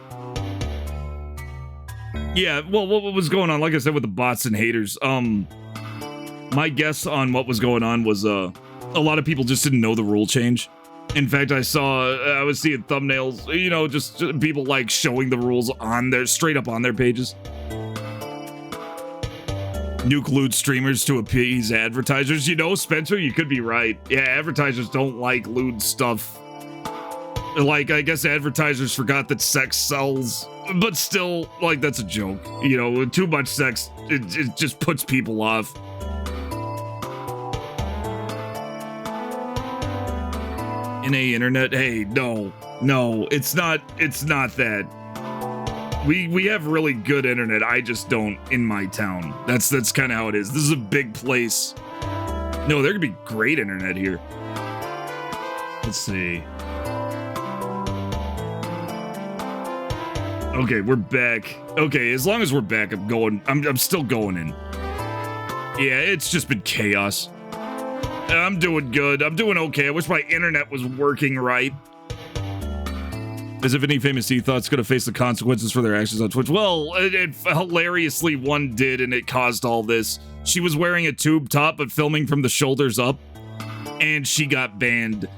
Yeah, well, what was going on? Like I said, with the bots and haters, my guess on what was going on was a lot of people just didn't know the rule change. In fact, I was seeing thumbnails, you know, just people like showing the rules on their straight up on their pages. Nuke lewd streamers to appease advertisers. You know, Spencer, you could be right. Yeah, advertisers don't like lewd stuff. Like, I guess advertisers forgot that sex sells. But still, like, that's a joke. You know, too much sex, it just puts people off. NA internet, hey, no, it's not that. We have really good internet, I just don't in my town. That's kind of how it is. This is a big place. No, there could be great internet here. Let's see. Okay, we're back. Okay, as long as we're back, I'm still going in. Yeah, it's just been chaos. I'm doing good. I'm doing okay. I wish my internet was working right. As if any famous e-thought's gonna face the consequences for their actions on Twitch. Well, it hilariously one did, and it caused all this. She was wearing a tube top, but filming from the shoulders up, and she got banned.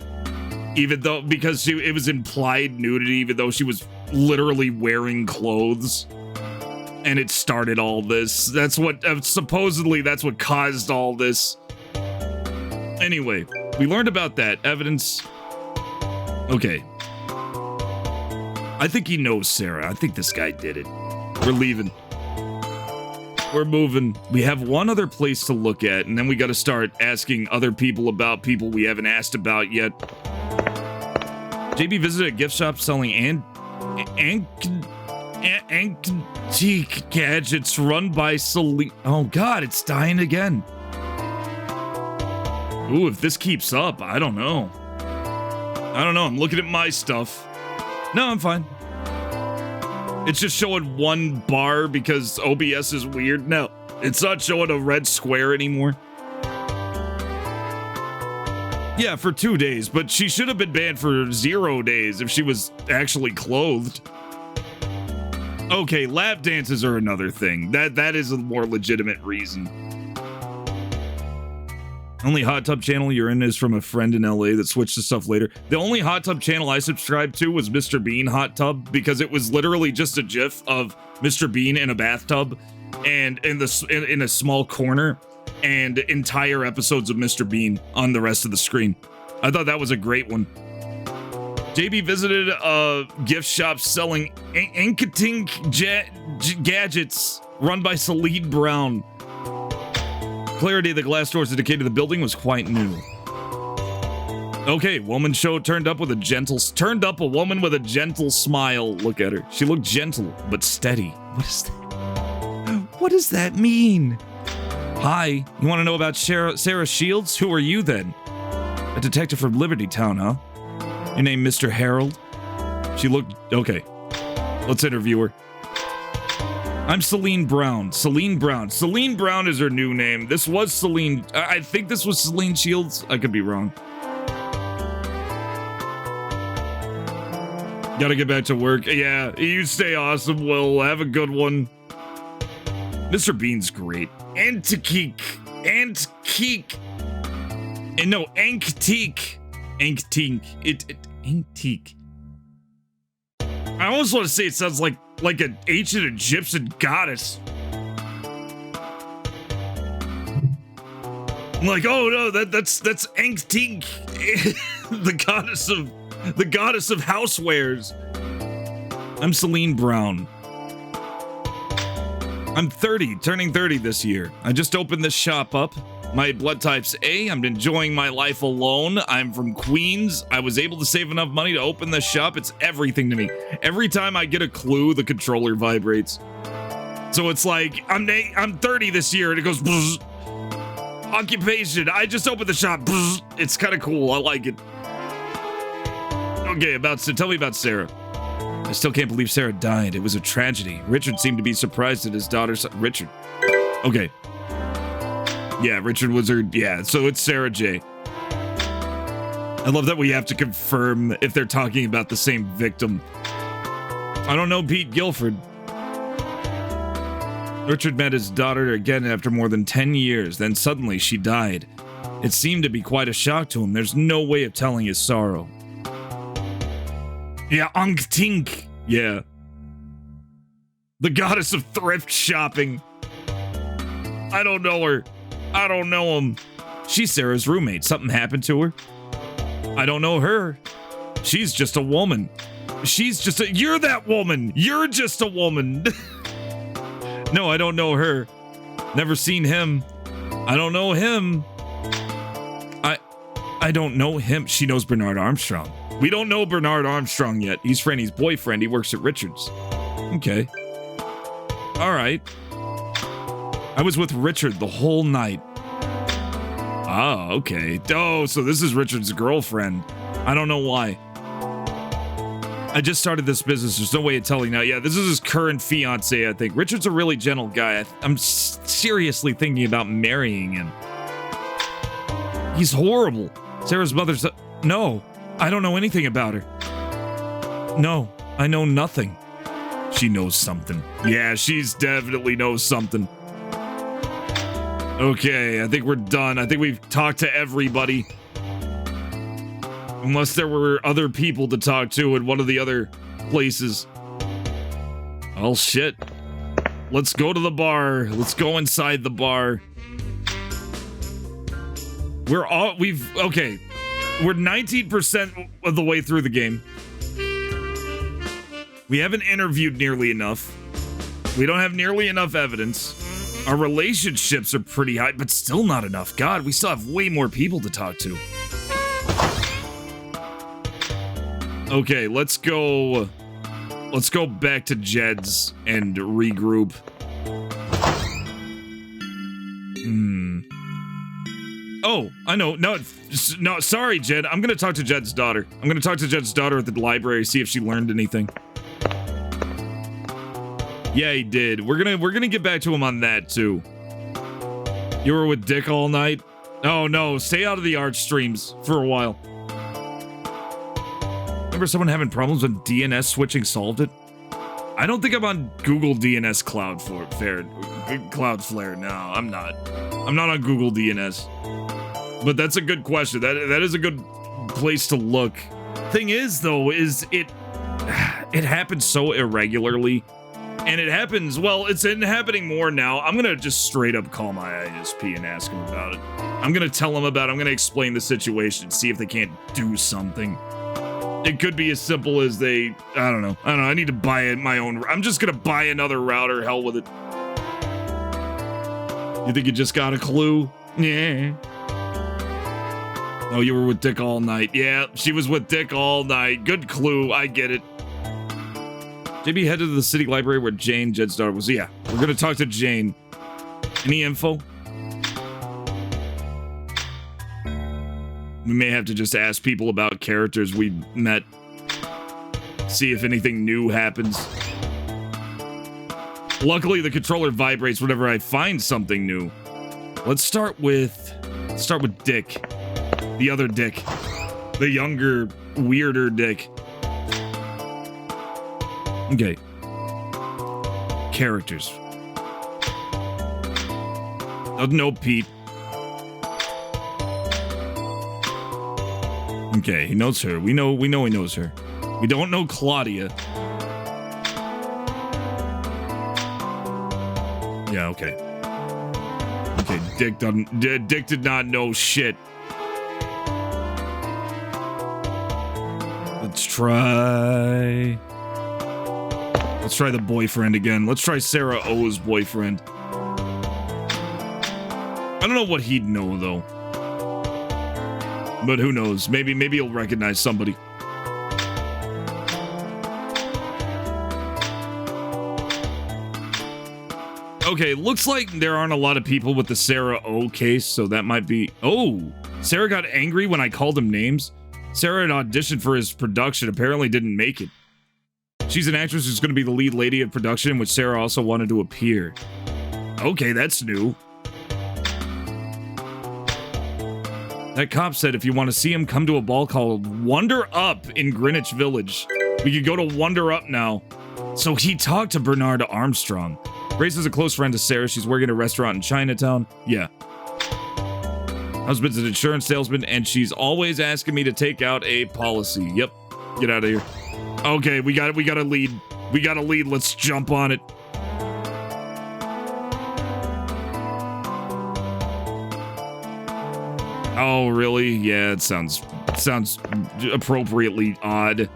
Even though, because it was implied nudity, even though she was literally wearing clothes. And it started all this. That's what, supposedly that's what caused all this. Anyway, we learned about that. Evidence. Okay. I think he knows Sarah. I think this guy did it. We're leaving. We're moving. We have one other place to look at, and then we got to start asking other people about people we haven't asked about yet. JB visited a gift shop selling antique gadgets run by Celine. Oh God, it's dying again. Ooh, if this keeps up, I don't know. I'm looking at my stuff. No, I'm fine. It's just showing one bar because OBS is weird. No, it's not showing a red square anymore. Yeah, for 2 days, but she should have been banned for 0 days if she was actually clothed. Okay, lap dances are another thing. That is a more legitimate reason. Only hot tub channel you're in is from a friend in LA that switched to stuff later. The only hot tub channel I subscribed to was Mr. Bean Hot Tub because it was literally just a gif of Mr. Bean in a bathtub and in a small corner and entire episodes of Mr. Bean on the rest of the screen. I thought that was a great one. JB visited a gift shop selling antique gadgets run by Celine Brown. Clarity, the glass doors indicated the building was quite new. Okay, woman show turned up a woman with a gentle smile. Look at her. She looked gentle, but steady. What is that? What does that mean? Hi, you want to know about Sarah Shields? Who are you then? A detective from Liberty Town, huh? Your name Mr. Harold? She looked... Okay. Let's interview her. I'm Celine Brown. Celine Brown. Celine Brown is her new name. This was Celine... I think this was Celine Shields. I could be wrong. Gotta get back to work. Yeah, you stay awesome, Will. Have a good one. Mr. Bean's great. Antique. Antique. And no, antique. Antique. I almost want to say it sounds like an ancient Egyptian goddess. I'm like, oh no, that's antique. the goddess of housewares. I'm Celine Brown. I'm 30, turning 30 this year. I just opened this shop up. My blood type's A. I'm enjoying my life alone. I'm from Queens. I was able to save enough money to open this shop. It's everything to me. Every time I get a clue, the controller vibrates. So it's like, I'm 30 this year, and it goes, bzz. Occupation. I just opened the shop. Bzz. It's kind of cool. I like it. Okay, tell me about Sarah. I still can't believe Sarah died. It was a tragedy. Richard seemed to be surprised at his daughter's... Richard. Okay. Yeah, Richard was her... Yeah, so it's Sarah J. I love that we have to confirm if they're talking about the same victim. I don't know Pete Guilford. Richard met his daughter again after more than 10 years. Then suddenly she died. It seemed to be quite a shock to him. There's no way of telling his sorrow. Yeah, Ankh Tink. Yeah. The goddess of thrift shopping. I don't know her. I don't know him. She's Sarah's roommate. Something happened to her. I don't know her. She's just a woman. You're that woman. You're just a woman. No, I don't know her. Never seen him. I don't know him. I don't know him. She knows Bernard Armstrong. We don't know Bernard Armstrong yet. He's Franny's boyfriend. He works at Richard's. Okay. All right. I was with Richard the whole night. Oh, okay. Oh, so this is Richard's girlfriend. I don't know why. I just started this business. There's no way of telling now. Yeah, this is his current fiance, I think. Richard's a really gentle guy. I'm seriously thinking about marrying him. He's horrible. Sarah's mother's... No. I don't know anything about her. No, I know nothing. She knows something. Yeah, she's definitely knows something. Okay, I think we're done. I think we've talked to everybody. Unless there were other people to talk to in one of the other places. Oh, shit. Let's go to the bar. Let's go inside the bar. Okay. We're 19% of the way through the game. We haven't interviewed nearly enough. We don't have nearly enough evidence. Our relationships are pretty high, but still not enough. God, we still have way more people to talk to. Okay, let's go back to Jed's and regroup. Oh, I know. No, sorry, Jed. I'm gonna talk to Jed's daughter. I'm gonna talk to Jed's daughter at the library, see if she learned anything. Yeah, he did. We're gonna get back to him on that too. You were with Dick all night? Oh no, stay out of the art streams for a while. Remember someone having problems with DNS switching solved it? I don't think I'm on Google DNS Cloudflare. No, I'm not. I'm not on Google DNS. But that's a good question. That is a good place to look. Thing is, though, is it happens so irregularly. And it happens, well, it's happening more now. I'm gonna just straight up call my ISP and ask him about it. I'm gonna tell him about it. I'm gonna explain the situation, see if they can't do something. It could be as simple as I don't know. I need to buy my own. I'm just gonna buy another router. Hell with it. You think you just got a clue? Yeah. Oh, you were with Dick all night. Yeah, she was with Dick all night. Good clue. I get it. JB headed to the city library where Jane, Jed's daughter, was. Yeah, we're gonna talk to Jane. Any info? We may have to just ask people about characters we met. See if anything new happens. Luckily, the controller vibrates whenever I find something new. Let's start with Dick. The other Dick. The younger, weirder Dick. Okay. Characters. No Pete. Okay, he knows her. We know he knows her. We don't know Claudia. Yeah, okay. Okay, Dick did not know shit. Let's try. Let's try the boyfriend again. Let's try Sarah O's boyfriend. I don't know what he'd know, though. But who knows? Maybe he'll recognize somebody. Okay, looks like there aren't a lot of people with the Sarah O case, so that might be... Oh! Sarah got angry when I called him names. Sarah had auditioned for his production, apparently didn't make it. She's an actress who's going to be the lead lady of production, in which Sarah also wanted to appear. Okay, that's new. That cop said if you want to see him, come to a ball called Wonder Up in Greenwich Village. We could go to Wonder Up now. So he talked to Bernard Armstrong. Grace is a close friend to Sarah. She's working at a restaurant in Chinatown. Yeah. Husband's an insurance salesman, and she's always asking me to take out a policy. Yep. Get out of here. Okay, we got a lead. We got a lead. Let's jump on it. Oh, really? Yeah, it sounds appropriately odd.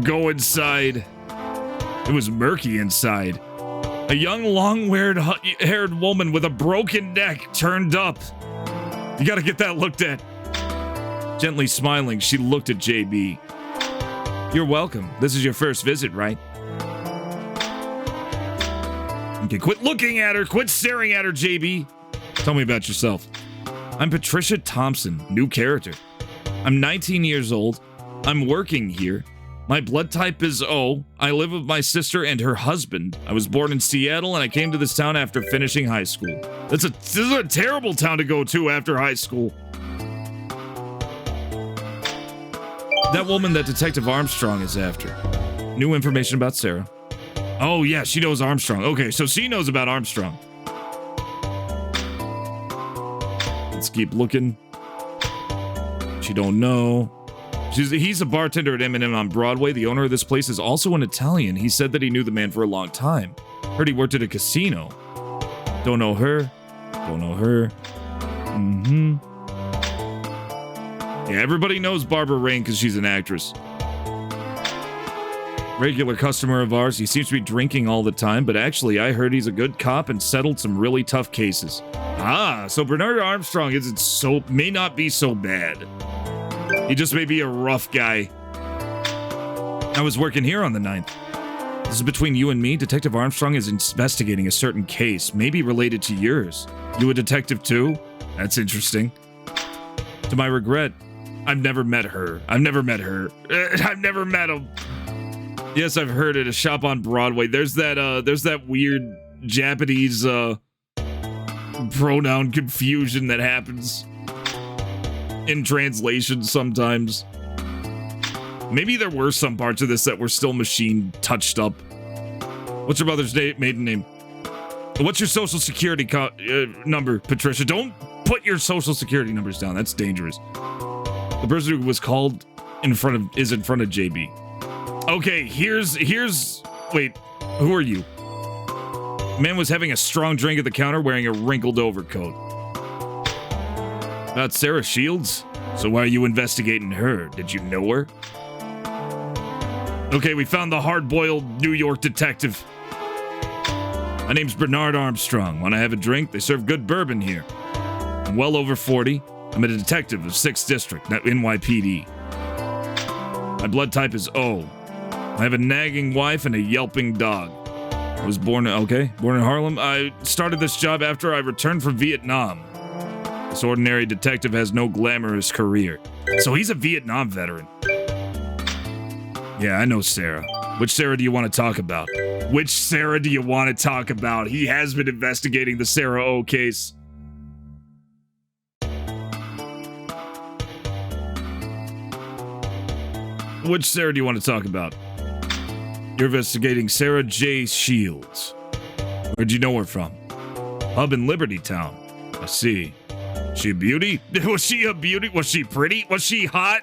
Go inside. It was murky inside. A young, long-haired woman with a broken neck turned up. You gotta get that looked at. Gently smiling, she looked at JB. You're welcome. This is your first visit, right? Okay, quit looking at her. Quit staring at her, JB. Tell me about yourself. I'm Patricia Thompson, new character. I'm 19 years old. I'm working here. My blood type is O. I live with my sister and her husband. I was born in Seattle and I came to this town after finishing high school. This is a terrible town to go to after high school. That woman that Detective Armstrong is after. New information about Sarah. Oh yeah, she knows Armstrong. Okay, so she knows about Armstrong. Let's keep looking. She don't know. He's a bartender at M&M on Broadway. The owner of this place is also an Italian. He said that he knew the man for a long time. Heard he worked at a casino. Don't know her. Don't know her. Mm-hmm. Yeah, everybody knows Barbara Rain because she's an actress. Regular customer of ours. He seems to be drinking all the time, but actually I heard he's a good cop and settled some really tough cases. Ah, so Bernard Armstrong may not be so bad. He just may be a rough guy. I was working here on the 9th. This is between you and me. Detective Armstrong is investigating a certain case, maybe related to yours. You a detective too? That's interesting. To my regret, I've never met her. I've never met him. Yes, I've heard it. A shop on Broadway. There's that weird Japanese pronoun confusion that happens in translation sometimes. Maybe there were some parts of this that were still machine touched up. What's your mother's maiden name? What's your social security number, Patricia? Don't put your social security numbers down. That's dangerous. The person who was called is in front of JB. Okay, wait, who are you? Man was having a strong drink at the counter wearing a wrinkled overcoat. About Sarah Shields? So why are you investigating her? Did you know her? Okay, we found the hard-boiled New York detective. My name's Bernard Armstrong. Want to have a drink? They serve good bourbon here. I'm well over 40. I'm a detective of 6th District, NYPD. My blood type is O. I have a nagging wife and a yelping dog. I was born in Harlem. I started this job after I returned from Vietnam. This ordinary detective has no glamorous career. So he's a Vietnam veteran. Yeah, I know Sarah. Which Sarah do you want to talk about? Which Sarah do you want to talk about? He has been investigating the Sarah O case. Which Sarah do you want to talk about? You're investigating Sarah J. Shields. Where'd you know her from? Hub in Liberty Town. I see. She a beauty? Was she a beauty? Was she pretty? Was she hot?